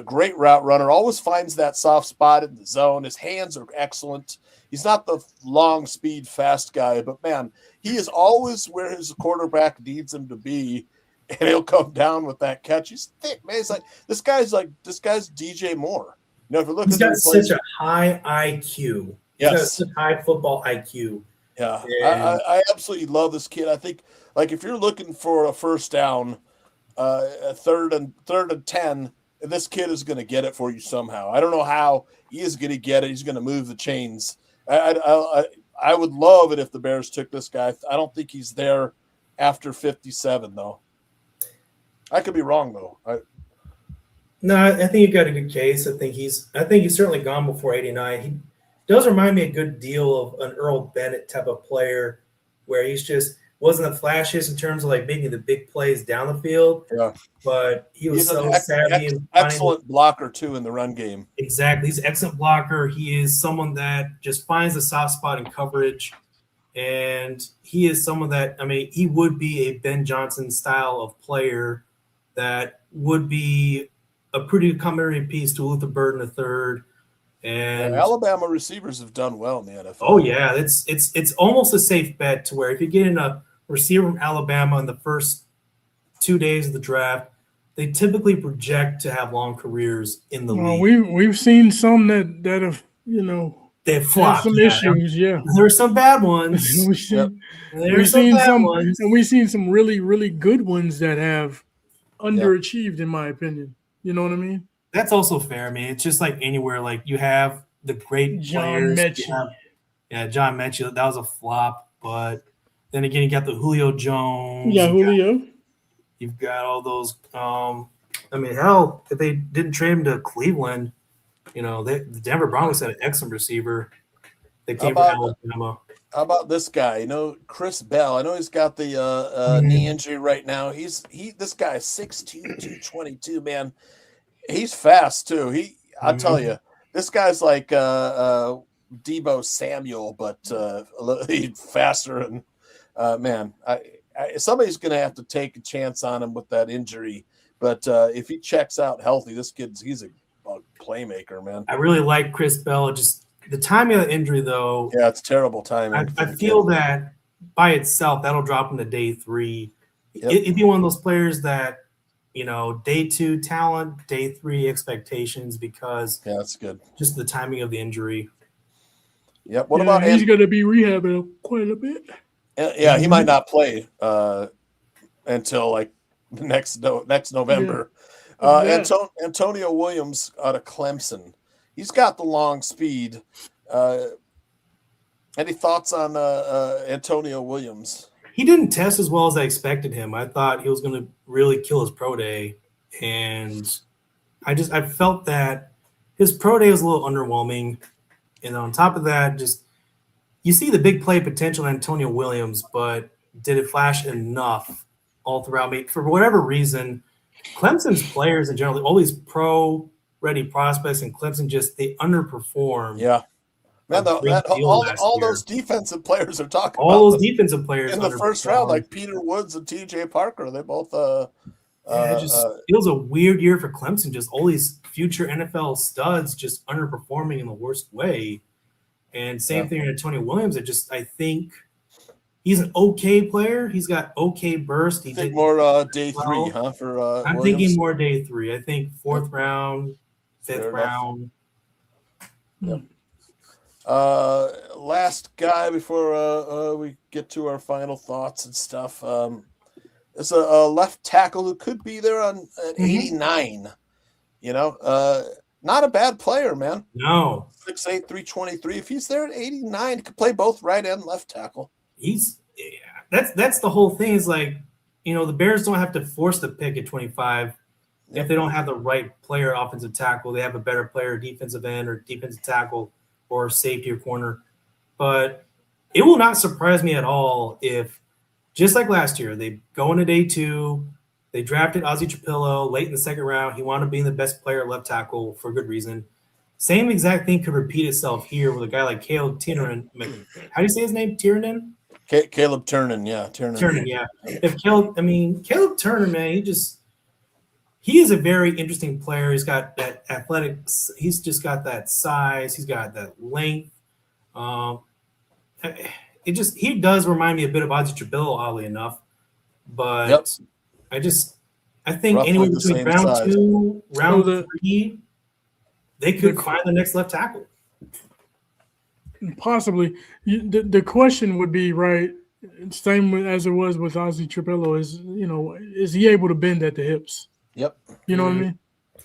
[SPEAKER 2] Great route runner, always finds that soft spot in the zone. His hands are excellent. He's not the long speed fast guy, but man, he is always where his quarterback needs him to be, and he'll come down with that catch. He's thick, man. He's like this guy's DJ Moore. You know, if you're looking,
[SPEAKER 4] he's got such a high IQ.
[SPEAKER 2] Yes,
[SPEAKER 4] he's got such high football IQ.
[SPEAKER 2] Yeah, I absolutely love this kid. I think, like, if you're looking for a first down, a third and 10, this kid is going to get it for you somehow. I don't know how he is going to get it. He's going to move the chains. I would love it if the Bears took this guy. I don't think he's there after 57, though. I could be wrong, though.
[SPEAKER 4] No, I think you've got a good case. I think he's certainly gone before 89. He does remind me a good deal of an Earl Bennett type of player, where he's just wasn't the flashiest in terms of like making the big plays down the field.
[SPEAKER 2] Yeah,
[SPEAKER 4] but he's so savvy and
[SPEAKER 2] excellent blocker too in the run game.
[SPEAKER 4] Exactly, he's an excellent blocker. He is someone that just finds the soft spot in coverage, and he is someone that he would be a Ben Johnson style of player that would be a pretty complimentary piece to Luther Burden III. And
[SPEAKER 2] Alabama receivers have done well in the NFL.
[SPEAKER 4] Oh yeah, it's almost a safe bet to where if you get in a receiver from Alabama in the first 2 days of the draft, they typically project to have long careers in the league.
[SPEAKER 5] We've seen some that have
[SPEAKER 4] they've flopped.
[SPEAKER 5] Some issues. Yeah,
[SPEAKER 4] there are some bad ones.
[SPEAKER 5] We've seen some really, really good ones that have underachieved, in my opinion. You know what I mean?
[SPEAKER 4] That's also fair. I mean, it's just like anywhere. Like you have the great
[SPEAKER 5] John
[SPEAKER 4] players. John Mechie. That was a flop. But then again, you got the Julio Jones.
[SPEAKER 5] Yeah, Julio.
[SPEAKER 4] You've got all those. Hell, if they didn't trade him to Cleveland, the Denver Broncos had an excellent receiver. They came from Alabama.
[SPEAKER 2] How about this guy? Chris Bell. I know he's got the knee injury right now. This guy is 6'2", 222, man. He's fast too. I'll tell you, this guy's like Debo Samuel, but faster. And man, somebody's going to have to take a chance on him with that injury. But if he checks out healthy, he's a playmaker, man.
[SPEAKER 4] I really like Chris Bell. Just the timing of the injury, though.
[SPEAKER 2] Yeah, it's terrible timing.
[SPEAKER 4] I feel that by itself, that'll drop him to day 3.
[SPEAKER 2] Yep.
[SPEAKER 4] It'd be one of those players that, day 2 talent, day 3 expectations, because
[SPEAKER 2] that's good.
[SPEAKER 4] Just the timing of the injury.
[SPEAKER 2] Yep. What about
[SPEAKER 5] he's going to be rehabbing quite a bit.
[SPEAKER 2] Yeah, he might not play until like next November. Antonio Williams out of Clemson. He's got the long speed. Any thoughts on Antonio Williams?
[SPEAKER 4] He didn't test as well as I expected him. I thought he was going to really kill his pro day, and I felt that his pro day was a little underwhelming. And on top of that, just you see the big play potential in Antonio Williams, but did it flash enough all throughout? For whatever reason, Clemson's players in general, all these pro-ready prospects in Clemson, they underperform.
[SPEAKER 2] Yeah. Man, all those defensive players are talking about.
[SPEAKER 4] All those defensive players
[SPEAKER 2] in the first round, like Peter Woods and TJ Parker, they both.
[SPEAKER 4] It just feels a weird year for Clemson. Just all these future NFL studs just underperforming in the worst way. And same thing with Antonio Williams. I think he's an okay player. He's got okay burst. He
[SPEAKER 2] think more day 3, huh? For
[SPEAKER 4] I'm
[SPEAKER 2] Williams?
[SPEAKER 4] thinking more day 3. I think 4th round, 5th round.
[SPEAKER 2] Yep. Last guy before we get to our final thoughts and stuff. Is a left tackle who could be there at 89. Not a bad player, man.
[SPEAKER 4] No.
[SPEAKER 2] 6'8", 323. If he's there at 89, he could play both right and left tackle.
[SPEAKER 4] That's the whole thing. Is like, the Bears don't have to force the pick at 25 if they don't have the right player, offensive tackle. They have a better player, defensive end or defensive tackle or safety or corner. But it will not surprise me at all if, just like last year, they go into day 2, they drafted Ozzie Trapillo late in the 2nd round. He wound up being the best player at left tackle for good reason. Same exact thing could repeat itself here with a guy like Caleb Tiernan. How do you say his name? Tiernan?
[SPEAKER 2] Caleb Tiernan, yeah.
[SPEAKER 4] Tiernan, yeah. Caleb Tiernan, man, he is a very interesting player. He's got that athletics. He's just got that size. He's got that length. He does remind me a bit of Ozzie Trapillo, oddly enough. But I think
[SPEAKER 2] roughly
[SPEAKER 4] anywhere between round size. 2, round 3, they could find the next left tackle.
[SPEAKER 5] Possibly. The question would be, right, same as it was with Ozzie Trapillo, is he able to bend at the hips?
[SPEAKER 2] Yep.
[SPEAKER 5] You know what I mean?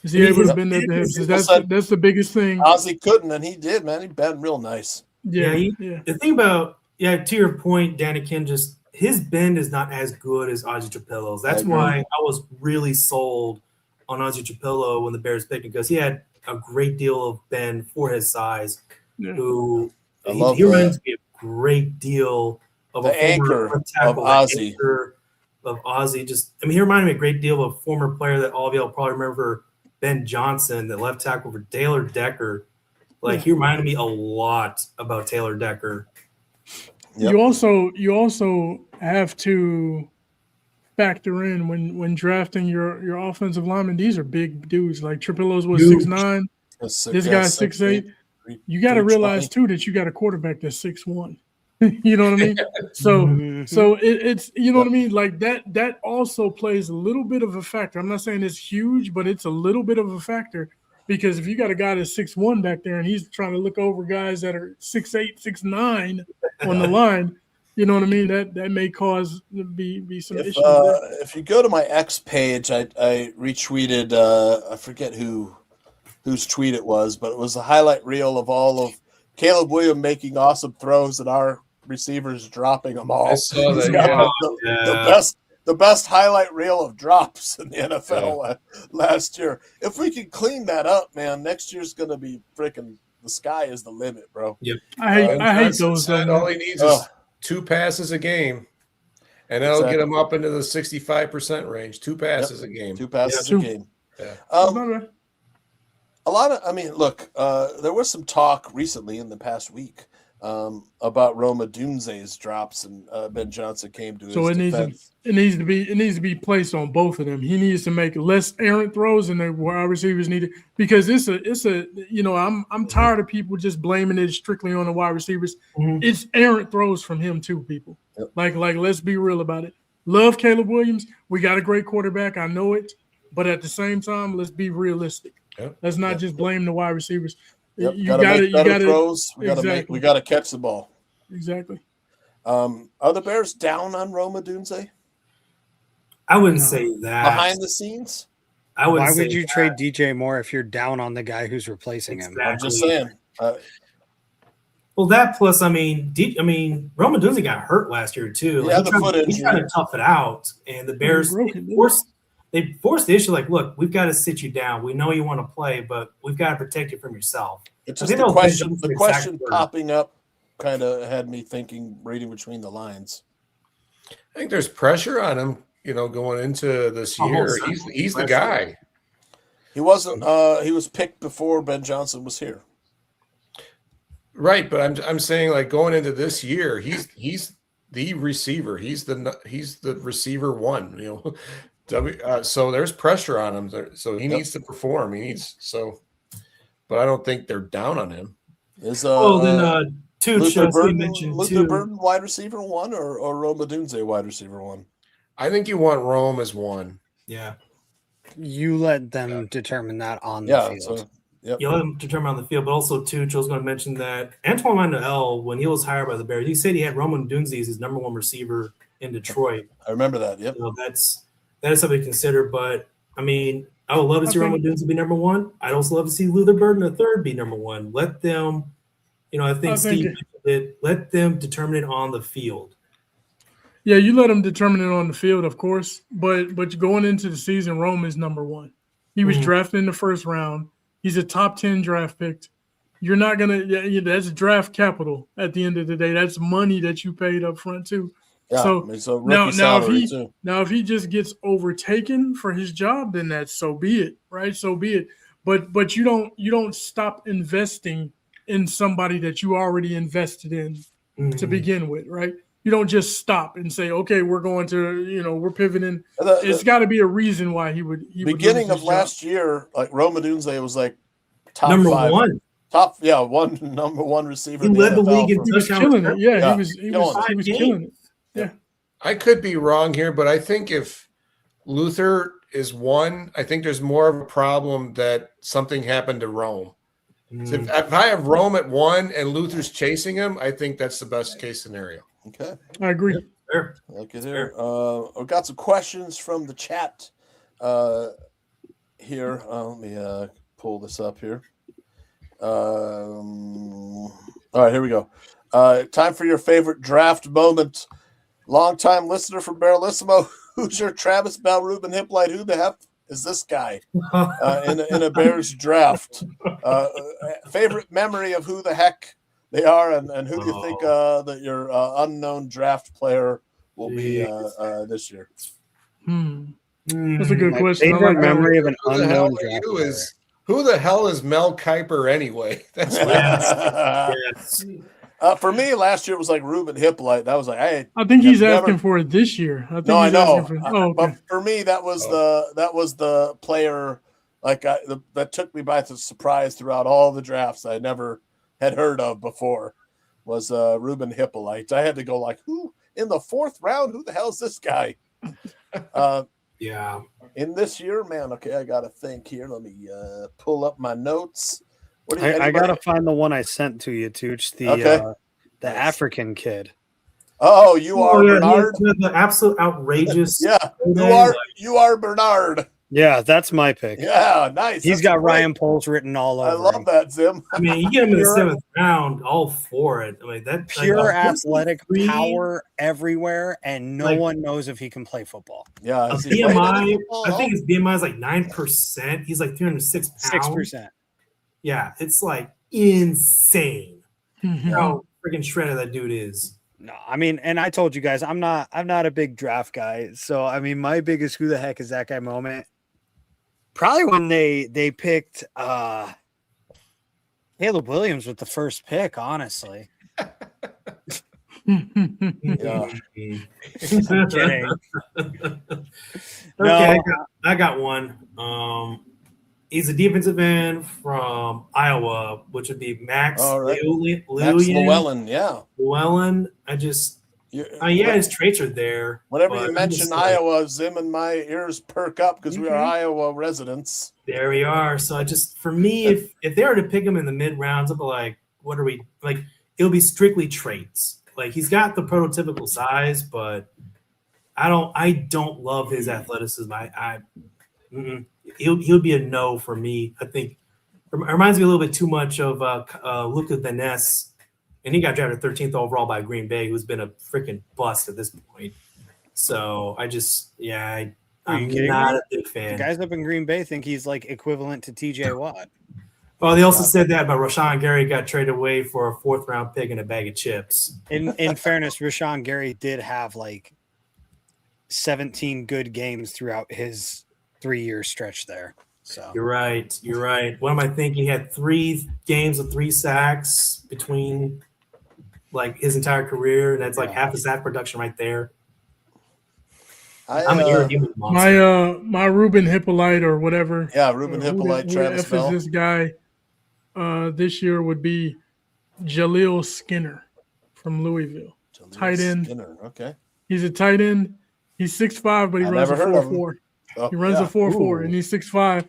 [SPEAKER 5] Is he able to bend at the hips? That's the biggest thing.
[SPEAKER 2] Ozzie couldn't, and he did, man. He bent real nice.
[SPEAKER 5] Yeah.
[SPEAKER 4] The thing about, to your point, Danikin, just his bend is not as good as Ozzie Trapillo's. That's why I was really sold on Ozzie Trapillo when the Bears picked him, because he had a great deal of bend for his size. Yeah. He reminds me a great deal of
[SPEAKER 2] the anchor of Ozzie.
[SPEAKER 4] He reminded me a great deal of a former player that all of y'all probably remember, Ben Johnson, the left tackle for Taylor Decker. He reminded me a lot about Taylor Decker.
[SPEAKER 5] Yep. You also have to factor in when drafting your offensive linemen. These are big dudes. Like Trapillo's was 6'9". This guy's 6'8". You got to realize too that you got a quarterback that's 6'1". You know what I mean? So it's what I mean. Like that also plays a little bit of a factor. I'm not saying it's huge, but it's a little bit of a factor, because if you got a guy that's 6'1" back there and he's trying to look over guys that are 6'8", 6'9" on the line, you know what I mean? That may cause be some issues.
[SPEAKER 2] If you go to my X page, I retweeted. I forget whose tweet it was, but it was a highlight reel of all of Caleb Williams making awesome throws and our receivers dropping them all.
[SPEAKER 6] I saw that.
[SPEAKER 2] The best highlight reel of drops in the NFL last year. If we can clean that up, man, next year's going to be freaking the sky is the limit, bro.
[SPEAKER 4] Yep.
[SPEAKER 5] I hate those.
[SPEAKER 6] All he needs is 2 passes a game, and that'll get him up into the 65% range. 2 passes a game.
[SPEAKER 2] 2 passes a game.
[SPEAKER 6] Yeah.
[SPEAKER 2] A lot of, look, there was some talk recently in the past week about Roma Dunze's drops, and Ben Johnson came to
[SPEAKER 5] So
[SPEAKER 2] his defense.
[SPEAKER 5] it needs to be placed on both of them. He needs to make less errant throws, and the wide receivers need it, because it's a I'm tired of people just blaming it strictly on the wide receivers. It's errant throws from him too, people.
[SPEAKER 2] Yep.
[SPEAKER 5] Like let's be real about it. Love Caleb Williams. We got a great quarterback. I know it, but at the same time, let's be realistic.
[SPEAKER 6] Yep.
[SPEAKER 5] Let's not just blame the wide receivers.
[SPEAKER 2] Yep.
[SPEAKER 5] You gotta
[SPEAKER 2] throws. We gotta catch the ball.
[SPEAKER 5] Exactly.
[SPEAKER 2] Are the Bears down on Roma Dunze
[SPEAKER 4] I wouldn't say that.
[SPEAKER 2] behind the scenes?
[SPEAKER 3] Why would you trade DJ Moore if you're down on the guy who's replacing him?
[SPEAKER 2] I'm just saying.
[SPEAKER 4] Well, that plus, Roma Dunze got hurt last year too.
[SPEAKER 2] Yeah, the foot injury.
[SPEAKER 4] He's trying to tough it out, and the Bears they forced the issue. Like, look, we've got to sit you down. We know you want to play, but we've got to protect you from yourself.
[SPEAKER 2] It's just the question popping up kind of had me thinking, reading between the lines.
[SPEAKER 6] I think there's pressure on him, going into this year. He's the guy.
[SPEAKER 2] He wasn't. He was picked before Ben Johnson was here.
[SPEAKER 6] Right, but I'm saying, like, going into this year, he's the receiver. He's the receiver one. So there's pressure on him. So he needs to perform. But I don't think they're down on him.
[SPEAKER 2] Is
[SPEAKER 4] Luther
[SPEAKER 2] Burden wide receiver one or Roma Dunze wide receiver one?
[SPEAKER 6] I think you want Rome as one.
[SPEAKER 4] Yeah.
[SPEAKER 3] You let them determine that on the field.
[SPEAKER 2] So, yep.
[SPEAKER 4] You let them determine on the field, but also too, Joe's going to mention that Antoine Mandel, when he was hired by the Bears, he said he had Roman Dunze as his number one receiver in Detroit.
[SPEAKER 2] I remember that. Yep.
[SPEAKER 4] That is something to consider. But I would love to see Roman Dunze be number one. I'd also love to see Luther Burden III be number one. Let them, I think Steve did. Let them determine it on the field.
[SPEAKER 5] Yeah, you let them determine it on the field, of course. But going into the season, Rome is number one. He was drafted in the first round. He's a top 10 draft pick. You're not gonna. That's draft capital at the end of the day. That's money that you paid up front too.
[SPEAKER 2] Yeah,
[SPEAKER 5] so now if he just gets overtaken for his job, then that's so be it, right? So be it. But you don't stop investing in somebody that you already invested in to begin with, right? You don't just stop and say, okay, we're going to, we're pivoting. It's got to be a reason why he would.
[SPEAKER 2] Beginning of last year, like Roma Dunze was like top
[SPEAKER 4] number
[SPEAKER 2] five,
[SPEAKER 4] one.
[SPEAKER 2] Number one receiver.
[SPEAKER 4] He led the league in
[SPEAKER 5] He was killing it. Yeah, he was killing it. Yeah.
[SPEAKER 6] I could be wrong here, but I think if Luther is one, I think there's more of a problem that something happened to Rome. So if I have Rome at one and Luther's chasing him, I think that's the best case scenario.
[SPEAKER 2] Okay.
[SPEAKER 5] I agree.
[SPEAKER 4] Fair.
[SPEAKER 2] Look at here. I've got some questions from the chat here. Let me pull this up here. All right, here we go. Time for your favorite draft moment. Longtime listener from Barrelissimo. Who's your Travis Bell, Ruben Hippolyte? Who the heck is this guy in a Bears draft? Favorite memory of who the heck they are, and who do you think that your unknown draft player will be this year?
[SPEAKER 5] That's a good question.
[SPEAKER 3] Favorite memory of an unknown
[SPEAKER 6] draft
[SPEAKER 3] draft
[SPEAKER 6] player.
[SPEAKER 3] player.
[SPEAKER 6] Who the hell is Mel Kiper anyway? That's
[SPEAKER 4] Yes.
[SPEAKER 2] For me, last year it was like Ruben Hippolyte. That was like
[SPEAKER 5] I think he's asking for it this year.
[SPEAKER 2] I know. But for me, that was the player that took me by surprise throughout all the drafts I never had heard of before. Was Ruben Hippolyte. I had to go like, who in the fourth round? Who the hell is this guy?
[SPEAKER 4] Yeah.
[SPEAKER 2] In this year, man. Okay, I gotta think here. Let me pull up my notes.
[SPEAKER 3] I gotta find the one I sent to you, Tooch. The African kid.
[SPEAKER 2] Oh, you are Bernard.
[SPEAKER 4] The absolute outrageous.
[SPEAKER 2] Yeah, you are Bernard.
[SPEAKER 3] Yeah, that's my pick.
[SPEAKER 2] Yeah, nice.
[SPEAKER 3] He's got Ryan Poles written all over.
[SPEAKER 2] I love that, Zim.
[SPEAKER 4] I mean, you get him in the seventh round, all for it. I mean, that
[SPEAKER 3] pure athletic power everywhere, and no one knows if he can play football.
[SPEAKER 2] Yeah,
[SPEAKER 4] BMI. I think his BMI is like 9%. He's like 306 pounds.
[SPEAKER 3] 6%.
[SPEAKER 4] Yeah, it's like insane. How freaking shredded that dude is.
[SPEAKER 3] No, I mean, and I told you guys, I'm not a big draft guy. So I mean, my biggest who the heck is that guy moment, probably when they picked Caleb Williams with the first pick, honestly.
[SPEAKER 2] Yeah.
[SPEAKER 3] I'm kidding.
[SPEAKER 4] Okay,
[SPEAKER 3] No.
[SPEAKER 4] I got one. He's a defensive end from Iowa, which would be Max
[SPEAKER 2] All right.
[SPEAKER 4] Llewellyn.
[SPEAKER 2] Max Llewellyn, yeah.
[SPEAKER 4] Llewellyn. Yeah, his traits are there.
[SPEAKER 2] Whenever
[SPEAKER 4] but
[SPEAKER 2] you
[SPEAKER 4] I'm
[SPEAKER 2] mention
[SPEAKER 4] just like,
[SPEAKER 2] Iowa, Zim and my ears perk up because we are Iowa residents.
[SPEAKER 4] there we are. So for me, if they were to pick him in the mid rounds, I'd be like, what are we like? It'll be strictly traits. Like he's got the prototypical size, but I don't love his athleticism. He'll be a no for me. I think it reminds me a little bit too much of Luka Van Ness, and he got drafted 13th overall by Green Bay, who's been a freaking bust at this point. So I'm not a big fan.
[SPEAKER 3] The guys up in Green Bay think he's like equivalent to TJ Watt.
[SPEAKER 4] Well, they also said that, but Rashawn Gary got traded away for a 4th round pick and a bag of chips.
[SPEAKER 3] In fairness, Rashawn Gary did have like 17 good games throughout his 3-year stretch there. So
[SPEAKER 4] You're right. What am I thinking? He had 3 games with 3 sacks between like his entire career, and that's like half the sack production right there. I'm an irredeemable monster.
[SPEAKER 5] My Ruben Hippolyte or whatever.
[SPEAKER 2] Yeah, Ruben Hippolyte, Travis Bell.
[SPEAKER 5] This guy this year would be Jaleel Skinner from Louisville. Tight end.
[SPEAKER 2] Skinner. Okay.
[SPEAKER 5] He's a tight end. He's 6'5", but he runs a 4.4. He runs a 4.4, and he's 6'5".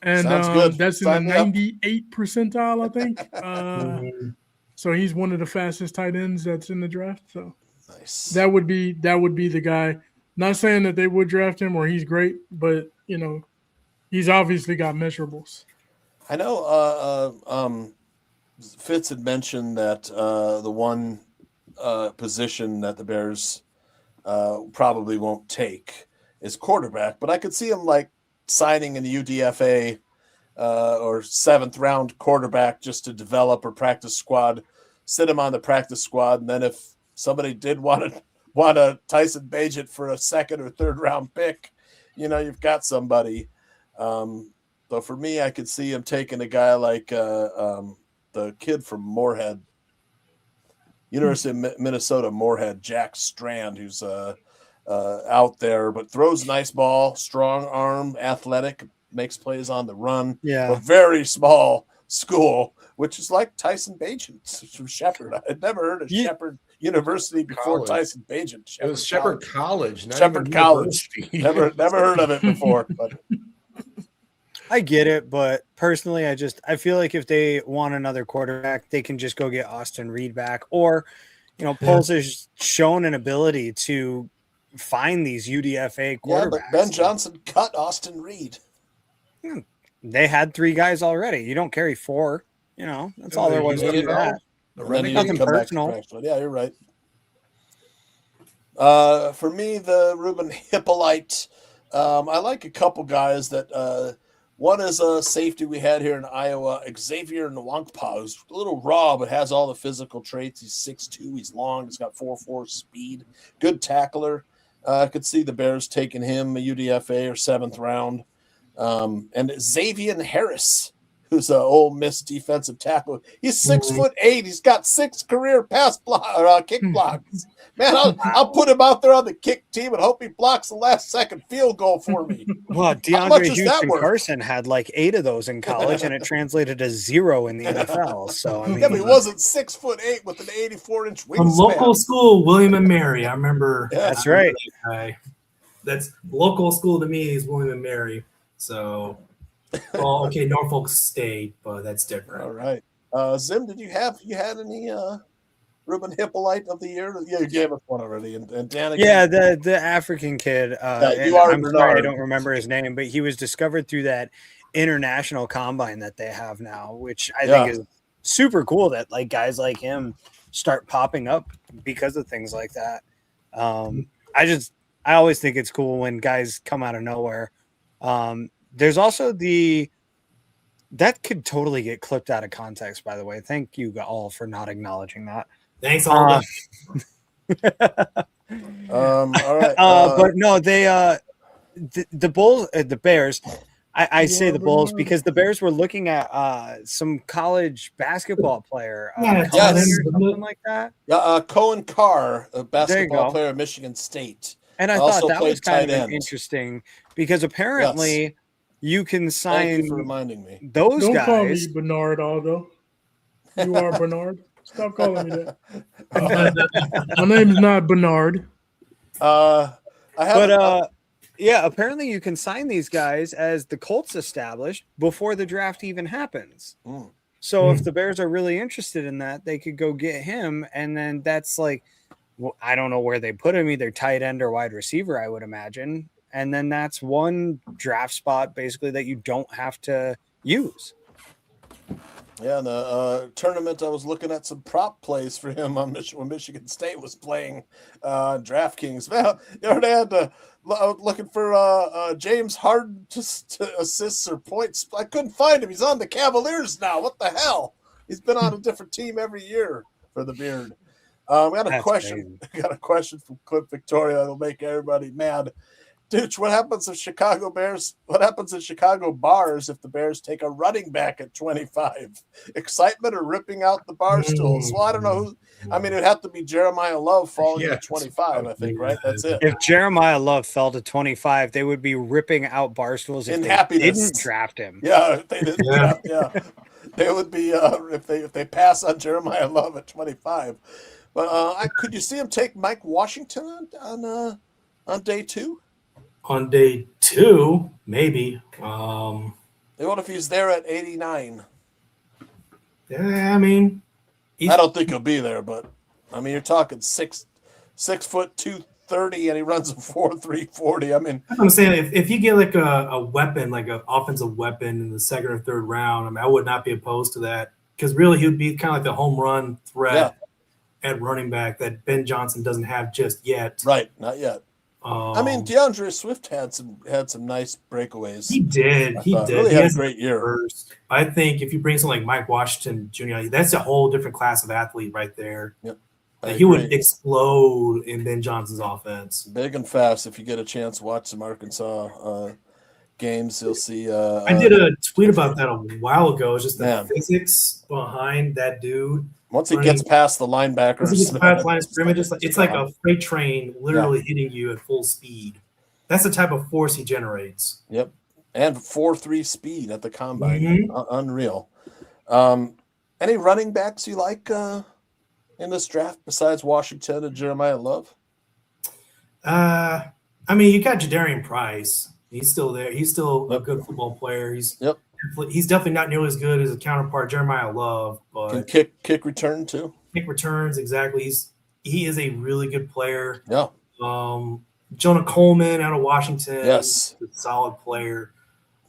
[SPEAKER 5] And that's in the 98th percentile, I think. So he's one of the fastest tight ends that's in the draft. So
[SPEAKER 2] nice.
[SPEAKER 5] That would be the guy. Not saying that they would draft him or he's great, but he's obviously got measurables.
[SPEAKER 2] I know Fitz had mentioned that the one position that the Bears probably won't take is quarterback, but I could see him like signing in the UDFA or 7th round quarterback just to develop or practice squad, sit him on the practice squad, and then if somebody did want a Tyson Bagent for a 2nd or 3rd round pick, you've got somebody. So for me, I could see him taking a guy like the kid from Moorhead, University of Minnesota Moorhead, Jack Strand, who's out there, but throws a nice ball, strong arm, athletic, makes plays on the run.
[SPEAKER 3] Yeah.
[SPEAKER 2] A very small school, which is like Tyson Bagent from Shepherd. I'd never heard of Shepherd University before
[SPEAKER 6] College.
[SPEAKER 2] Tyson Bagent.
[SPEAKER 6] It was Shepherd College. Not
[SPEAKER 2] Shepherd
[SPEAKER 6] even
[SPEAKER 2] College.
[SPEAKER 6] university.
[SPEAKER 2] Never heard of it before. But
[SPEAKER 3] I get it, but personally, I feel like if they want another quarterback, they can just go get Austin Reed back, or Poles has shown an ability to find these UDFA quarterbacks.
[SPEAKER 2] yeah, but Ben Johnson cut Austin Reed.
[SPEAKER 3] They had 3 guys already. You don't carry 4. That's all there was to that. Nothing personal.
[SPEAKER 2] Yeah, you're right. For me, the Ruben Hippolyte, I like a couple guys that one is a safety we had here in Iowa, Xavier Nwankpa, who's a little raw, but has all the physical traits. He's 6'2", he's long, he's got 4.4 speed, good tackler. I could see the Bears taking him a UDFA or 7th round. And Xavier Harris, who's an Ole Miss defensive tackle. He's 6'8". He's got 6 career kick blocks. Man, I'll put him out there on the kick team and hope he blocks the last second field goal for me.
[SPEAKER 3] Well, DeAndre Houston Carson had like 8 of those in college, and it translated to 0 in the NFL. So
[SPEAKER 2] but he wasn't 6'8" with an 84-inch wingspan.
[SPEAKER 4] From local school, William and Mary. I remember.
[SPEAKER 3] Yeah, that's right.
[SPEAKER 4] That's local school to me is William and Mary. So, okay, Norfolk State, but that's different.
[SPEAKER 2] All right. Zim, did you had any Ruben Hippolyte of the year? Yeah, you gave us one already. And Dan,
[SPEAKER 3] yeah, the African kid. I'm sorry, I don't remember his name, but he was discovered through that international combine that they have now, which I think is super cool that like guys like him start popping up because of things like that. I always think it's cool when guys come out of nowhere. There's also that could totally get clipped out of context, by the way. Thank you all for not acknowledging that.
[SPEAKER 4] Thanks, all.
[SPEAKER 2] All right.
[SPEAKER 3] But no, they the Bulls, the Bears I say the Bulls
[SPEAKER 5] Bernard.
[SPEAKER 3] because the Bears were looking at some college basketball player,
[SPEAKER 4] Yeah,
[SPEAKER 3] Cullen
[SPEAKER 2] yes.
[SPEAKER 3] or something like that.
[SPEAKER 2] Yeah, Cohen Carr, a
[SPEAKER 3] There you
[SPEAKER 2] basketball
[SPEAKER 3] go.
[SPEAKER 2] player at Michigan State.
[SPEAKER 3] And I
[SPEAKER 2] Also
[SPEAKER 3] thought that was
[SPEAKER 2] played
[SPEAKER 3] kind
[SPEAKER 2] tight
[SPEAKER 3] of
[SPEAKER 2] end.
[SPEAKER 3] interesting because apparently you can
[SPEAKER 2] Thank you for
[SPEAKER 3] sign
[SPEAKER 2] reminding me.
[SPEAKER 3] those
[SPEAKER 5] Don't call
[SPEAKER 3] guys.
[SPEAKER 5] me Bernard, Aldo. You are Bernard. Stop calling me that. My name is not Bernard.
[SPEAKER 2] I have
[SPEAKER 3] But yeah, apparently you can sign these guys as the Colts established before the draft even happens.
[SPEAKER 2] Mm.
[SPEAKER 3] So if the Bears are really interested in that, they could go get him, and then that's like, well, I don't know where they put him, either tight end or wide receiver, I would imagine. And then that's one draft spot basically that you don't have to use.
[SPEAKER 2] Yeah, in the tournament, I was looking at some prop plays for him on when Michigan State was playing DraftKings. Well, they had looking for James Harden to assists or points. I couldn't find him. He's on the Cavaliers now. What the hell? He's been on a different team every year for the Beard. We got a question. Got a question from Clip Victoria that'll make everybody mad. Dude, what happens if Chicago Bears? What happens in Chicago bars if the Bears take a running back at 25? Excitement or ripping out the bar stools? Well, I don't know who. I mean, it'd have to be Jeremiah Love falling at 25. I think, right? That's it.
[SPEAKER 3] If Jeremiah Love fell to 25, they would be ripping out bar stools if they didn't draft him.
[SPEAKER 2] Yeah, if they didn't draft. Yeah, they would be if they pass on Jeremiah Love at 25. But could you see him take Mike Washington on day 2?
[SPEAKER 4] On day 2, maybe.
[SPEAKER 2] What if he's there at 89?
[SPEAKER 4] Yeah, I mean,
[SPEAKER 2] I don't think he'll be there, but I mean, you're talking 6 foot 230, and he runs a 4.3 40. I mean,
[SPEAKER 4] I'm saying if you get like a weapon, like an offensive weapon in the second or third round, I mean, I would not be opposed to that because really he would be kind of like the home run threat at running back that Ben Johnson doesn't have just yet.
[SPEAKER 2] Right, not yet. I mean, DeAndre Swift had some nice breakaways.
[SPEAKER 4] He did. He did.
[SPEAKER 2] Really had a great year.
[SPEAKER 4] First. I think if you bring someone like Mike Washington Jr., that's a whole different class of athlete right there.
[SPEAKER 2] Yep.
[SPEAKER 4] He would explode in Ben Johnson's offense.
[SPEAKER 2] Big and fast. If you get a chance, watch some Arkansas games. You'll see.
[SPEAKER 4] I did a tweet about that a while ago. It's just the physics behind that dude.
[SPEAKER 2] Once he gets past the linebackers,
[SPEAKER 4] it's like a freight train literally hitting you at full speed. That's the type of force he generates.
[SPEAKER 2] Yep. And 4.3 speed at the combine.
[SPEAKER 4] Mm-hmm.
[SPEAKER 2] Unreal. Any running backs you like in this draft besides Washington and Jeremiah Love?
[SPEAKER 4] I mean, you got Jadarian Price. He's still there. He's still a good football player. He's definitely not nearly as good as a counterpart, Jeremiah Love, but
[SPEAKER 2] can kick return too.
[SPEAKER 4] Kick returns, exactly. He is a really good player.
[SPEAKER 2] Yeah.
[SPEAKER 4] Jonah Coleman out of Washington.
[SPEAKER 2] Yes.
[SPEAKER 4] A solid player.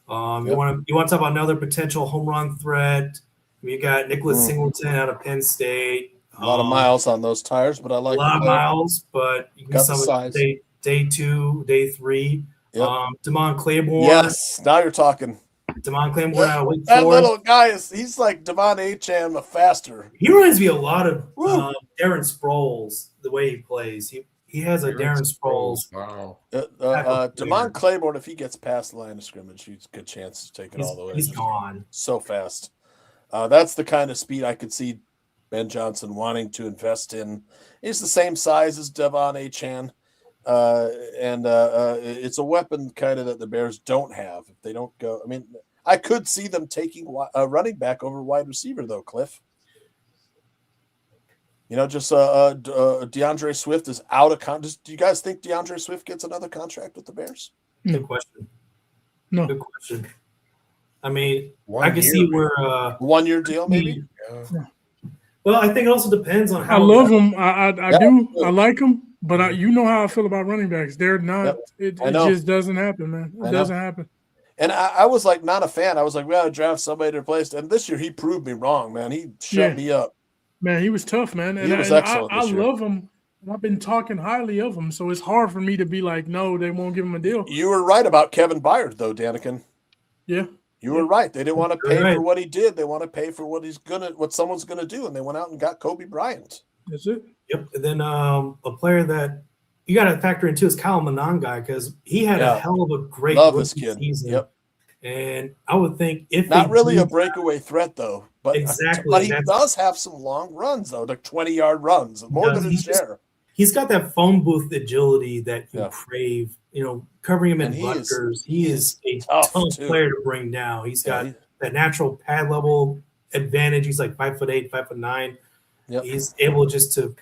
[SPEAKER 4] You want to talk about another potential home run threat? You got Nicholas Singleton out of Penn State.
[SPEAKER 2] A lot of miles on those tires, but I like
[SPEAKER 4] a lot of miles, but you can
[SPEAKER 2] got
[SPEAKER 4] day 2, day 3.
[SPEAKER 2] Yep.
[SPEAKER 4] Damon Claiborne.
[SPEAKER 2] Yes, now you're talking.
[SPEAKER 4] Damon Claiborne out of Wake
[SPEAKER 2] That
[SPEAKER 4] Forest.
[SPEAKER 2] little guy he's like Devon Achane, but faster.
[SPEAKER 4] He reminds me a lot of Darren Sproles, the way he plays. He has a Darren Sproles.
[SPEAKER 6] Wow.
[SPEAKER 2] Damon Claiborne, if he gets past the line of scrimmage, he's a good chance to take it all the way.
[SPEAKER 4] He's gone.
[SPEAKER 2] So fast. That's the kind of speed I could see Ben Johnson wanting to invest in. He's the same size as Devon Achane. And it's a weapon kind of that the Bears don't have. If they don't go, I mean, I could see them taking a running back over wide receiver, though, Cliff. You know, just DeAndre Swift is out of contract. Do you guys think DeAndre Swift gets another contract with the Bears?
[SPEAKER 4] Good question.
[SPEAKER 5] No.
[SPEAKER 4] Good question. I mean, I can see where
[SPEAKER 2] 1 year deal, maybe.
[SPEAKER 5] Yeah.
[SPEAKER 4] Well, I think it also depends on how.
[SPEAKER 5] I love him. I do. I like him. But you know how I feel about running backs. They're not. It just doesn't happen, man. It doesn't happen.
[SPEAKER 2] And I was like not a fan. I was like, well, draft somebody to replace. And this year he proved me wrong, man. He shut me up.
[SPEAKER 5] Man, he was tough, man. And
[SPEAKER 2] he was excellent.
[SPEAKER 5] I love him. I've been talking highly of him, so it's hard for me to be like, no, they won't give him a deal.
[SPEAKER 2] You were right about Kevin Byard, though, Danikin.
[SPEAKER 5] Yeah.
[SPEAKER 2] You were right. They didn't want to pay for what he did. They want to pay for what someone's gonna do, and they went out and got Kobe Bryant.
[SPEAKER 5] That's it.
[SPEAKER 4] Yep. And then a player that you got to factor in too is Kyle Monangai because he had a hell of a great
[SPEAKER 2] Love this kid.
[SPEAKER 4] season.
[SPEAKER 2] Yep.
[SPEAKER 4] And I would think if
[SPEAKER 2] Not
[SPEAKER 4] they
[SPEAKER 2] really
[SPEAKER 4] do
[SPEAKER 2] a breakaway threat though, but
[SPEAKER 4] exactly,
[SPEAKER 2] he does have some long runs though, like 20-yard runs, more than his share.
[SPEAKER 4] He's got that phone booth agility that you
[SPEAKER 2] Yeah.
[SPEAKER 4] crave. Covering him
[SPEAKER 2] And
[SPEAKER 4] in
[SPEAKER 2] he
[SPEAKER 4] Rutgers, he is a
[SPEAKER 2] tough,
[SPEAKER 4] tough
[SPEAKER 2] too.
[SPEAKER 4] player to bring down. He's got
[SPEAKER 2] he-
[SPEAKER 4] that natural pad level advantage. He's like 5'8", 5'9".
[SPEAKER 2] Yep.
[SPEAKER 4] He's able just to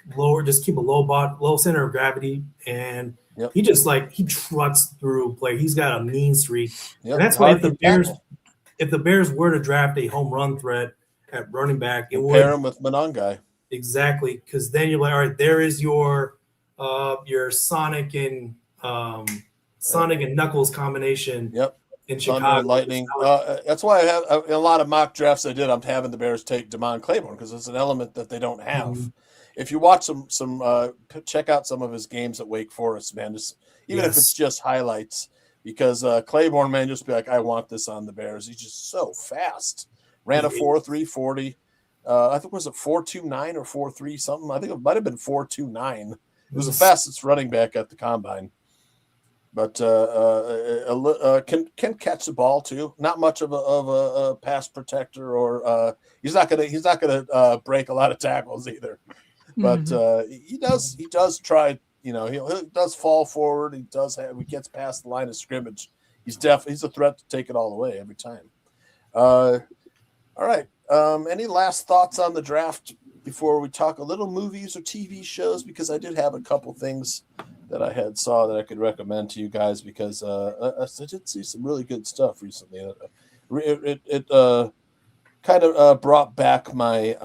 [SPEAKER 4] keep a low center of gravity, and
[SPEAKER 2] Yep.
[SPEAKER 4] he just he trucks through play. He's got a mean streak,
[SPEAKER 2] Yep.
[SPEAKER 4] and that's why
[SPEAKER 2] Hard to tackle.
[SPEAKER 4] if the Bears were to draft a home run threat at running back, it would
[SPEAKER 2] pair him with Monongai.
[SPEAKER 4] exactly, because then you're like, all right, there is your Sonic and Knuckles combination.
[SPEAKER 2] Yep.
[SPEAKER 4] In
[SPEAKER 2] Thunder
[SPEAKER 4] Chicago,
[SPEAKER 2] and Lightning. That's why I have in a lot of mock drafts I did. I'm having the Bears take Damon Claiborne because it's an element that they don't have.
[SPEAKER 4] Mm-hmm.
[SPEAKER 2] If you watch check out some of his games at Wake Forest, man. Even if it's just highlights, because Claiborne, man, just be like, I want this on the Bears. He's just so fast. Ran a 4.3 40. I think was it 4.29 or 4.3 something. I think it might have been 4.29. It was the fastest running back at the combine. But can catch the ball too. Not much of a pass protector, or he's not gonna break a lot of tackles either. But he does try. He does fall forward. He gets past the line of scrimmage. He's a threat to take it all the way every time. All right. Any last thoughts on the draft before we talk a little movies or TV shows? Because I did have a couple things that I saw that I could recommend to you guys, because I did see some really good stuff recently. It kind of brought back my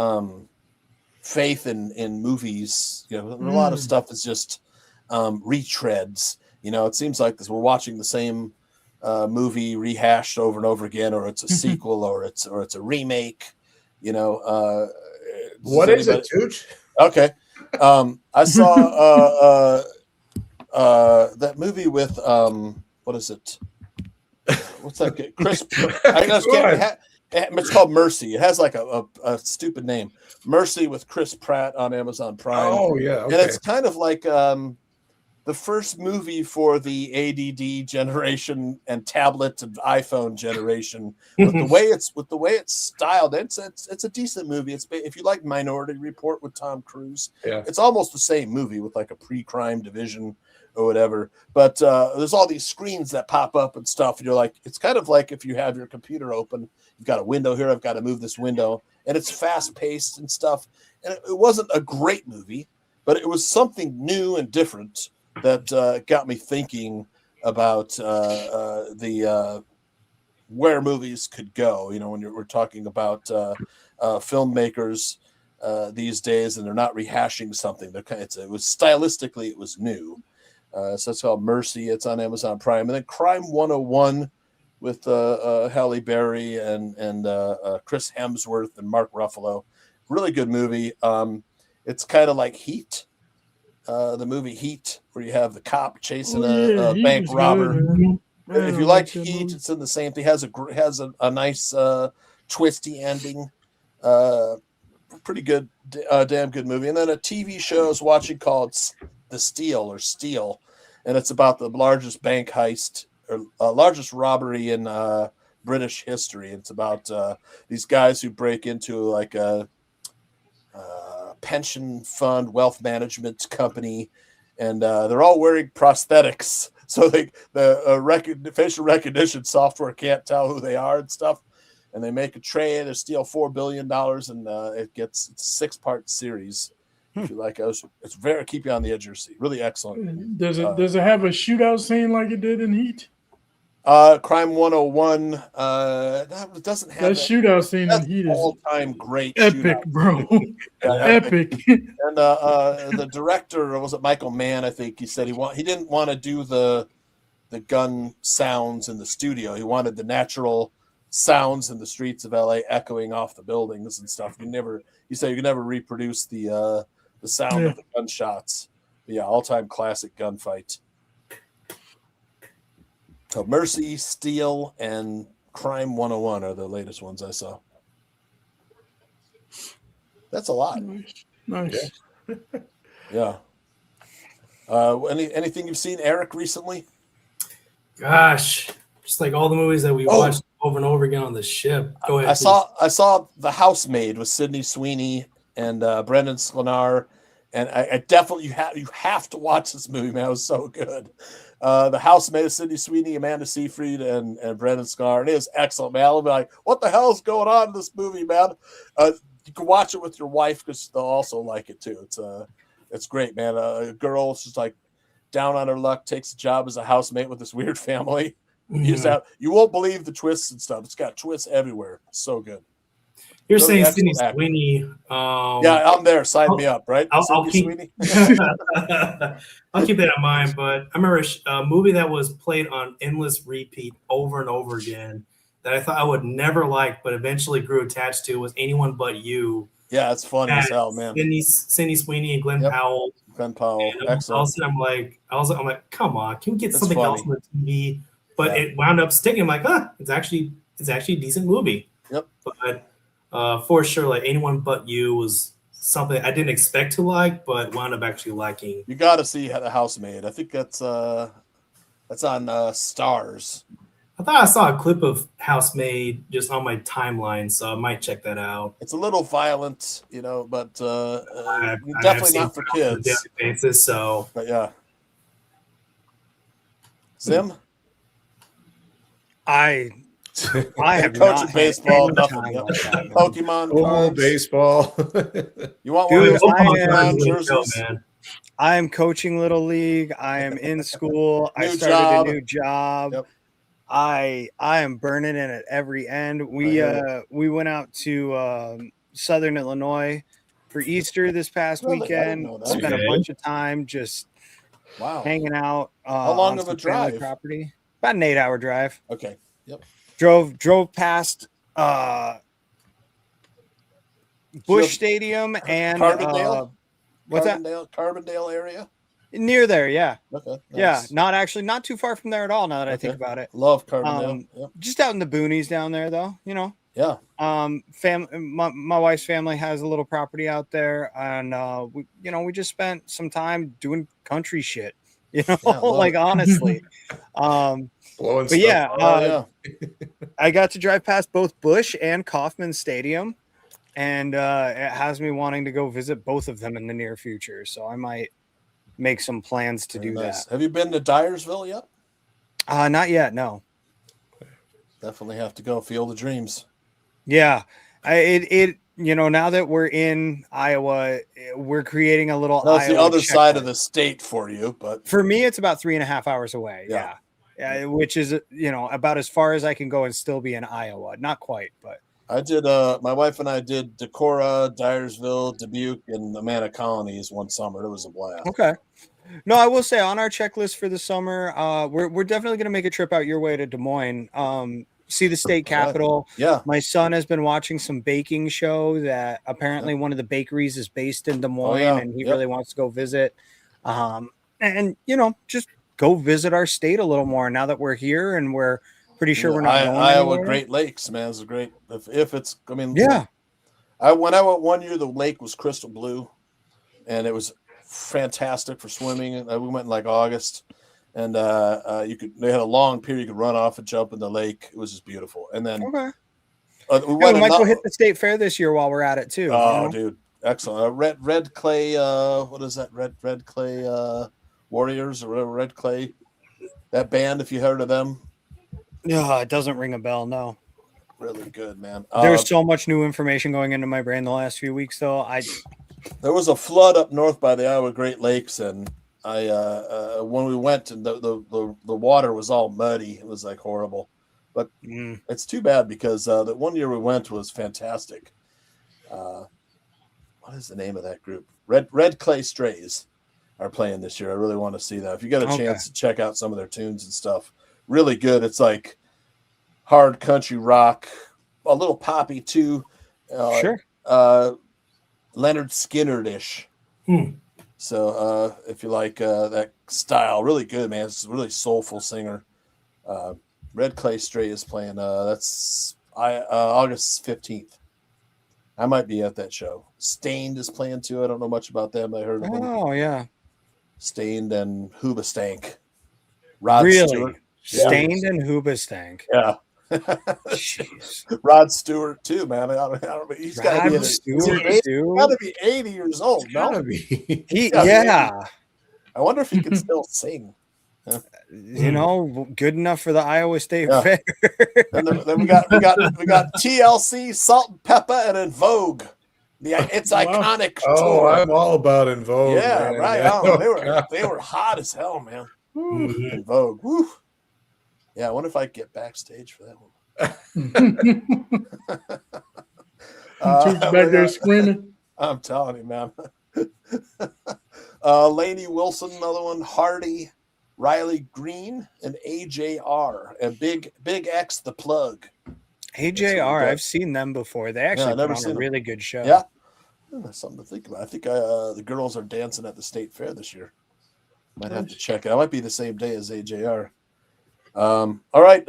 [SPEAKER 2] faith in movies. A lot of stuff is just retreads. It seems like we're watching the same movie rehashed over and over again, or it's a sequel, or it's a remake.
[SPEAKER 6] What is it, Tooch?
[SPEAKER 2] Okay. I saw that movie with what is it? What's that? Chris. It's called Mercy. It has like a stupid name. Mercy with Chris Pratt on Amazon Prime.
[SPEAKER 6] Oh yeah, okay.
[SPEAKER 2] And it's kind of like the first movie for the ADD generation and tablet and iPhone generation. With the way it's styled, it's a decent movie. If you like Minority Report with Tom Cruise, it's almost the same movie with like a pre-crime division or whatever. But there's all these screens that pop up and stuff. And you're like, it's kind of like if you have your computer open, you've got a window here, I've got to move this window, and it's fast paced and stuff. And it wasn't a great movie, but it was something new and different that got me thinking about where movies could go. When we're talking about filmmakers these days, and they're not rehashing something. It was stylistically, it was new. So it's called Mercy. It's on Amazon Prime. And then Crime 101 with Halle Berry and Chris Hemsworth and Mark Ruffalo. Really good movie. It's kind of like Heat. The movie Heat, where you have the cop chasing a bank robber. If you like Heat, it's in the same thing. Has a nice twisty ending. Pretty good, damn good movie. And then a TV show I was watching called The Steal, and it's about the largest bank heist or largest robbery in British history. It's about these guys who break into like a pension fund wealth management company, and they're all wearing prosthetics, so the facial recognition software can't tell who they are and stuff. And they make a trade, they steal $4 billion, and it's a 6-part series. If you like, it's very keep you on the edge of your seat. Really excellent.
[SPEAKER 5] Does it have a shootout scene like it did in Heat?
[SPEAKER 2] Crime 101. It doesn't have
[SPEAKER 5] that shootout scene in Heat is
[SPEAKER 2] all-time great,
[SPEAKER 5] epic, bro. Epic.
[SPEAKER 2] And the director, was it Michael Mann? I think he said he didn't want to do the gun sounds in the studio. He wanted the natural sounds in the streets of LA echoing off the buildings and stuff. He said you can never reproduce the sound of the gunshots. But yeah, all-time classic gunfight. So Mercy, Steel, and Crime 101 are the latest ones I saw. That's a lot.
[SPEAKER 5] Nice.
[SPEAKER 2] Yeah. Anything you've seen, Eric, recently?
[SPEAKER 4] Gosh, just like all the movies that we watched over and over again on the ship. Go ahead.
[SPEAKER 2] I saw The Housemaid with Sydney Sweeney and Brendan Sklenar, and I definitely you have to watch this movie, man. It was so good. The Housemaid with Sydney Sweeney, Amanda Seyfried, and Brendan Sklenar. And it is excellent, man. I'll be like, what the hell is going on in this movie, man? You can watch it with your wife because they'll also like it too. It's great, man. A girl, she's like down on her luck, takes a job as a housemate with this weird family. You won't believe the twists and stuff. It's got twists everywhere. So good.
[SPEAKER 4] You're
[SPEAKER 2] Really
[SPEAKER 4] saying Sydney
[SPEAKER 2] excellent acting.
[SPEAKER 4] Sweeney.
[SPEAKER 2] Yeah, I'm there. Sign me up, right?
[SPEAKER 4] I'll keep,
[SPEAKER 2] Sweeney?
[SPEAKER 4] I'll keep that in mind. But I remember a movie that was played on endless repeat over and over again that I thought I would never like, but eventually grew attached to was Anyone But You.
[SPEAKER 2] Yeah, it's fun as hell, man.
[SPEAKER 4] Sydney Sweeney and Glenn Powell.
[SPEAKER 2] Glenn Powell,
[SPEAKER 4] And
[SPEAKER 2] excellent.
[SPEAKER 4] all of a sudden, I'm like, come on, can we get
[SPEAKER 2] It's
[SPEAKER 4] something
[SPEAKER 2] funny.
[SPEAKER 4] else on the TV? But it wound up sticking. I'm like, it's actually a decent movie.
[SPEAKER 2] Yep.
[SPEAKER 4] But for sure, like Anyone But You was something I didn't expect to like, but wound up actually liking.
[SPEAKER 2] You got to see The Housemaid. I think that's on Stars.
[SPEAKER 4] I thought I saw a clip of Housemaid just on my timeline, so I might check that out.
[SPEAKER 2] It's a little violent, but
[SPEAKER 4] I've
[SPEAKER 2] definitely
[SPEAKER 4] seen
[SPEAKER 2] not for
[SPEAKER 4] it on a
[SPEAKER 2] kids.
[SPEAKER 4] daily basis, so
[SPEAKER 2] But yeah. Zim?
[SPEAKER 3] I have
[SPEAKER 2] Coaching
[SPEAKER 3] not
[SPEAKER 2] baseball,
[SPEAKER 3] had
[SPEAKER 2] nothing.
[SPEAKER 3] any
[SPEAKER 2] Yep.
[SPEAKER 3] time like that.
[SPEAKER 2] Pokemon
[SPEAKER 6] Oh,
[SPEAKER 2] cards.
[SPEAKER 6] baseball.
[SPEAKER 2] You want
[SPEAKER 3] Dude,
[SPEAKER 2] one of those
[SPEAKER 3] I
[SPEAKER 2] Pokemon
[SPEAKER 3] am-
[SPEAKER 2] jerseys?
[SPEAKER 4] man.
[SPEAKER 3] I am coaching Little League. I am in school. I
[SPEAKER 2] New
[SPEAKER 3] started
[SPEAKER 2] job.
[SPEAKER 3] a new job.
[SPEAKER 2] Yep.
[SPEAKER 3] I am burning in at every end. We went out to Southern Illinois for Easter this past
[SPEAKER 2] Really? I didn't
[SPEAKER 3] weekend.
[SPEAKER 2] know that.
[SPEAKER 3] Spent
[SPEAKER 4] Okay.
[SPEAKER 3] a bunch of time just
[SPEAKER 2] Wow.
[SPEAKER 3] hanging out.
[SPEAKER 2] How long
[SPEAKER 3] on
[SPEAKER 2] of a
[SPEAKER 3] some family
[SPEAKER 2] drive?
[SPEAKER 3] Property. About an 8-hour drive.
[SPEAKER 2] Okay. Yep.
[SPEAKER 3] Drove past Busch Stadium and
[SPEAKER 2] Carbondale?
[SPEAKER 3] what's that?
[SPEAKER 2] Carbondale area?
[SPEAKER 3] Near there, yeah.
[SPEAKER 2] Okay.
[SPEAKER 3] Yeah, not too far from there at all now that I think
[SPEAKER 2] Okay.
[SPEAKER 3] about it.
[SPEAKER 2] Love Carbondale. Yep.
[SPEAKER 3] Just out in the boonies down there though,
[SPEAKER 2] Yeah.
[SPEAKER 3] My wife's family has a little property out there, and we just spent some time doing country shit,
[SPEAKER 2] love
[SPEAKER 3] like
[SPEAKER 2] it.
[SPEAKER 3] honestly.
[SPEAKER 6] Blowing
[SPEAKER 3] But
[SPEAKER 6] stuff
[SPEAKER 3] yeah,
[SPEAKER 6] up.
[SPEAKER 3] I got to drive past both Busch and Kauffman Stadium, and it has me wanting to go visit both of them in the near future. So I might make some plans to
[SPEAKER 2] Very
[SPEAKER 3] do
[SPEAKER 2] nice.
[SPEAKER 3] that.
[SPEAKER 2] Have you been to Dyersville yet?
[SPEAKER 3] Not yet, no.
[SPEAKER 2] Definitely have to go. Field of Dreams.
[SPEAKER 3] Yeah, now that we're in Iowa, we're creating a little.
[SPEAKER 2] That's the
[SPEAKER 3] Iowa
[SPEAKER 2] other side of
[SPEAKER 3] checklist.
[SPEAKER 2] the state for you, but
[SPEAKER 3] For me, it's about 3.5 hours away.
[SPEAKER 2] Yeah.
[SPEAKER 3] Yeah, which is about as far as I can go and still be in Iowa. Not quite, but
[SPEAKER 2] I did. My wife and I did Decorah, Dyersville, Dubuque, and the Amana Colonies one summer. It was a blast.
[SPEAKER 3] okay. No, I will say on our checklist for the summer, we're definitely going to make a trip out your way to Des Moines. See the state capitol.
[SPEAKER 2] Yeah.
[SPEAKER 3] My son has been watching some baking show that apparently one of the bakeries is based in Des Moines,
[SPEAKER 2] yeah.
[SPEAKER 3] and he
[SPEAKER 2] Yep.
[SPEAKER 3] really wants to go visit. And just go visit our state a little more now that we're here, and we're pretty sure we're not going
[SPEAKER 2] Iowa
[SPEAKER 3] anywhere.
[SPEAKER 2] Great Lakes, man, is a great. If it's, I mean,
[SPEAKER 3] Yeah.
[SPEAKER 2] When I went one year, the lake was crystal blue, and it was fantastic for swimming. And we went in like August, and they had a long period you could run off and jump in the lake. It was just beautiful. And then
[SPEAKER 3] Okay.
[SPEAKER 2] we
[SPEAKER 3] Yeah, we might go
[SPEAKER 2] another-
[SPEAKER 3] hit the state fair this year while we're at it too.
[SPEAKER 2] Oh, dude, excellent! Red Clay. What is that? Red Clay Warriors or whatever. Red Clay. That band, if you heard of them,
[SPEAKER 3] Yeah, it doesn't ring a bell. No.
[SPEAKER 2] really good, man.
[SPEAKER 3] There's so much new information going into my brain the last few weeks, though.
[SPEAKER 2] There was a flood up north by the Iowa Great Lakes, and I when we went, and the water was all muddy. It was like horrible, but it's too bad because the one year we went was fantastic. What is the name of that group? Red Clay Strays are playing this year. I really want to see that. If you get a chance to check out some of their tunes and stuff, really good. It's like hard country rock, a little poppy too.
[SPEAKER 3] Sure.
[SPEAKER 2] Leonard Skinner-ish.
[SPEAKER 4] Hmm.
[SPEAKER 2] So if you like that style, really good, man. It's a really soulful singer. Red Clay Stray is playing. That's August 15th. I might be at that show. Stained is playing too. I don't know much about them. I heard of them.
[SPEAKER 3] Oh, yeah.
[SPEAKER 2] Stained and Hoobastank. Rod
[SPEAKER 3] Really?
[SPEAKER 2] Stewart.
[SPEAKER 3] Stained and Hoobastank.
[SPEAKER 2] Yeah.
[SPEAKER 3] Jeez.
[SPEAKER 2] Rod Stewart too, man. I don't, he's got to be
[SPEAKER 3] Rod Stewart,
[SPEAKER 2] he's
[SPEAKER 3] too.
[SPEAKER 2] got to be 80 years old.
[SPEAKER 6] Gotta
[SPEAKER 2] No,
[SPEAKER 6] be.
[SPEAKER 3] Yeah.
[SPEAKER 2] I wonder if he can still sing.
[SPEAKER 3] You know, good enough for the Iowa State
[SPEAKER 2] Yeah.
[SPEAKER 3] Fair.
[SPEAKER 2] And then we got TLC, Salt and Pepper, and then Vogue. It's iconic.
[SPEAKER 6] Oh,
[SPEAKER 2] tour.
[SPEAKER 6] I'm all about In Vogue.
[SPEAKER 2] Yeah,
[SPEAKER 6] man.
[SPEAKER 2] right.
[SPEAKER 6] Oh,
[SPEAKER 2] Oh, they were hot as hell, man. In Vogue. Woo. Yeah, I wonder if I could get backstage for that one.
[SPEAKER 5] Toots back there screaming.
[SPEAKER 2] I'm telling you, man. Lainey Wilson, another one. Hardy, Riley Green, and AJR, and Big X the Plug.
[SPEAKER 3] AJR, I've seen them before. They actually
[SPEAKER 2] never
[SPEAKER 3] put on
[SPEAKER 2] seen
[SPEAKER 3] a
[SPEAKER 2] them.
[SPEAKER 3] really good show.
[SPEAKER 2] Yeah, that's something to think about. I think the girls are dancing at the state fair this year. Might have to check it. I might be the same day as AJR. All right,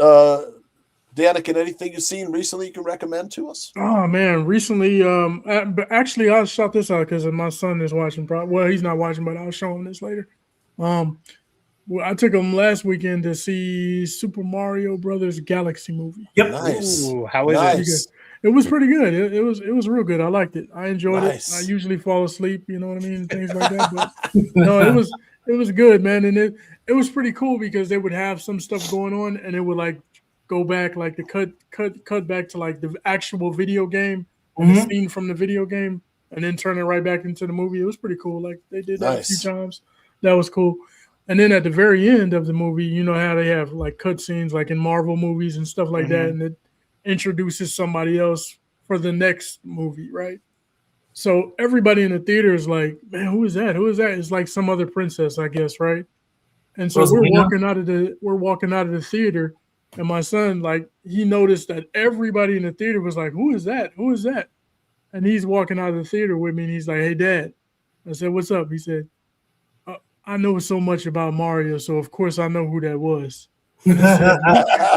[SPEAKER 2] Danica, anything you've seen recently you can recommend to us?
[SPEAKER 5] Oh man, recently, but actually, I'll shout this out because my son is watching. Well, he's not watching, but I'll show him this later. Well, I took him last weekend to see Super Mario Brothers Galaxy movie.
[SPEAKER 4] Yep.
[SPEAKER 2] Nice.
[SPEAKER 3] Ooh, how was
[SPEAKER 2] Nice.
[SPEAKER 5] It was pretty good. It was real good. I liked it. I enjoyed
[SPEAKER 2] Nice.
[SPEAKER 5] it. I usually fall asleep, you know what I mean, things like that. But no, it was good, man. And it was pretty cool because they would have some stuff going on, and it would like go back, like the cut back to like the actual video game and the scene from the video game, and then turn it right back into the movie. It was pretty cool. Like they did that a few times. That was cool. And then at the very end of the movie, you know how they have like cutscenes like in Marvel movies and stuff like that, and it introduces somebody else for the next movie, right? So everybody in the theater is like, man, who is that? Who is that? It's like some other princess, I guess, right? And so we're walking out of the theater, and my son, like, he noticed that everybody in the theater was like, who is that? Who is that? And he's walking out of the theater with me, and he's like, hey, Dad. I said, what's up? He said, I know so much about Mario, so of course I know who that was. Said,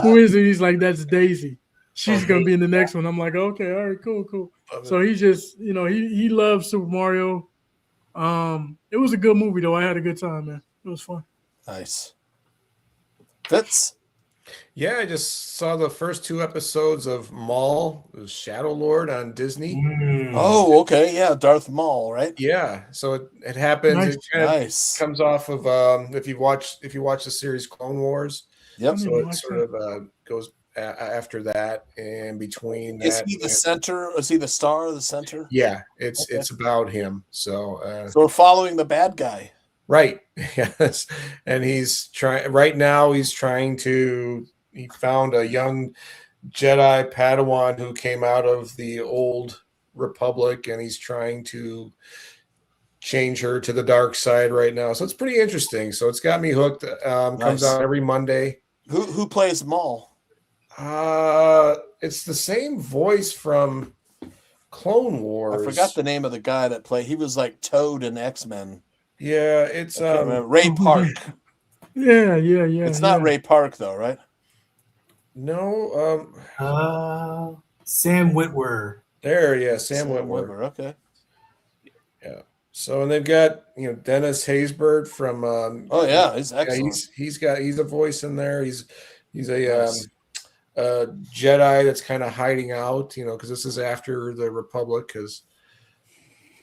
[SPEAKER 5] who is it? He's like, that's Daisy. She's gonna be in the next one. I'm like, okay, all right, cool. So he just, you know, he loves Super Mario. It was a good movie though. I had a good time, man. It was fun.
[SPEAKER 2] Nice. Fitz.
[SPEAKER 6] Yeah, I just saw the first 2 episodes of Maul, the Shadow Lord on Disney.
[SPEAKER 2] Oh, okay. Yeah, Darth Maul, right?
[SPEAKER 6] Yeah, so it happens.
[SPEAKER 5] Nice.
[SPEAKER 6] It kind of
[SPEAKER 2] Nice.
[SPEAKER 6] comes off of if you watch the series Clone Wars.
[SPEAKER 2] Yep.
[SPEAKER 6] So it sort of goes after that, and between that.
[SPEAKER 2] Is he the center? Is he the star of the center?
[SPEAKER 6] Yeah, it's about him. So
[SPEAKER 2] So we're following the bad guy.
[SPEAKER 6] right, yes, and he's trying right now. He's trying to. He found a young Jedi Padawan who came out of the old Republic, and he's trying to change her to the dark side right now. So it's pretty interesting. So it's got me hooked. Comes out every Monday.
[SPEAKER 2] Who plays Maul?
[SPEAKER 6] It's the same voice from Clone Wars.
[SPEAKER 2] I forgot the name of the guy that played. He was like Toad in X-Men.
[SPEAKER 6] Yeah, it's
[SPEAKER 2] Ray Park.
[SPEAKER 5] Yeah.
[SPEAKER 2] It's not Ray Park though, right?
[SPEAKER 6] no.
[SPEAKER 4] Sam Witwer.
[SPEAKER 6] Sam Witwer.
[SPEAKER 2] Okay.
[SPEAKER 6] Yeah. So and they've got Dennis Haysbert from.
[SPEAKER 2] Oh yeah, he's excellent.
[SPEAKER 6] He's a voice in there. He's
[SPEAKER 2] Nice.
[SPEAKER 6] a Jedi that's kind of hiding out, because this is after the Republic has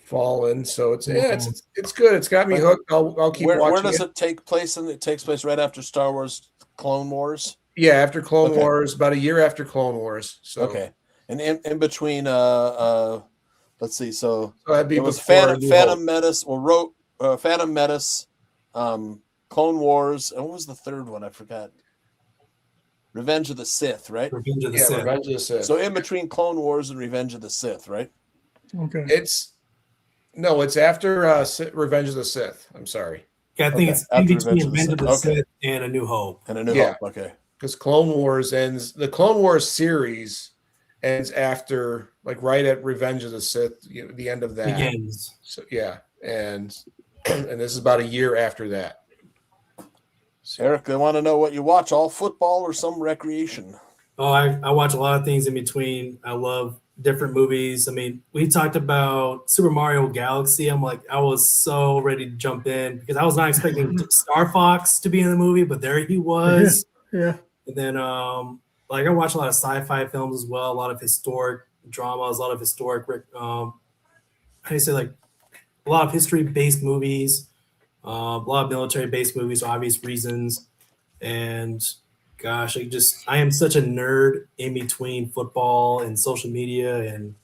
[SPEAKER 6] fallen. So it's good. It's got me hooked. I'll keep watching.
[SPEAKER 2] Where does it take place? And it takes place right after Star Wars Clone Wars.
[SPEAKER 6] Yeah, after Clone Wars, about a year after Clone Wars. So
[SPEAKER 2] okay, and in between, let's see. So
[SPEAKER 6] that'd be
[SPEAKER 2] it was
[SPEAKER 6] before
[SPEAKER 2] Phantom Menace, or Phantom Menace, Clone Wars, and what was the third one? I forgot. Revenge of the Sith, right?
[SPEAKER 4] Revenge of the Sith.
[SPEAKER 2] So in between Clone Wars and Revenge of the Sith, right?
[SPEAKER 5] Okay.
[SPEAKER 6] It's after Revenge of the Sith. I'm sorry.
[SPEAKER 4] Yeah, I think it's in between Revenge of the Sith and A New Hope.
[SPEAKER 2] And A New Hope, okay.
[SPEAKER 6] Because Clone Wars ends, the Clone Wars series ends after, like right at Revenge of the Sith, the end of that.
[SPEAKER 4] Begins.
[SPEAKER 6] So yeah, and this is about a year after that.
[SPEAKER 2] So, Eric, they want to know what you watch, all football or some recreation?
[SPEAKER 4] Oh, I watch a lot of things in between. I love different movies. I mean, we talked about Super Mario Galaxy. I'm like, I was so ready to jump in because I was not expecting Star Fox to be in the movie, but there he was.
[SPEAKER 5] Yeah.
[SPEAKER 4] And then like I watch a lot of sci-fi films as well, a lot of historic dramas, a lot of historic how do you say, like a lot of history-based movies, a lot of military-based movies for obvious reasons. And gosh, I am such a nerd in between football and social media, and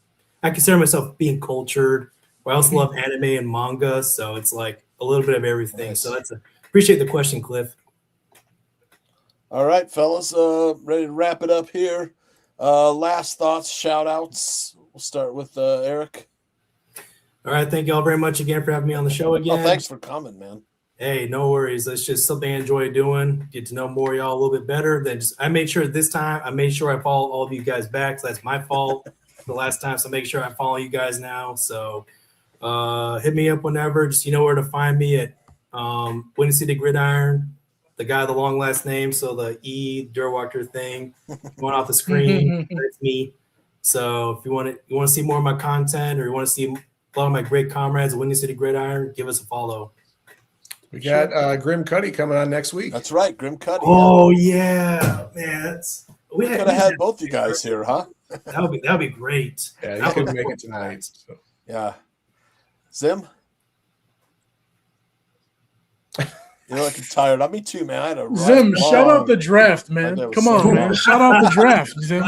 [SPEAKER 4] I consider myself being cultured. I also love anime and manga, so it's like a little bit of everything.
[SPEAKER 2] Nice.
[SPEAKER 4] So appreciate the question, Cliff.
[SPEAKER 2] All right, fellas, ready to wrap it up here. Last thoughts, shout outs. We'll start with Eric.
[SPEAKER 4] All right, thank you all very much again for having me on the show again.
[SPEAKER 2] Oh, thanks for coming, man.
[SPEAKER 4] Hey, no worries. That's just something I enjoy doing. Get to know more of y'all a little bit better. I made sure this time I follow all of you guys back. So that's my fault the last time. So make sure I follow you guys now. So hit me up whenever. Just you know where to find me at Windy City Gridiron. The guy with the long last name. So the E Durwalker thing going off the screen. That's me. So if you want to see more of my content, or you want to see a lot of my great comrades at Windy City Gridiron, give us a follow.
[SPEAKER 6] We got Grim Cuddy coming on next week.
[SPEAKER 2] That's right, Grim Cuddy.
[SPEAKER 4] Oh yeah, man.
[SPEAKER 2] We could have had both you guys here, huh?
[SPEAKER 4] That'd be great.
[SPEAKER 6] Yeah, he couldn't make it tonight. So.
[SPEAKER 2] Yeah. Zim? You look tired. Me too, man. I had a
[SPEAKER 5] Zim, shout out the draft, man. Come on, man. Shout out the draft, Zim.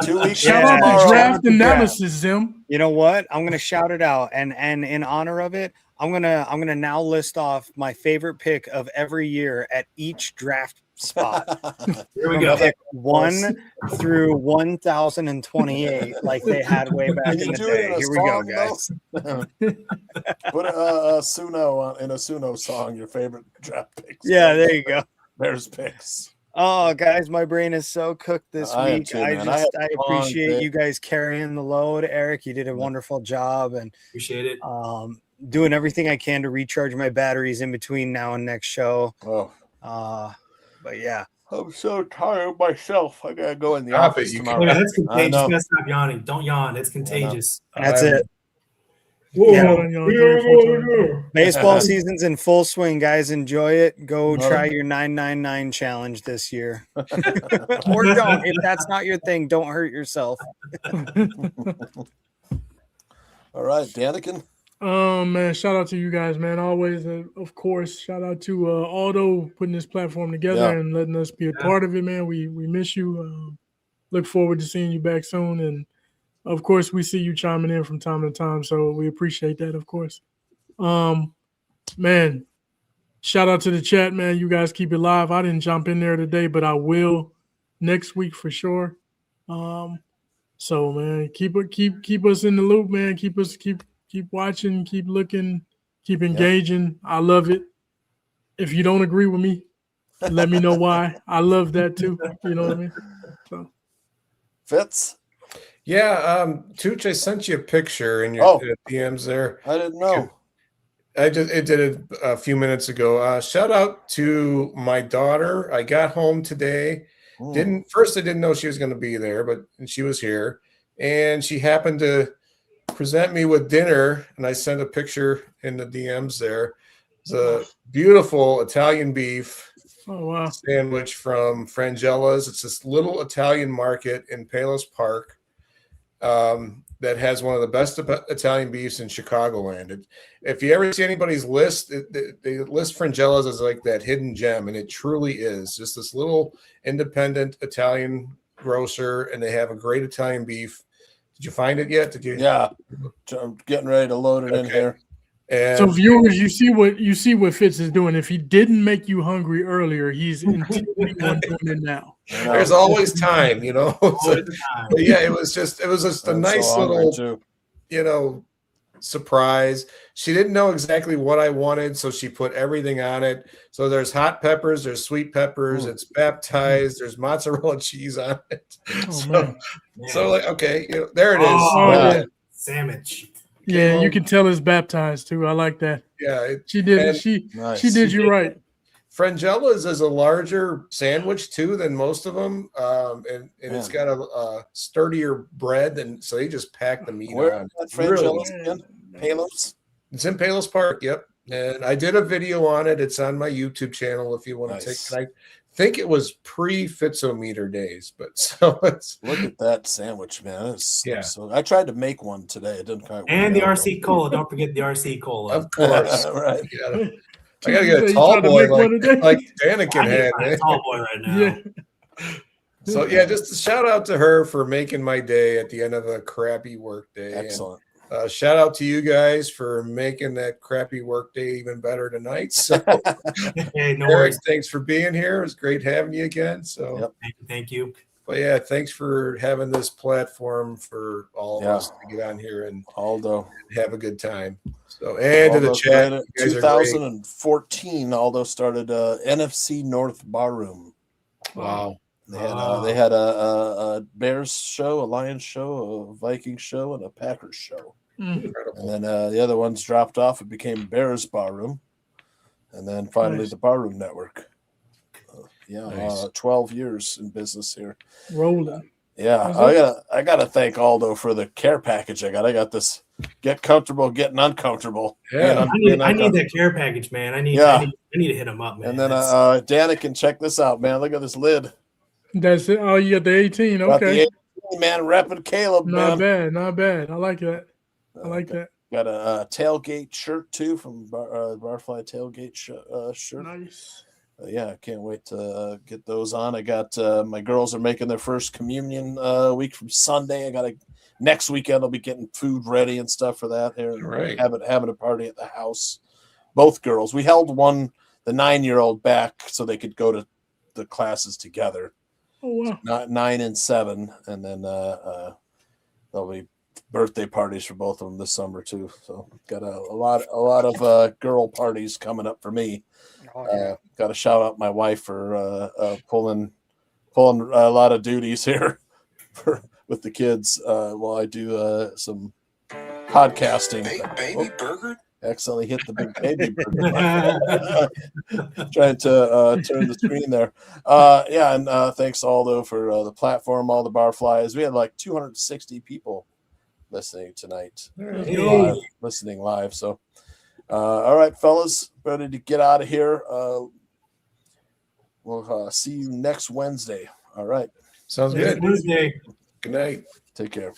[SPEAKER 2] 2 weeks.
[SPEAKER 5] Shout out the draft analysis, Zim.
[SPEAKER 3] You know what? I'm gonna shout it out, and in honor of it, I'm gonna now list off my favorite pick of every year at each draft spot.
[SPEAKER 4] Here we go.
[SPEAKER 3] Pick 1 through 1028, like they had way back in the day. Here we go, guys.
[SPEAKER 2] Put a Suno in a Suno song. Your favorite draft picks.
[SPEAKER 3] Yeah, there you go.
[SPEAKER 2] Bears picks.
[SPEAKER 3] Oh, guys, my brain is so cooked this week.
[SPEAKER 2] Too,
[SPEAKER 3] I appreciate you guys carrying the load. Eric, you did a wonderful job, and
[SPEAKER 4] appreciate it.
[SPEAKER 3] Doing everything I can to recharge my batteries in between now and next show.
[SPEAKER 2] Oh,
[SPEAKER 3] but yeah,
[SPEAKER 2] I'm so tired myself. I gotta go in the office tomorrow.
[SPEAKER 4] Yeah, that's contagious. Stop yawning. Don't yawn. It's contagious.
[SPEAKER 3] That's it.
[SPEAKER 5] Yeah.
[SPEAKER 3] Baseball season's in full swing, guys. Enjoy it. Go try your 999 challenge this year. Or don't. If that's not your thing, don't hurt yourself.
[SPEAKER 2] All right, Danikin.
[SPEAKER 5] Man, shout out to you guys, man. Always, of course, shout out to Aldo putting this platform together and letting us be a part of it, man. We miss you. Look forward to seeing you back soon. And of course, we see you chiming in from time to time, so we appreciate that, of course. Man, shout out to the chat, man. You guys keep it live. I didn't jump in there today, but I will next week for sure. So, man, keep us in the loop, man. Keep watching, keep looking, keep engaging. I love it. If you don't agree with me, let me know why. I love that too. You know what I mean? So,
[SPEAKER 2] Fitz.
[SPEAKER 6] Yeah, Tooch, I sent you a picture in your DMs there.
[SPEAKER 2] I didn't know.
[SPEAKER 6] I did it a few minutes ago. Shout out to my daughter. I got home today. I didn't know she was going to be there, but she was here, and she happened to present me with dinner, and I sent a picture in the DMs there. It's a beautiful Italian beef sandwich from Frangella's. It's this little Italian market in Palos Park that has one of the best Italian beefs in Chicagoland. If you ever see anybody's list, they list Frangella's as like that hidden gem, and it truly is. Just this little independent Italian grocer, and they have a great Italian beef. Did you find it yet?
[SPEAKER 2] Yeah, I'm getting ready to load it in here.
[SPEAKER 6] And
[SPEAKER 5] so viewers, you see what Fitz is doing. If he didn't make you hungry earlier, he's intending on doing it now.
[SPEAKER 6] There's always time, you know. Yeah, it was just a nice little, surprise. She didn't know exactly what I wanted, so she put everything on it. So there's hot peppers, there's sweet peppers, it's baptized, there's mozzarella cheese on it. So like, okay, there it is.
[SPEAKER 4] Sandwich.
[SPEAKER 5] Yeah, you can tell it's baptized too. I like that.
[SPEAKER 6] Yeah,
[SPEAKER 5] she did. She did you right.
[SPEAKER 6] Frangella's is a larger sandwich too than most of them, and it's got a sturdier bread, and so they just pack the meat on.
[SPEAKER 2] Frangella's again? Palos?
[SPEAKER 6] It's in Palos Park. Yep. And I did a video on it. It's on my YouTube channel if you want to
[SPEAKER 2] Nice.
[SPEAKER 6] take. I think it was pre-Fitzometer days, but so it's
[SPEAKER 2] Look at that sandwich, man. It's
[SPEAKER 6] Yeah.
[SPEAKER 2] So I tried to make one today. It didn't quite work.
[SPEAKER 4] And the
[SPEAKER 2] out.
[SPEAKER 4] RC cola. Don't forget the RC cola.
[SPEAKER 6] of course.
[SPEAKER 2] Right.
[SPEAKER 6] I gotta get a tall boy like Danica
[SPEAKER 4] I need to
[SPEAKER 6] had.
[SPEAKER 4] find a
[SPEAKER 6] Man.
[SPEAKER 4] tall boy right now.
[SPEAKER 5] Yeah.
[SPEAKER 6] So yeah, just a shout out to her for making my day at the end of a crappy work day.
[SPEAKER 2] Excellent.
[SPEAKER 6] And, shout out to you guys for making that crappy work day even better tonight. So
[SPEAKER 4] Hey, no
[SPEAKER 6] Eric,
[SPEAKER 4] worries.
[SPEAKER 6] thanks for being here. It was great having you again. So
[SPEAKER 2] Yep.
[SPEAKER 4] Thank you.
[SPEAKER 6] but yeah, thanks for having this platform for all of us to get on here and
[SPEAKER 2] Aldo.
[SPEAKER 6] have a good time. So and to the
[SPEAKER 2] Aldo's
[SPEAKER 6] chat,
[SPEAKER 2] great.
[SPEAKER 6] you guys are great.
[SPEAKER 2] 2014, Aldo started NFC North Barroom.
[SPEAKER 6] Wow.
[SPEAKER 2] They had a Bears show, a Lions show, a Vikings show, and a Packers show.
[SPEAKER 6] Incredible.
[SPEAKER 2] And then the other ones dropped off. It became Bears Barroom, and then finally
[SPEAKER 5] Nice.
[SPEAKER 2] the Barroom Network.
[SPEAKER 6] Nice.
[SPEAKER 2] 12 years in business here.
[SPEAKER 5] Rolling.
[SPEAKER 2] Yeah,
[SPEAKER 5] That's
[SPEAKER 2] I gotta thank Aldo for the care package I got. I got this get comfortable, getting uncomfortable.
[SPEAKER 6] Yeah.
[SPEAKER 4] I need that care package, man. I need to hit him up, man.
[SPEAKER 2] And then Danica, check this out, man. Look at this lid.
[SPEAKER 5] That's it. Oh, you got the 18.
[SPEAKER 2] Got the
[SPEAKER 5] Okay.
[SPEAKER 2] 18, man, repping Caleb,
[SPEAKER 5] Not
[SPEAKER 2] man.
[SPEAKER 5] bad. Not bad. I like that. I like that.
[SPEAKER 2] Got a tailgate shirt too from Barfly tailgate shirt.
[SPEAKER 5] Nice.
[SPEAKER 2] Yeah, I can't wait to get those on. I got my girls are making their first communion week from Sunday. Next weekend I'll be getting food ready and stuff for that. Here,
[SPEAKER 6] Right.
[SPEAKER 2] having a party at the house. Both girls. We held the 9-year-old back so they could go to the classes together.
[SPEAKER 5] Oh wow.
[SPEAKER 2] 9 and 7, and then there'll be birthday parties for both of them this summer too. So got a lot of girl parties coming up for me. Got to shout out my wife for pulling a lot of duties here with the kids while I do some podcasting.
[SPEAKER 1] Baby burger?
[SPEAKER 2] Accidentally hit the big baby burger. Trying to turn the screen there. And thanks Aldo for the platform, all the barflies. We had like 260 people listening tonight. Listening live. So all right, fellas, ready to get out of here. We'll see you next Wednesday. All right.
[SPEAKER 6] Sounds good.
[SPEAKER 4] Wednesday.
[SPEAKER 6] Good night.
[SPEAKER 2] Take care.